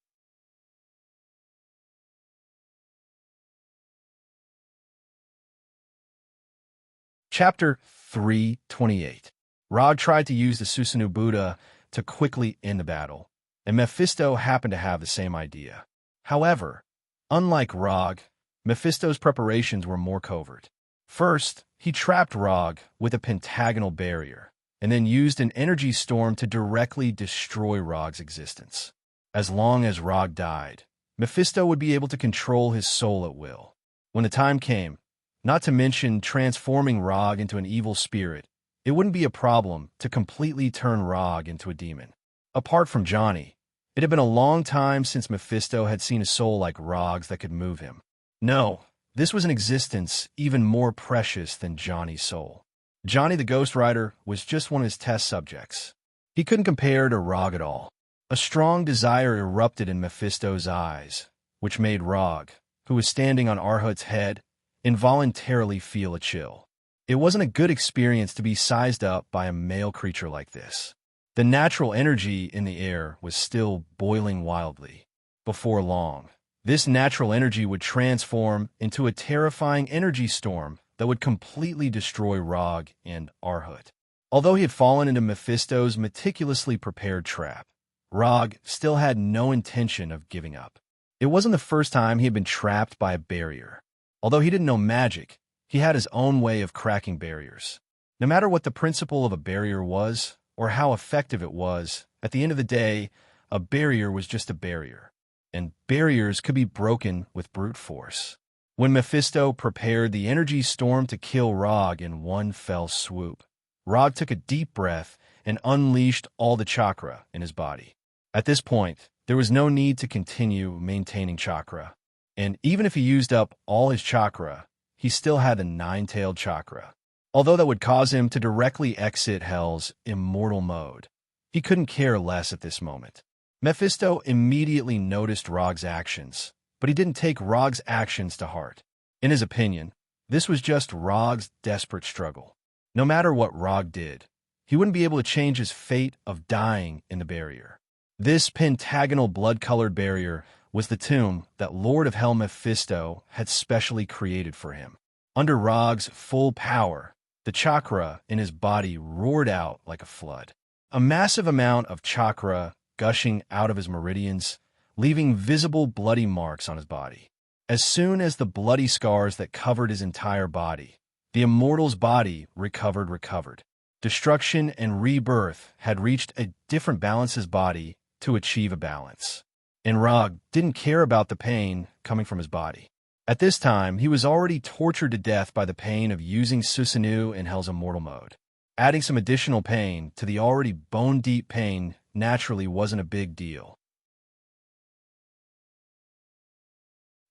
Chapter 328. Rog tried to use the Susanoo Buddha to quickly end the battle, and Mephisto happened to have the same idea. However, unlike Rog, Mephisto's preparations were more covert. First, he trapped Rog with a pentagonal barrier, and then used an energy storm to directly destroy Rog's existence. As long as Rog died, Mephisto would be able to control his soul at will. When the time came, not to mention transforming Rog into an evil spirit, it wouldn't be a problem to completely turn Rog into a demon. Apart from Johnny, it had been a long time since Mephisto had seen a soul like Rog's that could move him. No, this was an existence even more precious than Johnny's soul. Johnny the Ghost Rider was just one of his test subjects. He couldn't compare to Rog at all. A strong desire erupted in Mephisto's eyes, which made Rog, who was standing on Arhut's head, involuntarily feel a chill. It wasn't a good experience to be sized up by a male creature like this. The natural energy in the air was still boiling wildly. Before long, this natural energy would transform into a terrifying energy storm that would completely destroy Rog and Arhut. Although he had fallen into Mephisto's meticulously prepared trap, Rog still had no intention of giving up. It wasn't the first time he had been trapped by a barrier. Although he didn't know magic, he had his own way of cracking barriers. No matter what the principle of a barrier was, or how effective it was, at the end of the day, a barrier was just a barrier, and barriers could be broken with brute force. When Mephisto prepared the energy storm to kill Rog in one fell swoop, Rog took a deep breath and unleashed all the chakra in his body. At this point, there was no need to continue maintaining chakra, and even if he used up all his chakra, he still had the nine-tailed chakra. Although that would cause him to directly exit Hell's immortal mode, he couldn't care less at this moment. Mephisto immediately noticed Rog's actions, but he didn't take Rog's actions to heart. In his opinion, this was just Rog's desperate struggle. No matter what Rog did, he wouldn't be able to change his fate of dying in the barrier. This pentagonal blood-colored barrier was the tomb that Lord of Hell Mephisto had specially created for him. Under Rog's full power, the chakra in his body roared out like a flood. A massive amount of chakra gushing out of his meridians, leaving visible bloody marks on his body. As soon as the bloody scars that covered his entire body, the immortal's body recovered. Destruction and rebirth had reached a different balance's body to achieve a balance. And Rog didn't care about the pain coming from his body. At this time, he was already tortured to death by the pain of using Susanoo in Hell's immortal mode. Adding some additional pain to the already bone-deep pain naturally wasn't a big deal.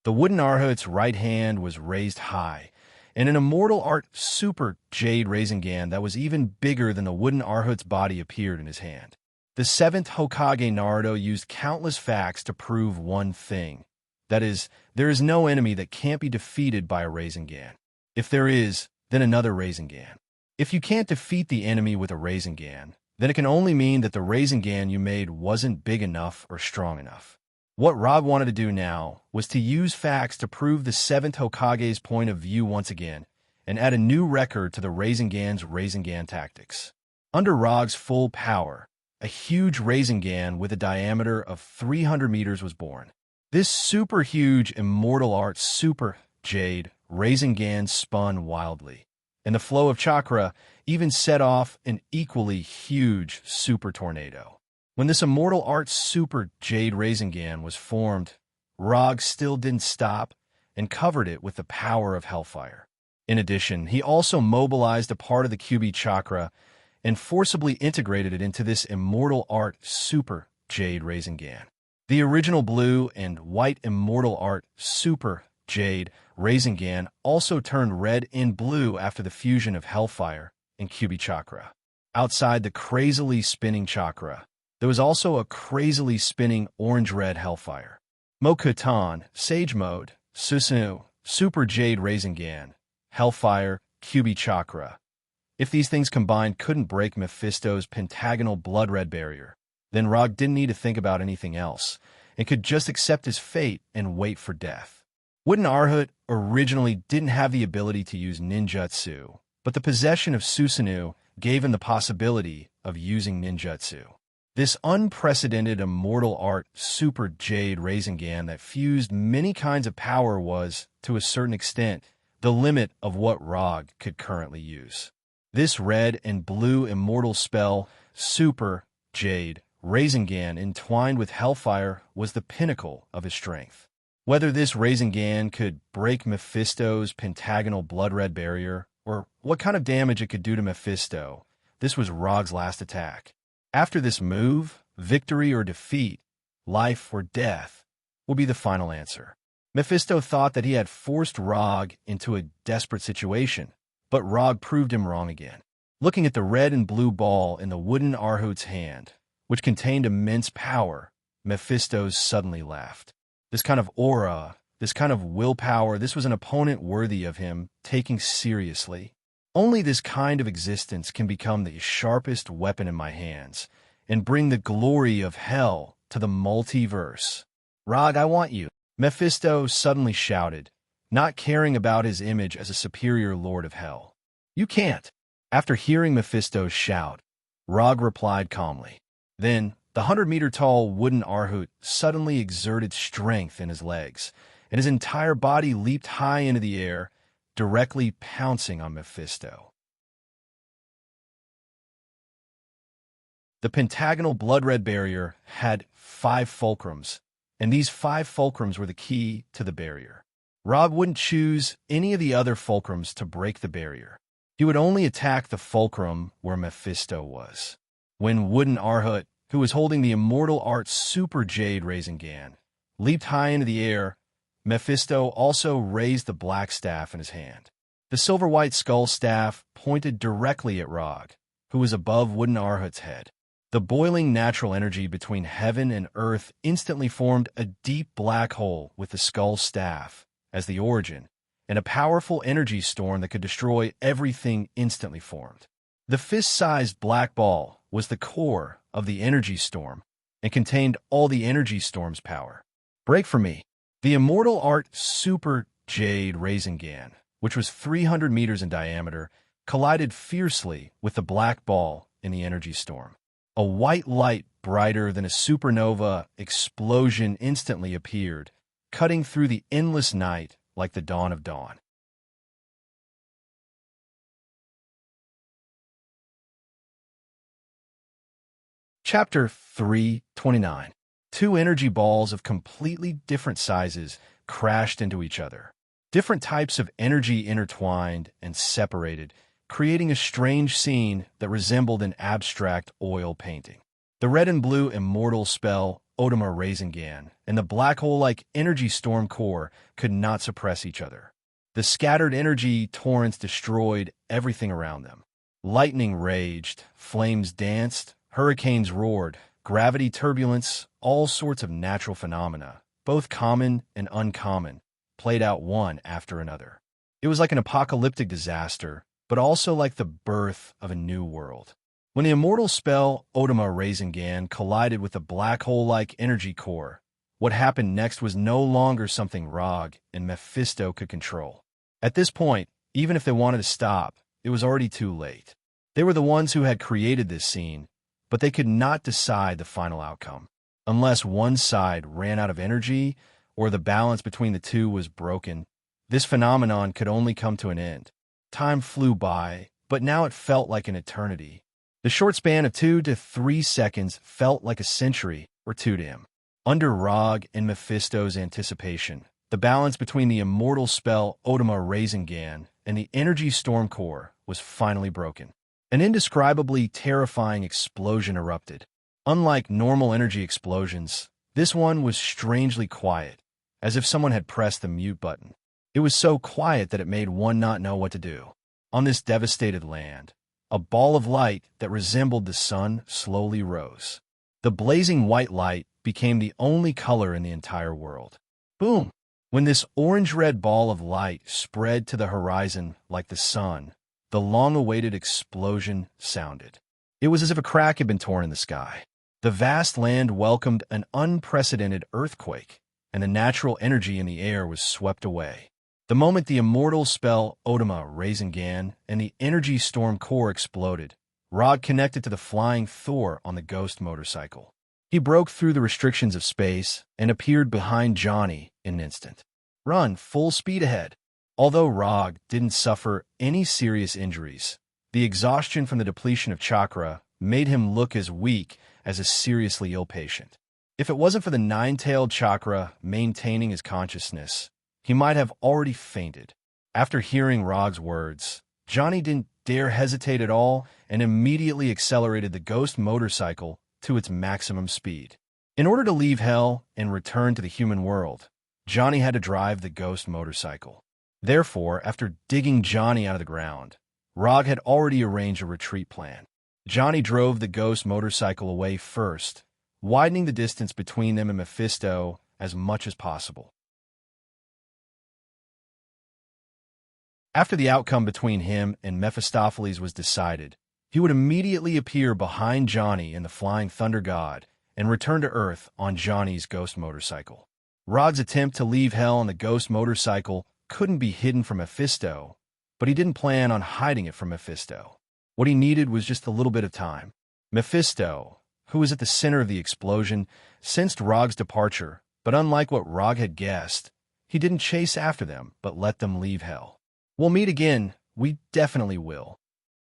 The wooden Arhut's right hand was raised high, and an immortal art super jade Rasengan that was even bigger than the wooden Arhut's body appeared in his hand. The 7th Hokage Naruto used countless facts to prove one thing. That is, there is no enemy that can't be defeated by a Rasengan. If there is, then another Rasengan. If you can't defeat the enemy with a Rasengan, then it can only mean that the Rasengan you made wasn't big enough or strong enough. What Rog wanted to do now was to use facts to prove the 7th Hokage's point of view once again, and add a new record to the Rasengan's Rasengan tactics. Under Rog's full power, a huge Rasengan with a diameter of 300 meters was born. This super huge immortal art super jade Rasengan spun wildly, and the flow of chakra even set off an equally huge super tornado. When this immortal art super jade Rasengan was formed, Rog still didn't stop and covered it with the power of hellfire. In addition, he also mobilized a part of the QB chakra and forcibly integrated it into this immortal art super jade Rasengan. The original blue and white immortal art super jade Rasengan also turned red and blue after the fusion of hellfire and QB chakra. Outside the crazily spinning chakra, there was also a crazily spinning orange-red hellfire. Mokutan, Sage Mode, Susanoo, Super Jade Rasengan, Hellfire, QB Chakra. If these things combined couldn't break Mephisto's pentagonal blood-red barrier, then Rog didn't need to think about anything else and could just accept his fate and wait for death. Wooden Arhut originally didn't have the ability to use ninjutsu, but the possession of Susanoo gave him the possibility of using ninjutsu. This unprecedented immortal art super jade Rasengan that fused many kinds of power was, to a certain extent, the limit of what Rog could currently use. This red and blue immortal spell, Super Jade Rasengan entwined with Hellfire, was the pinnacle of his strength. Whether this Rasengan could break Mephisto's pentagonal blood-red barrier, or what kind of damage it could do to Mephisto, this was Rog's last attack. After this move, victory or defeat, life or death, will be the final answer. Mephisto thought that he had forced Rog into a desperate situation, but Rog proved him wrong again. Looking at the red and blue ball in the wooden Arhut's hand, which contained immense power, Mephisto suddenly laughed. This kind of aura, this kind of willpower, this was an opponent worthy of him taking seriously. Only this kind of existence can become the sharpest weapon in my hands and bring the glory of hell to the multiverse. Rog, I want you, Mephisto suddenly shouted, not caring about his image as a superior lord of hell. You can't. After hearing Mephisto's shout, Rog replied calmly. Then, the 100-meter-tall wooden Arhut suddenly exerted strength in his legs, and his entire body leaped high into the air, directly pouncing on Mephisto. The pentagonal blood-red barrier had 5 fulcrums, and these 5 fulcrums were the key to the barrier. Rog wouldn't choose any of the other fulcrums to break the barrier. He would only attack the fulcrum where Mephisto was. When Wooden Arhut, who was holding the immortal art Super Jade Rasengan, leaped high into the air, Mephisto also raised the black staff in his hand. The silver-white skull staff pointed directly at Rog, who was above Wooden Arhut's head. The boiling natural energy between heaven and earth instantly formed a deep black hole with the skull staff as the origin, and a powerful energy storm that could destroy everything instantly formed. The fist-sized black ball was the core of the energy storm and contained all the energy storm's power. Break for me. The immortal art Super Jade Rasengan, which was 300 meters in diameter, collided fiercely with the black ball in the energy storm. A white light brighter than a supernova explosion instantly appeared, cutting through the endless night like the dawn of dawn. Chapter 329. 2 energy balls of completely different sizes crashed into each other. Different types of energy intertwined and separated, creating a strange scene that resembled an abstract oil painting. The red and blue immortal spell Otama Rasengan and the black hole-like energy storm core could not suppress each other. The scattered energy torrents destroyed everything around them. Lightning raged, flames danced, hurricanes roared, gravity turbulence, all sorts of natural phenomena, both common and uncommon, played out one after another. It was like an apocalyptic disaster, but also like the birth of a new world. When the immortal spell Otama Rasengan collided with the black hole-like energy core, what happened next was no longer something Rog and Mephisto could control. At this point, even if they wanted to stop, it was already too late. They were the ones who had created this scene, but they could not decide the final outcome. Unless one side ran out of energy or the balance between the two was broken, this phenomenon could only come to an end. Time flew by, but now it felt like an eternity. The short span of 2 to 3 seconds felt like a century or two to him. Under Rog and Mephisto's anticipation, the balance between the immortal spell Otama Rasengan and the energy storm core was finally broken. An indescribably terrifying explosion erupted. Unlike normal energy explosions, this one was strangely quiet, as if someone had pressed the mute button. It was so quiet that it made one not know what to do. On this devastated land, a ball of light that resembled the sun slowly rose. The blazing white light became the only color in the entire world. Boom! When this orange-red ball of light spread to the horizon like the sun, the long-awaited explosion sounded. It was as if a crack had been torn in the sky. The vast land welcomed an unprecedented earthquake, and the natural energy in the air was swept away. The moment the immortal spell Odama Rasengan and the energy storm core exploded, Rog connected to the flying Thor on the ghost motorcycle. He broke through the restrictions of space and appeared behind Johnny in an instant. Run full speed ahead. Although Rog didn't suffer any serious injuries, the exhaustion from the depletion of chakra made him look as weak as a seriously ill patient. If it wasn't for the nine-tailed chakra maintaining his consciousness, he might have already fainted. After hearing Rog's words, Johnny didn't dare hesitate at all and immediately accelerated the ghost motorcycle to its maximum speed. In order to leave Hell and return to the human world, Johnny had to drive the ghost motorcycle. Therefore, after digging Johnny out of the ground, Rog had already arranged a retreat plan. Johnny drove the ghost motorcycle away first, widening the distance between them and Mephisto as much as possible. After the outcome between him and Mephistopheles was decided, he would immediately appear behind Johnny and the Flying Thunder God and return to Earth on Johnny's ghost motorcycle. Rog's attempt to leave Hell on the ghost motorcycle couldn't be hidden from Mephisto, but he didn't plan on hiding it from Mephisto. What he needed was just a little bit of time. Mephisto, who was at the center of the explosion, sensed Rog's departure, but unlike what Rog had guessed, he didn't chase after them, but let them leave Hell. "We'll meet again. We definitely will."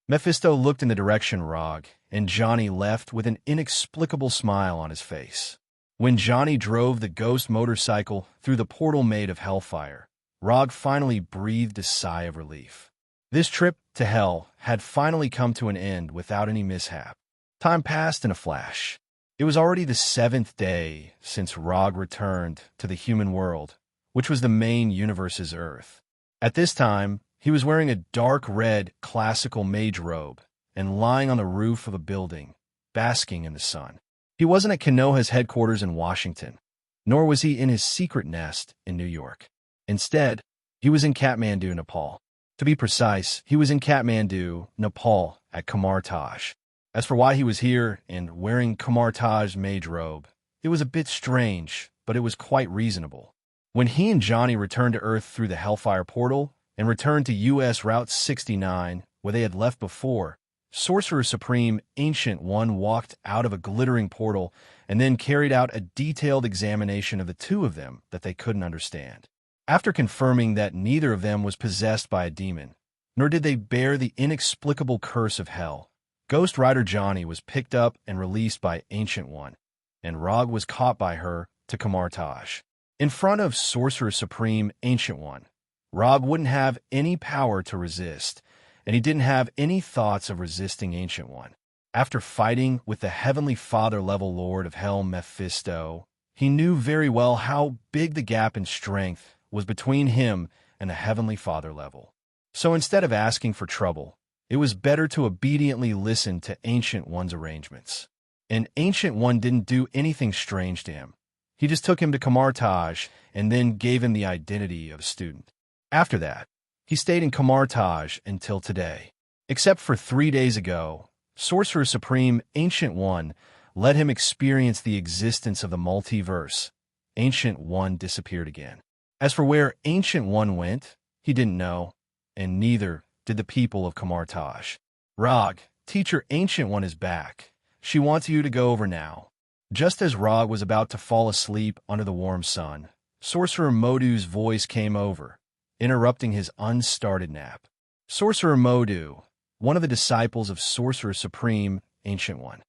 Mephisto looked in the direction Rog and Johnny left with an inexplicable smile on his face. When Johnny drove the ghost motorcycle through the portal made of hellfire, Rog finally breathed a sigh of relief. This trip to Hell had finally come to an end without any mishap. Time passed in a flash. It was already the 7th day since Rog returned to the human world, which was the main universe's Earth. At this time, he was wearing a dark red classical mage robe and lying on the roof of a building, basking in the sun. He wasn't at Konoha's headquarters in Washington, nor was he in his secret nest in New York. Instead, he was in Kathmandu, Nepal. To be precise, he was in Kathmandu, Nepal, at Kamar Taj. As for why he was here and wearing Kamar Taj's mage robe, it was a bit strange, but it was quite reasonable. When he and Johnny returned to Earth through the Hellfire portal and returned to U.S. Route 69, where they had left before, Sorcerer Supreme Ancient One walked out of a glittering portal and then carried out a detailed examination of the two of them that they couldn't understand. After confirming that neither of them was possessed by a demon, nor did they bear the inexplicable curse of Hell, Ghost Rider Johnny was picked up and released by Ancient One, and Rog was caught by her to Kamar Taj. In front of Sorcerer Supreme Ancient One, Rog wouldn't have any power to resist, and he didn't have any thoughts of resisting Ancient One. After fighting with the Heavenly Father-level Lord of Hell Mephisto, he knew very well how big the gap in strength was between him and the Heavenly Father level. So instead of asking for trouble, it was better to obediently listen to Ancient One's arrangements. And Ancient One didn't do anything strange to him. He just took him to Kamar Taj and then gave him the identity of a student. After that, he stayed in Kamar Taj until today. Except for 3 days ago, Sorcerer Supreme Ancient One let him experience the existence of the multiverse. Ancient One disappeared again. As for where Ancient One went, he didn't know, and neither did the people of Kamar Taj. Rog, Teacher Ancient One is back. She wants you to go over now. Just as Rog was about to fall asleep under the warm sun, Sorcerer Modu's voice came over, interrupting his unstarted nap. Sorcerer Modu, one of the disciples of Sorcerer Supreme Ancient One.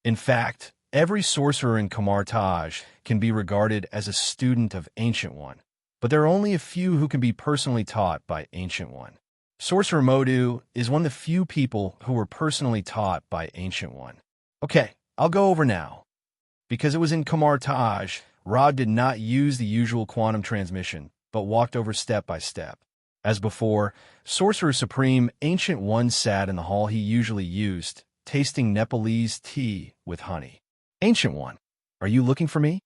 In fact, every sorcerer in Kamar Taj can be regarded as a student of Ancient One, but there are only a few who can be personally taught by Ancient One. Sorcerer Modu is one of the few people who were personally taught by Ancient One. Okay, I'll go over now. Because it was in Kamar Taj, Rod did not use the usual quantum transmission, but walked over step by step. As before, Sorcerer Supreme Ancient One sat in the hall he usually used, tasting Nepalese tea with honey. Ancient One, Are you looking for me?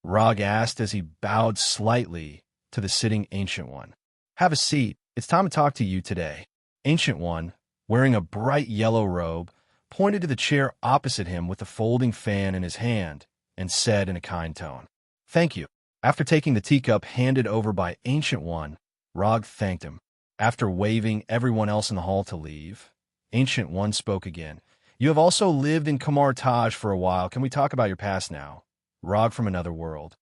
Rog asked as he bowed slightly to the sitting Ancient One. Have a seat. It's time to talk to you today. Ancient One, wearing a bright yellow robe, pointed to the chair opposite him with the folding fan in his hand and said in a kind tone, "Thank you." After taking the teacup handed over by Ancient One, Rog thanked him. After waving everyone else in the hall to leave, Ancient One spoke again. "You have also lived in Kamar Taj for a while. Can we talk about your past now?" Rog from another world.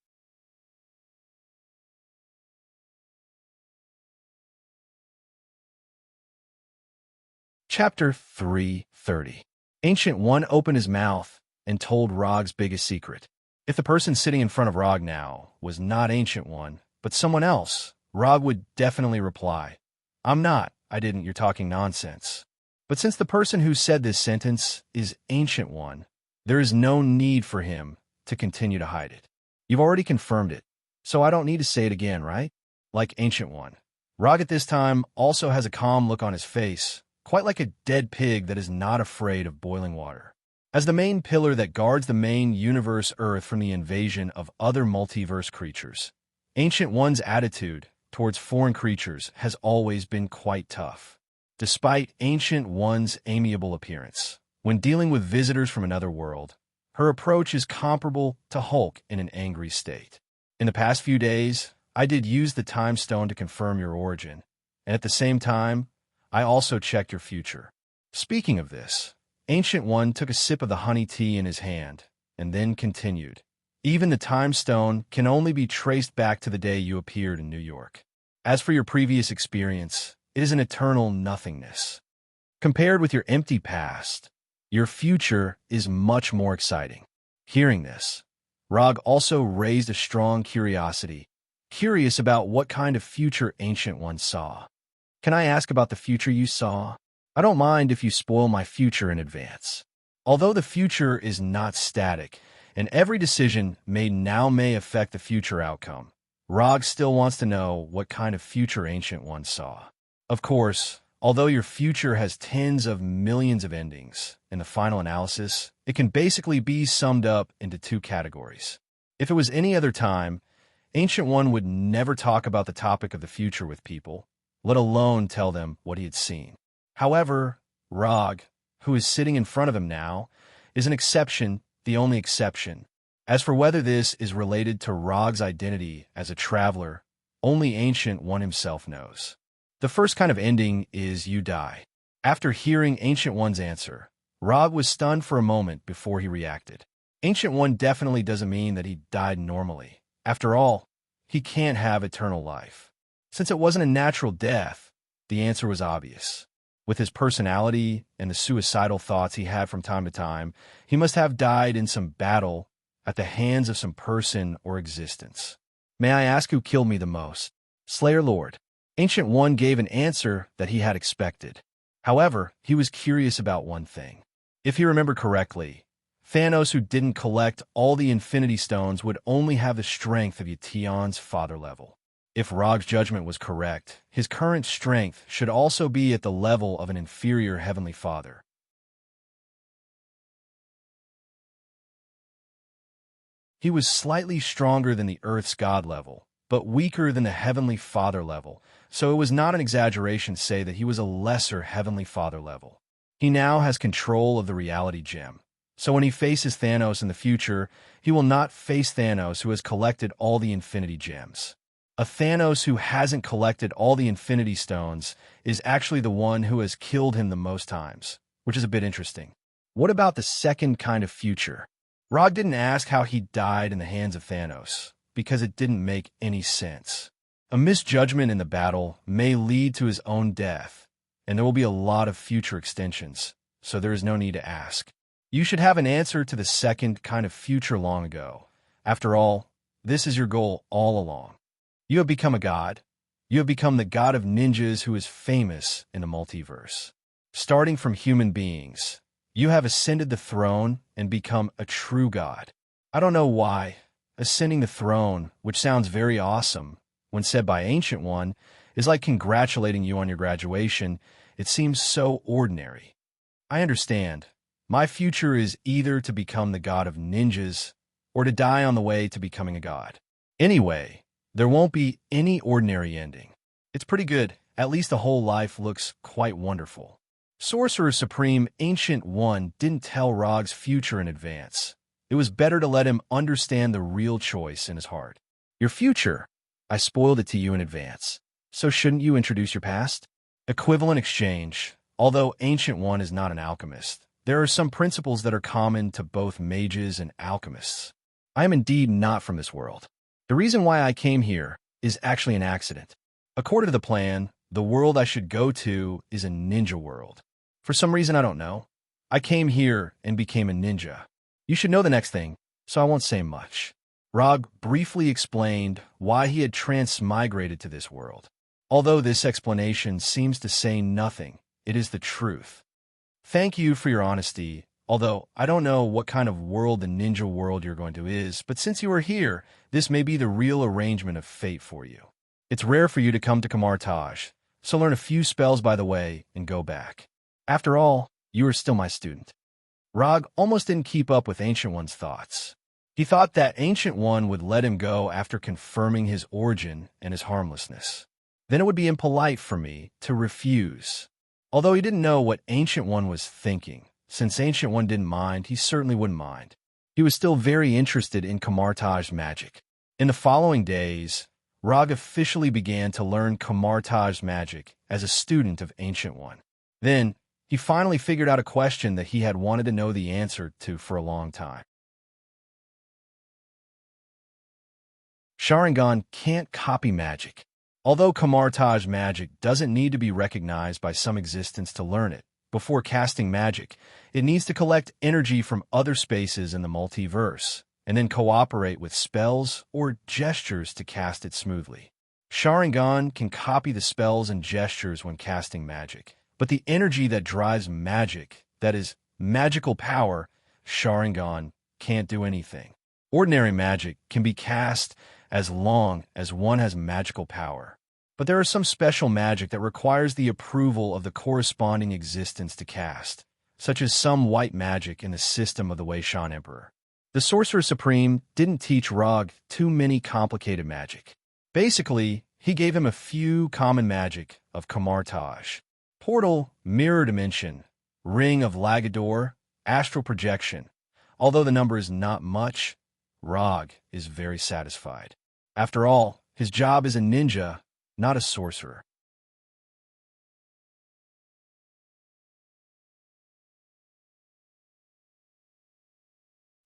Chapter 330. Ancient One opened his mouth and told Rog's biggest secret. If the person sitting in front of Rog now was not Ancient One, but someone else, Rog would definitely reply, "I'm not. I didn't. You're talking nonsense." But since the person who said this sentence is Ancient One, there is no need for him to continue to hide it. You've already confirmed it, so I don't need to say it again, right? Like Ancient One. Rog at this time also has a calm look on his face, quite like a dead pig that is not afraid of boiling water. As the main pillar that guards the main universe Earth from the invasion of other multiverse creatures, Ancient One's attitude towards foreign creatures has always been quite tough. Despite Ancient One's amiable appearance, when dealing with visitors from another world, her approach is comparable to Hulk in an angry state. In the past few days, I did use the time stone to confirm your origin, and at the same time, I also checked your future. Speaking of this, Ancient One took a sip of the honey tea in his hand, and then continued. Even the time stone can only be traced back to the day you appeared in New York. As for your previous experience, it is an eternal nothingness. Compared with your empty past, your future is much more exciting. Hearing this, Rog also raised a strong curiosity, curious about what kind of future Ancient One saw. "Can I ask about the future you saw? I don't mind if you spoil my future in advance." Although the future is not static, and every decision made now may affect the future outcome, Rog still wants to know what kind of future Ancient One saw. Of course, although your future has tens of millions of endings, in the final analysis, it can basically be summed up into two categories. If it was any other time, Ancient One would never talk about the topic of the future with people, let alone tell them what he had seen. However, Rog, who is sitting in front of him now, is an exception, the only exception. As for whether this is related to Rog's identity as a traveler, only Ancient One himself knows. The first kind of ending is you die. After hearing Ancient One's answer, Rog was stunned for a moment before he reacted. Ancient One definitely doesn't mean that he died normally. After all, he can't have eternal life. Since it wasn't a natural death, the answer was obvious. With his personality and the suicidal thoughts he had from time to time, he must have died in some battle at the hands of some person or existence. "May I ask who killed me the most?" "Slayer Lord." Ancient One gave an answer that he had expected. However, he was curious about one thing. If he remembered correctly, Thanos, who didn't collect all the Infinity Stones, would only have the strength of Yution's father level. If Rog's judgment was correct, his current strength should also be at the level of an inferior Heavenly Father. He was slightly stronger than the Earth's God level, but weaker than the Heavenly Father level, so it was not an exaggeration to say that he was a lesser Heavenly Father level. He now has control of the reality gem, so when he faces Thanos in the future, he will not face Thanos who has collected all the Infinity Gems. A Thanos who hasn't collected all the Infinity Stones is actually the one who has killed him the most times, which is a bit interesting. What about the second kind of future? Rog didn't ask how he died in the hands of Thanos, because it didn't make any sense. A misjudgment in the battle may lead to his own death, and there will be a lot of future extensions, so there is no need to ask. You should have an answer to the second kind of future long ago. After all, this is your goal all along. You have become a god. You have become the god of ninjas who is famous in the multiverse. Starting from human beings, you have ascended the throne and become a true god. I don't know why. Ascending the throne, which sounds very awesome, when said by Ancient One, is like congratulating you on your graduation. It seems so ordinary. I understand. My future is either to become the god of ninjas or to die on the way to becoming a god. Anyway, there won't be any ordinary ending. It's pretty good. At least the whole life looks quite wonderful. Sorcerer Supreme Ancient One didn't tell Rog's future in advance. It was better to let him understand the real choice in his heart. Your future? I spoiled it to you in advance. So shouldn't you introduce your past? Equivalent exchange. Although Ancient One is not an alchemist, there are some principles that are common to both mages and alchemists. I am indeed not from this world. The reason why I came here is actually an accident. According to the plan, the world I should go to is a ninja world. For some reason I don't know, I came here and became a ninja. You should know the next thing, so I won't say much. Rog briefly explained why he had transmigrated to this world. Although this explanation seems to say nothing, it is the truth. Thank you for your honesty, although I don't know what kind of world the ninja world you're going to is, but since you are here, this may be the real arrangement of fate for you. It's rare for you to come to Kamartaj, so learn a few spells by the way and go back. After all, you are still my student. Rog almost didn't keep up with Ancient One's thoughts. He thought that Ancient One would let him go after confirming his origin and his harmlessness. Then it would be impolite for me to refuse. Although he didn't know what Ancient One was thinking, since Ancient One didn't mind, he certainly wouldn't mind. He was still very interested in Kamartaj magic. In the following days, Rog officially began to learn Kamartaj magic as a student of Ancient One. Then, he finally figured out a question that he had wanted to know the answer to for a long time. Sharingan can't copy magic. Although Kamartaj magic doesn't need to be recognized by some existence to learn it, before casting magic, it needs to collect energy from other spaces in the multiverse, and then cooperate with spells or gestures to cast it smoothly. Sharingan can copy the spells and gestures when casting magic, but the energy that drives magic, that is, magical power, Sharingan can't do anything. Ordinary magic can be cast as long as one has magical power. But there is some special magic that requires the approval of the corresponding existence to cast, such as some white magic in the system of the Wei Shan Emperor. The Sorcerer Supreme didn't teach Rog too many complicated magic. Basically, he gave him a few common magic of Kamartaj: Portal, Mirror Dimension, Ring of Lagador, Astral Projection. Although the number is not much, Rog is very satisfied. After all, his job is a ninja, not a sorcerer.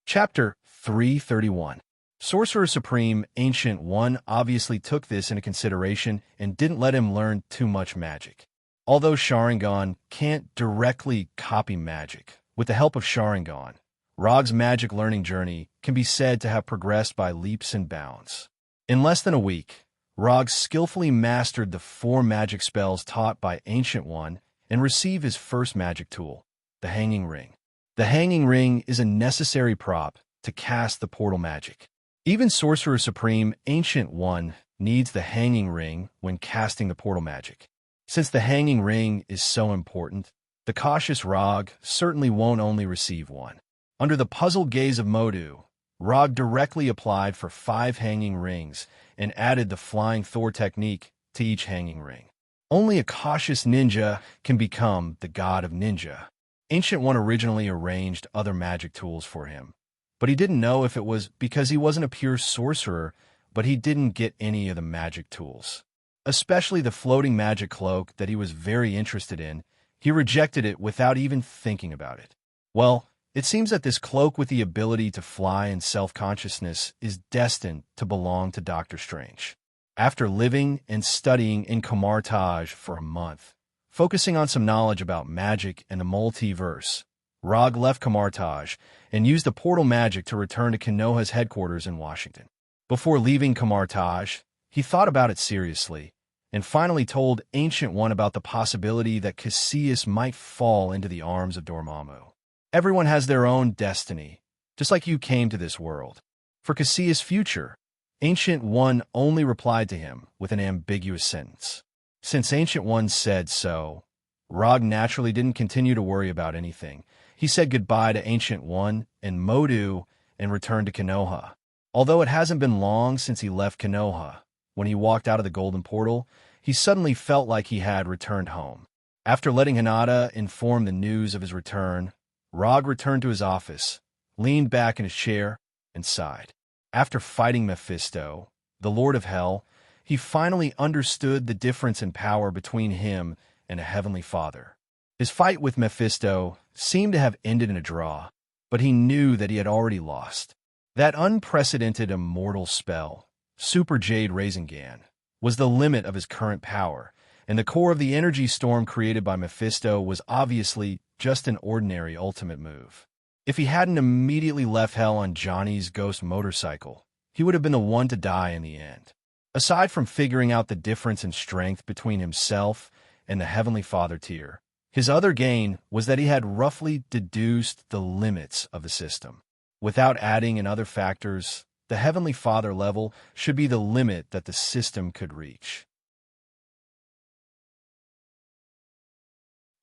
Chapter 331. Sorcerer Supreme Ancient One obviously took this into consideration and didn't let him learn too much magic. Although Sharingan can't directly copy magic, with the help of Sharingan, Rog's magic learning journey can be said to have progressed by leaps and bounds. In less than a week, Rog skillfully mastered the 4 magic spells taught by Ancient One and received his first magic tool, the Hanging Ring. The Hanging Ring is a necessary prop to cast the portal magic. Even Sorcerer Supreme Ancient One needs the Hanging Ring when casting the portal magic. Since the Hanging Ring is so important, the cautious Rog certainly won't only receive one. Under the puzzled gaze of Modu, Rog directly applied for 5 hanging rings and added the Flying Thor technique to each hanging ring. Only a cautious ninja can become the god of ninja. Ancient One originally arranged other magic tools for him, but he didn't know if it was because he wasn't a pure sorcerer, but he didn't get any of the magic tools. Especially the floating magic cloak that he was very interested in, he rejected it without even thinking about it. Well, it seems that this cloak with the ability to fly in self-consciousness is destined to belong to Dr. Strange. After living and studying in Kamartaj for a month, focusing on some knowledge about magic and the multiverse, Rog left Kamartaj and used the portal magic to return to Konoha's headquarters in Washington. Before leaving Kamartaj, he thought about it seriously and finally told Ancient One about the possibility that Cassius might fall into the arms of Dormammu. Everyone has their own destiny, just like you came to this world. For Cassius' future, Ancient One only replied to him with an ambiguous sentence. Since Ancient One said so, Rog naturally didn't continue to worry about anything. He said goodbye to Ancient One and Modu and returned to Konoha. Although it hasn't been long since he left Konoha, when he walked out of the Golden Portal, he suddenly felt like he had returned home. After letting Hinata inform the news of his return, Rog returned to his office, leaned back in his chair, and sighed. After fighting Mephisto, the Lord of Hell, he finally understood the difference in power between him and a Heavenly Father. His fight with Mephisto seemed to have ended in a draw, but he knew that he had already lost. That unprecedented immortal spell, Super Jade Rasengan, was the limit of his current power, and the core of the energy storm created by Mephisto was obviously just an ordinary ultimate move. If he hadn't immediately left Hell on Johnny's ghost motorcycle, he would have been the one to die in the end. Aside from figuring out the difference in strength between himself and the Heavenly Father tier, his other gain was that he had roughly deduced the limits of the system. Without adding in other factors, the Heavenly Father level should be the limit that the system could reach.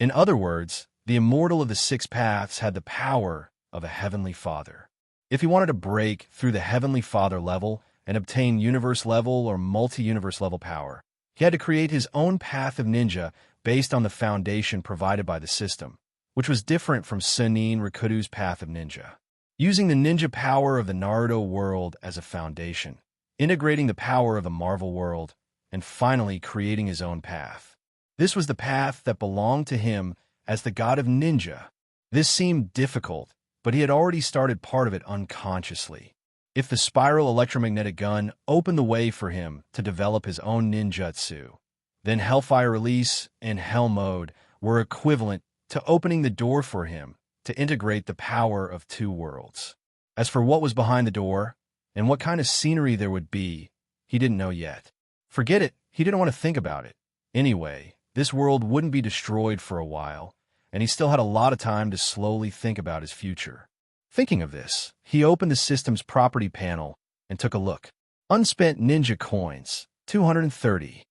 In other words, the Immortal of the Six Paths had the power of a Heavenly Father. If he wanted to break through the Heavenly Father level and obtain universe level or multi-universe level power, he had to create his own path of ninja based on the foundation provided by the system, which was different from Sannin Rikudo's path of ninja. Using the ninja power of the Naruto world as a foundation, integrating the power of the Marvel world, and finally creating his own path. This was the path that belonged to him as the god of ninja. This seemed difficult, but he had already started part of it unconsciously. If the spiral electromagnetic gun opened the way for him to develop his own ninjutsu, then Hellfire Release and Hell Mode were equivalent to opening the door for him to integrate the power of two worlds. As for what was behind the door, and what kind of scenery there would be, he didn't know yet. Forget it, he didn't want to think about it. Anyway, this world wouldn't be destroyed for a while, and he still had a lot of time to slowly think about his future. Thinking of this, he opened the system's property panel and took a look. Unspent ninja coins, 230.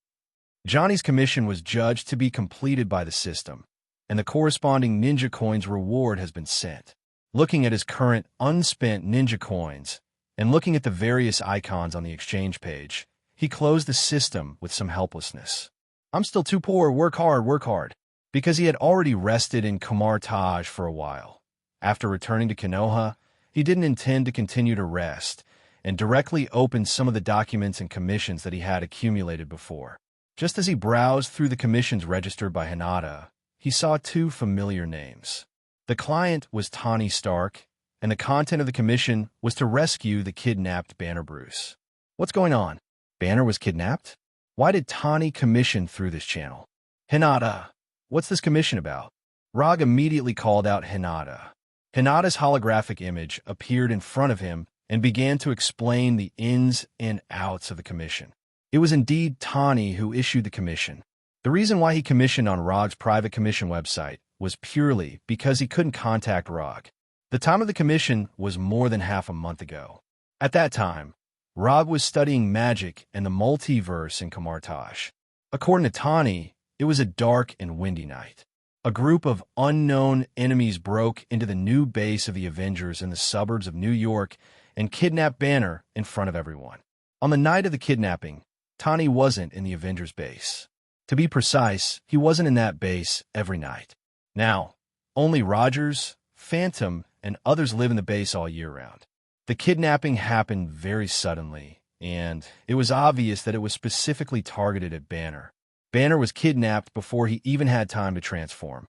Johnny's commission was judged to be completed by the system, and the corresponding ninja coins reward has been sent. Looking at his current unspent ninja coins and looking at the various icons on the exchange page, he closed the system with some helplessness. I'm still too poor, work hard, because he had already rested in Kumar Taj for a while. After returning to Konoha, he didn't intend to continue to rest and directly opened some of the documents and commissions that he had accumulated before. Just as he browsed through the commissions registered by Hinata, he saw two familiar names. The client was Tawny Stark, and the content of the commission was to rescue the kidnapped Banner Bruce. What's going on? Banner was kidnapped? Why did Tawny commission through this channel? Hinata, what's this commission about? Rog immediately called out Hinata. Hinata's holographic image appeared in front of him and began to explain the ins and outs of the commission. It was indeed Tawny who issued the commission. The reason why he commissioned on Rog's private commission website was purely because he couldn't contact Rog. The time of the commission was more than half a month ago. At that time, Rog was studying magic and the multiverse in Kamartaj. According to Tawny, it was a dark and windy night. A group of unknown enemies broke into the new base of the Avengers in the suburbs of New York and kidnapped Banner in front of everyone. On the night of the kidnapping, Tawny wasn't in the Avengers base. To be precise, he wasn't in that base every night. Now, only Rogers, Phantom, and others live in the base all year round. The kidnapping happened very suddenly, and it was obvious that it was specifically targeted at Banner. Banner was kidnapped before he even had time to transform.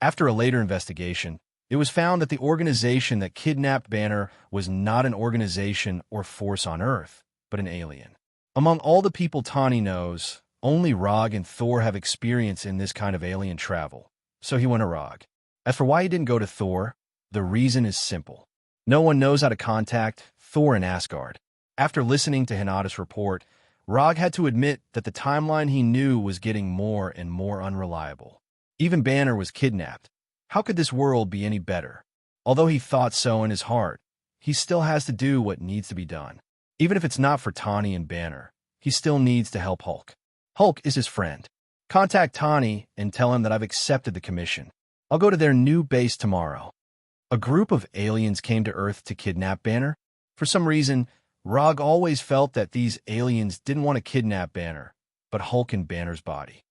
After a later investigation, it was found that the organization that kidnapped Banner was not an organization or force on Earth, but an alien. Among all the people Tawny knows, only Rog and Thor have experience in this kind of alien travel, so he went to Rog. As for why he didn't go to Thor, the reason is simple. No one knows how to contact Thor in Asgard. After listening to Hinata's report, Rog had to admit that the timeline he knew was getting more and more unreliable. Even Banner was kidnapped. How could this world be any better? Although he thought so in his heart, he still has to do what needs to be done. Even if it's not for Tawny and Banner, he still needs to help Hulk. Hulk is his friend. Contact Tawny and tell him that I've accepted the commission. I'll go to their new base tomorrow. A group of aliens came to Earth to kidnap Banner. For some reason, Rog always felt that these aliens didn't want to kidnap Banner, but Hulk in Banner's body.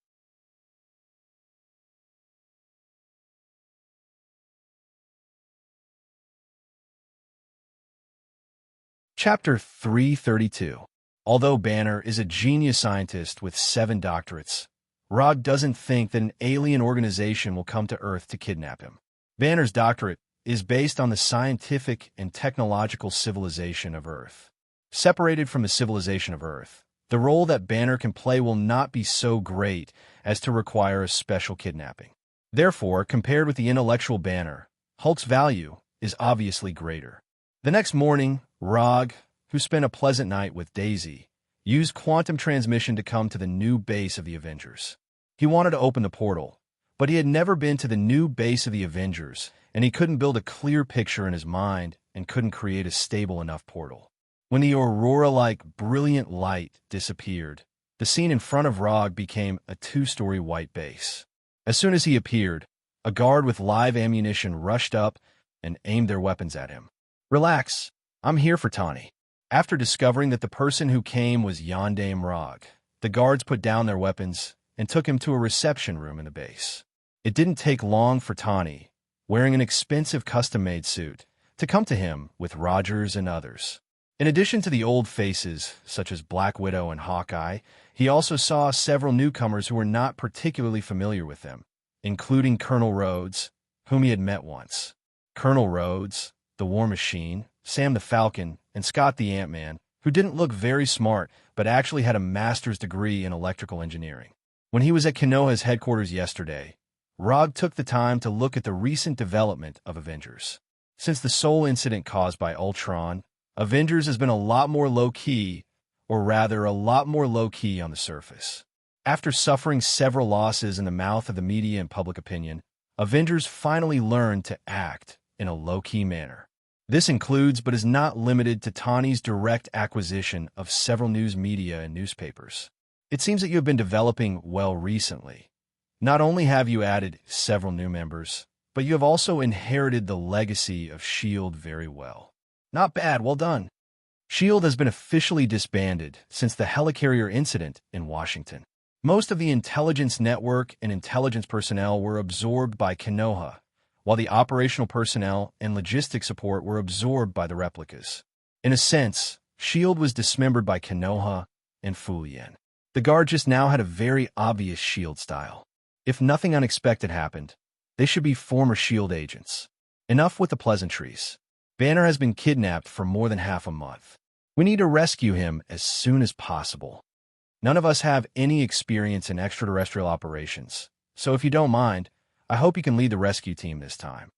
Chapter 332. Although Banner is a genius scientist with 7 doctorates, Rog doesn't think that an alien organization will come to Earth to kidnap him. Banner's doctorate is based on the scientific and technological civilization of Earth. Separated from the civilization of Earth, the role that Banner can play will not be so great as to require a special kidnapping. Therefore, compared with the intellectual Banner, Hulk's value is obviously greater. The next morning, Rog, who spent a pleasant night with Daisy, used quantum transmission to come to the new base of the Avengers. He wanted to open the portal, but he had never been to the new base of the Avengers, and he couldn't build a clear picture in his mind and couldn't create a stable enough portal. When the aurora-like brilliant light disappeared, the scene in front of Rog became a 2-story white base. As soon as he appeared, a guard with live ammunition rushed up and aimed their weapons at him. "Relax, I'm here for Tawny." After discovering that the person who came was Yondaime Rog, the guards put down their weapons and took him to a reception room in the base. It didn't take long for Tawny, wearing an expensive custom-made suit, to come to him with Rogers and others. In addition to the old faces, such as Black Widow and Hawkeye, he also saw several newcomers who were not particularly familiar with them, including Colonel Rhodes, whom he had met once. Colonel Rhodes, the War Machine, Sam the Falcon, and Scott the Ant-Man, who didn't look very smart but actually had a master's degree in electrical engineering. When he was at Konoha's headquarters yesterday, Rog took the time to look at the recent development of Avengers. Since the Soul incident caused by Ultron, Avengers has been a lot more low-key, or rather a lot more low-key on the surface. After suffering several losses in the mouth of the media and public opinion, Avengers finally learned to act in a low-key manner. This includes, but is not limited to, Tawny's direct acquisition of several news media and newspapers. It seems that you have been developing well recently. Not only have you added several new members, but you have also inherited the legacy of S.H.I.E.L.D. very well. Not bad, well done. S.H.I.E.L.D. has been officially disbanded since the helicarrier incident in Washington. Most of the intelligence network and intelligence personnel were absorbed by Konoha, while the operational personnel and logistic support were absorbed by the replicas. In a sense, S.H.I.E.L.D. was dismembered by Konoha and Fulian. The Guard just now had a very obvious S.H.I.E.L.D. style. If nothing unexpected happened, they should be former S.H.I.E.L.D. agents. Enough with the pleasantries. Banner has been kidnapped for more than half a month. We need to rescue him as soon as possible. None of us have any experience in extraterrestrial operations, so if you don't mind, I hope you can lead the rescue team this time.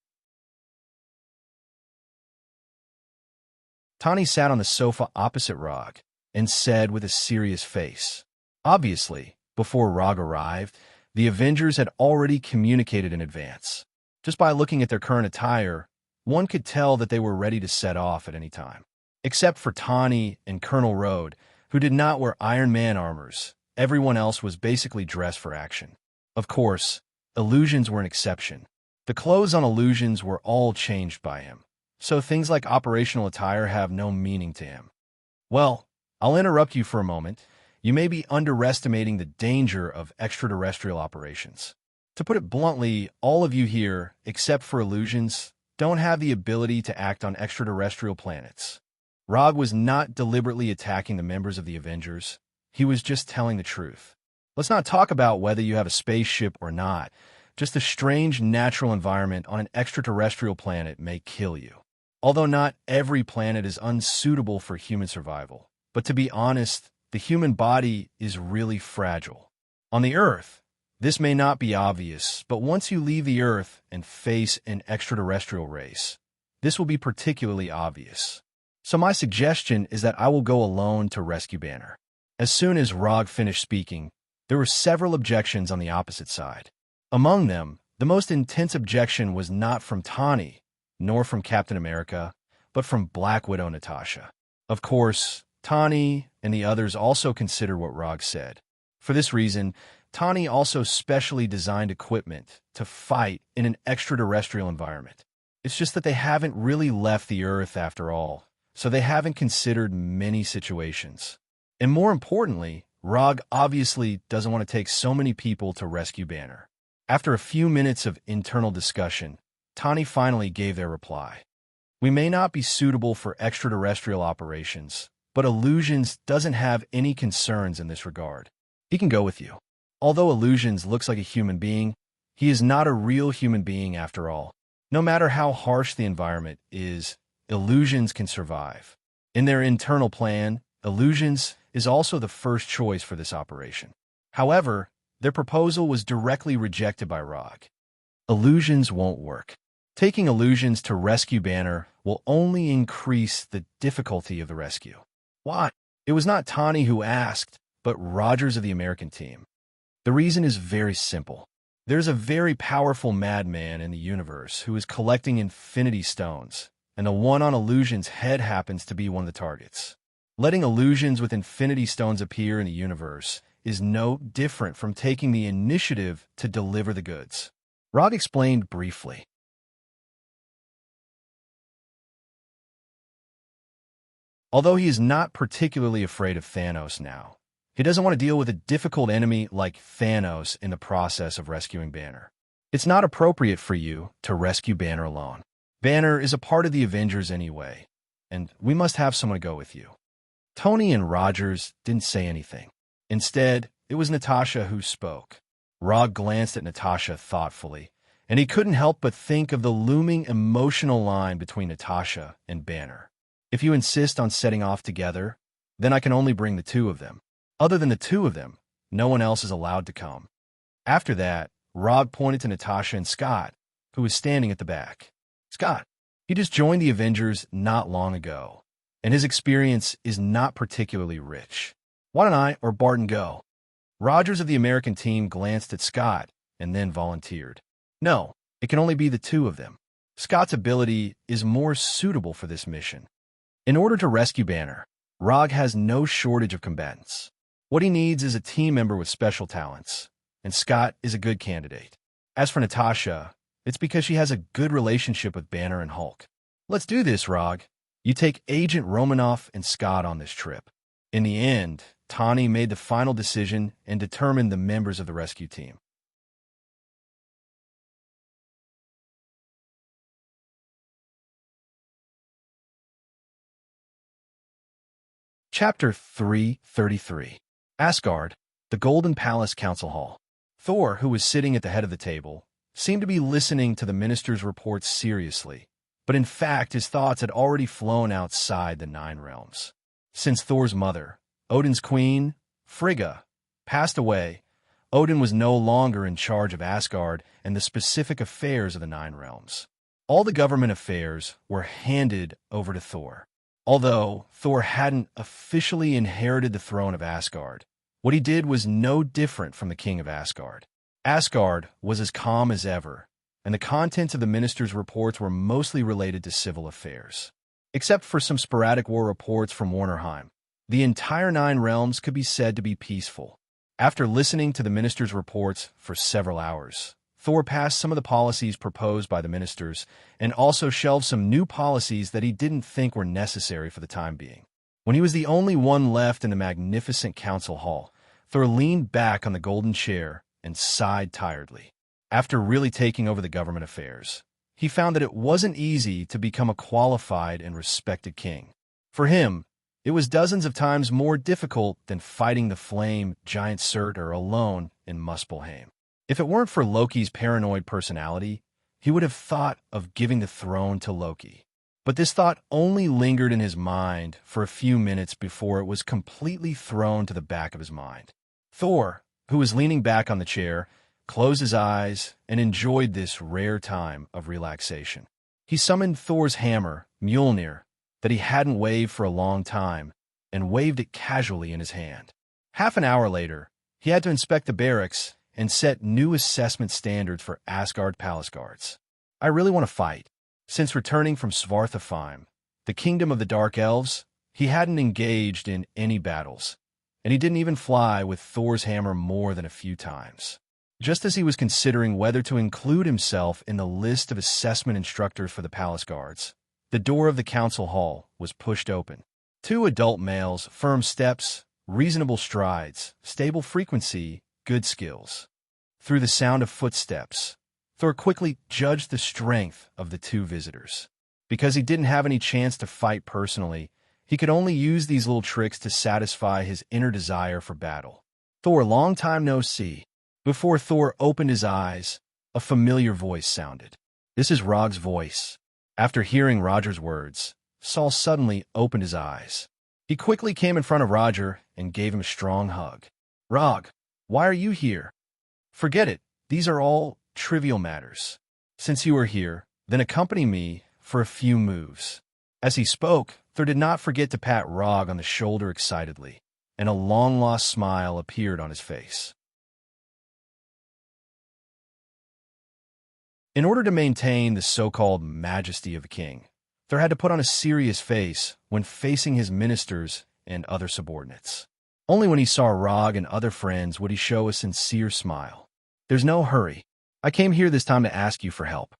Tawny sat on the sofa opposite Rog and said with a serious face. Obviously, before Rog arrived, the Avengers had already communicated in advance. Just by looking at their current attire, one could tell that they were ready to set off at any time. Except for Tawny and Colonel Rhodes, who did not wear Iron Man armors, everyone else was basically dressed for action. Of course, Illusions were an exception. The clothes on Illusions were all changed by him, so things like operational attire have no meaning to him. Well, I'll interrupt you for a moment. You may be underestimating the danger of extraterrestrial operations. To put it bluntly, all of you here, except for Illusions, don't have the ability to act on extraterrestrial planets. Rog was not deliberately attacking the members of the Avengers. He was just telling the truth. Let's not talk about whether you have a spaceship or not. Just a strange natural environment on an extraterrestrial planet may kill you. Although not every planet is unsuitable for human survival. But to be honest, the human body is really fragile. On the Earth, this may not be obvious, but once you leave the Earth and face an extraterrestrial race, this will be particularly obvious. So my suggestion is that I will go alone to rescue Banner. As soon as Rog finished speaking, there were several objections on the opposite side. Among them, the most intense objection was not from Tawny, nor from Captain America, but from Black Widow Natasha. Of course, Tawny and the others also considered what Rog said. For this reason, Tani also specially designed equipment to fight in an extraterrestrial environment. It's just that they haven't really left the Earth after all, so they haven't considered many situations. And more importantly, Rog obviously doesn't want to take so many people to rescue Banner. After a few minutes of internal discussion, Tani finally gave their reply. We may not be suitable for extraterrestrial operations, but Illusions doesn't have any concerns in this regard. He can go with you. Although Illusions looks like a human being, he is not a real human being after all. No matter how harsh the environment is, Illusions can survive. In their internal plan, Illusions is also the first choice for this operation. However, their proposal was directly rejected by Rog. Illusions won't work. Taking Illusions to rescue Banner will only increase the difficulty of the rescue. Why? It was not Tani who asked, but Rogers of the American team. The reason is very simple. There's a very powerful madman in the universe who is collecting Infinity Stones, and the one on Illusion's head happens to be one of the targets. Letting Illusions with Infinity Stones appear in the universe is no different from taking the initiative to deliver the goods. Rog explained briefly. Although he is not particularly afraid of Thanos now, he doesn't want to deal with a difficult enemy like Thanos in the process of rescuing Banner. It's not appropriate for you to rescue Banner alone. Banner is a part of the Avengers anyway, and we must have someone to go with you. Tony and Rogers didn't say anything. Instead, it was Natasha who spoke. Rog glanced at Natasha thoughtfully, and he couldn't help but think of the looming emotional line between Natasha and Banner. If you insist on setting off together, then I can only bring the two of them. Other than the two of them, no one else is allowed to come. After that, Rog pointed to Natasha and Scott, who was standing at the back. Scott, he just joined the Avengers not long ago, and his experience is not particularly rich. Why don't I or Barton go? Rogers of the American team glanced at Scott and then volunteered. No, it can only be the two of them. Scott's ability is more suitable for this mission. In order to rescue Banner, Rog has no shortage of combatants. What he needs is a team member with special talents, and Scott is a good candidate. As for Natasha, it's because she has a good relationship with Banner and Hulk. Let's do this, Rog. You take Agent Romanoff and Scott on this trip. In the end, Tani made the final decision and determined the members of the rescue team. Chapter 333. Asgard, the Golden Palace Council Hall. Thor, who was sitting at the head of the table, seemed to be listening to the minister's reports seriously, but in fact his thoughts had already flown outside the Nine Realms. Since Thor's mother, Odin's queen, Frigga, passed away, Odin was no longer in charge of Asgard and the specific affairs of the Nine Realms. All the government affairs were handed over to Thor. Although Thor hadn't officially inherited the throne of Asgard, what he did was no different from the king of Asgard. Asgard was as calm as ever, and the contents of the minister's reports were mostly related to civil affairs. Except for some sporadic war reports from Warnerheim, the entire Nine Realms could be said to be peaceful. After listening to the minister's reports for several hours, Thor passed some of the policies proposed by the ministers and also shelved some new policies that he didn't think were necessary for the time being. When he was the only one left in the magnificent council hall, Thor leaned back on the golden chair and sighed tiredly. After really taking over the government affairs, he found that it wasn't easy to become a qualified and respected king. For him, it was dozens of times more difficult than fighting the flame giant Surtur alone in Muspelheim. If it weren't for Loki's paranoid personality, he would have thought of giving the throne to Loki. But this thought only lingered in his mind for a few minutes before it was completely thrown to the back of his mind. Thor, who was leaning back on the chair, closed his eyes and enjoyed this rare time of relaxation. He summoned Thor's hammer, Mjolnir, that he hadn't waved for a long time, and waved it casually in his hand. Half an hour later, he had to inspect the barracks and set new assessment standards for Asgard palace guards. I really want to fight. Since returning from Svartalfheim, the kingdom of the Dark Elves, he hadn't engaged in any battles, and he didn't even fly with Thor's hammer more than a few times. Just as he was considering whether to include himself in the list of assessment instructors for the palace guards, the door of the council hall was pushed open. Two adult males, firm steps, reasonable strides, stable frequency, good skills. Through the sound of footsteps, Thor quickly judged the strength of the two visitors. Because he didn't have any chance to fight personally, he could only use these little tricks to satisfy his inner desire for battle. Thor, long time no see. Before Thor opened his eyes, a familiar voice sounded. This is Rog's voice. After hearing Roger's words, Saul suddenly opened his eyes. He quickly came in front of Roger and gave him a strong hug. Rog, why are you here? Forget it. These are all trivial matters. Since you are here, then accompany me for a few moves. As he spoke, Thor did not forget to pat Rog on the shoulder excitedly, and a long-lost smile appeared on his face. In order to maintain the so-called majesty of a king, Thor had to put on a serious face when facing his ministers and other subordinates. Only when he saw Rog and other friends would he show a sincere smile. There's no hurry. I came here this time to ask you for help.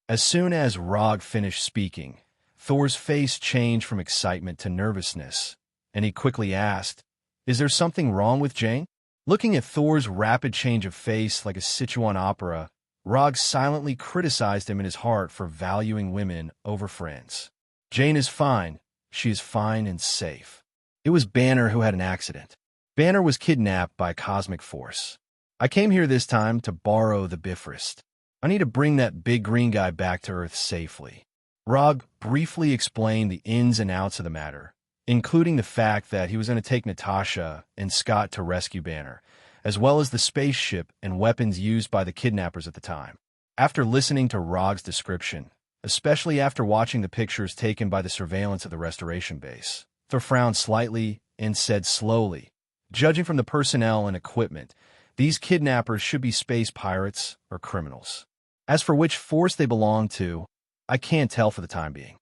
As soon as Rog finished speaking, Thor's face changed from excitement to nervousness, and he quickly asked, Is there something wrong with Jane? Looking at Thor's rapid change of face like a Sichuan opera, Rog silently criticized him in his heart for valuing women over friends. Jane is fine. She is fine and safe. It was Banner who had an accident. Banner was kidnapped by a cosmic force. I came here this time to borrow the Bifrost. I need to bring that big green guy back to Earth safely. Rog briefly explained the ins and outs of the matter, including the fact that he was going to take Natasha and Scott to rescue Banner, as well as the spaceship and weapons used by the kidnappers at the time. After listening to Rog's description, especially after watching the pictures taken by the surveillance of the restoration base, Thor frowned slightly and said slowly, Judging from the personnel and equipment, these kidnappers should be space pirates or criminals. As for which force they belong to, I can't tell for the time being.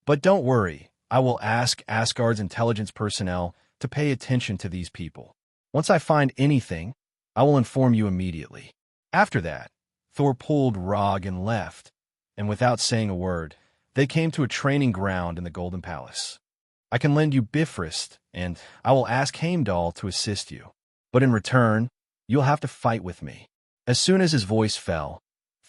But don't worry, I will ask Asgard's intelligence personnel to pay attention to these people. Once I find anything, I will inform you immediately. After that, Thor pulled Rog and left, and without saying a word, they came to a training ground in the Golden Palace. I can lend you Bifrost, and I will ask Heimdall to assist you. But in return, you'll have to fight with me. As soon as his voice fell,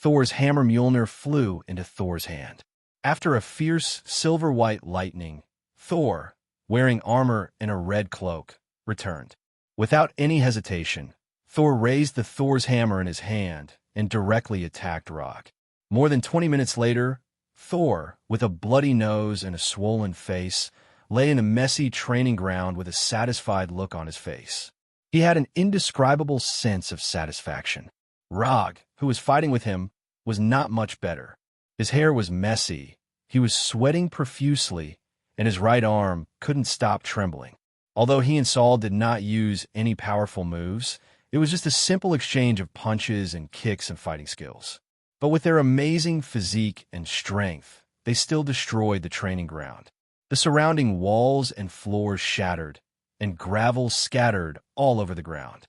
Thor's hammer Mjolnir flew into Thor's hand. After a fierce silver-white lightning, Thor, wearing armor and a red cloak, returned. Without any hesitation, Thor raised the Thor's hammer in his hand and directly attacked Rog. More than 20 minutes later, Thor, with a bloody nose and a swollen face, lay in a messy training ground with a satisfied look on his face. He had an indescribable sense of satisfaction. Rog, who was fighting with him, was not much better. His hair was messy, he was sweating profusely, and his right arm couldn't stop trembling. Although he and Saul did not use any powerful moves, it was just a simple exchange of punches and kicks and fighting skills. But with their amazing physique and strength, they still destroyed the training ground. The surrounding walls and floors shattered, and gravel scattered all over the ground.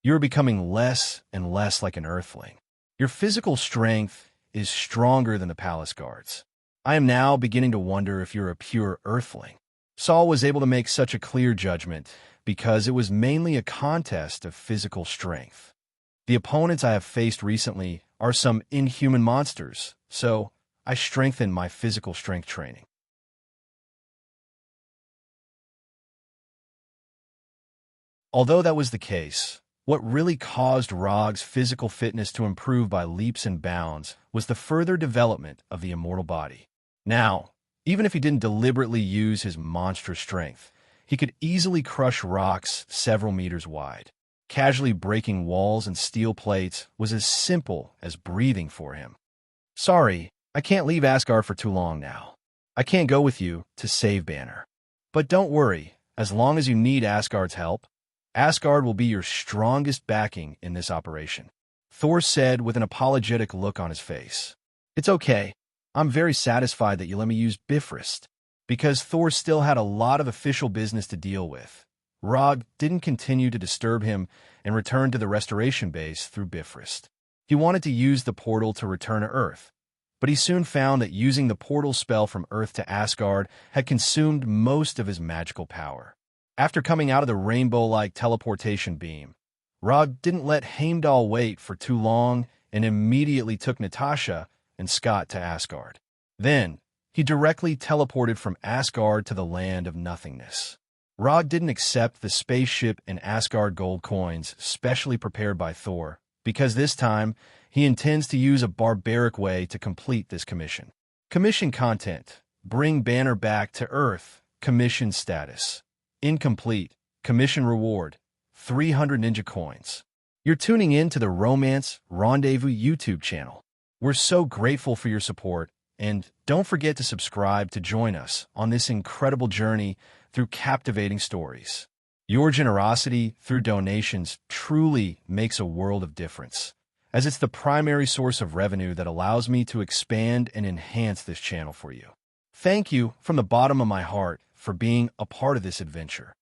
You are becoming less and less like an earthling. Your physical strength is stronger than the palace guards. I am now beginning to wonder if you're a pure earthling. Saul was able to make such a clear judgment because it was mainly a contest of physical strength. The opponents I have faced recently are some inhuman monsters, so I strengthened my physical strength training. Although that was the case, what really caused Rog's physical fitness to improve by leaps and bounds was the further development of the immortal body. Now, even if he didn't deliberately use his monstrous strength, he could easily crush rocks several meters wide. Casually breaking walls and steel plates was as simple as breathing for him. Sorry, I can't leave Asgard for too long now. I can't go with you to save Banner. But don't worry, as long as you need Asgard's help, Asgard will be your strongest backing in this operation. Thor said with an apologetic look on his face. It's okay. I'm very satisfied that you let me use Bifrost. Because Thor still had a lot of official business to deal with, Rog didn't continue to disturb him and returned to the restoration base through Bifrost. He wanted to use the portal to return to Earth, but he soon found that using the portal spell from Earth to Asgard had consumed most of his magical power. After coming out of the rainbow-like teleportation beam, Rog didn't let Heimdall wait for too long and immediately took Natasha and Scott to Asgard. Then, he directly teleported from Asgard to the land of nothingness. Rog didn't accept the spaceship and Asgard gold coins specially prepared by Thor, because this time, he intends to use a barbaric way to complete this commission. Commission content: bring Banner back to Earth. Commission status: incomplete. Commission reward: 300 ninja coins. You're tuning in to the Romance Rendezvous YouTube channel. We're so grateful for your support, and don't forget to subscribe to join us on this incredible journey through captivating stories. Your generosity through donations truly makes a world of difference, as it's the primary source of revenue that allows me to expand and enhance this channel for you. Thank you from the bottom of my heart for being a part of this adventure.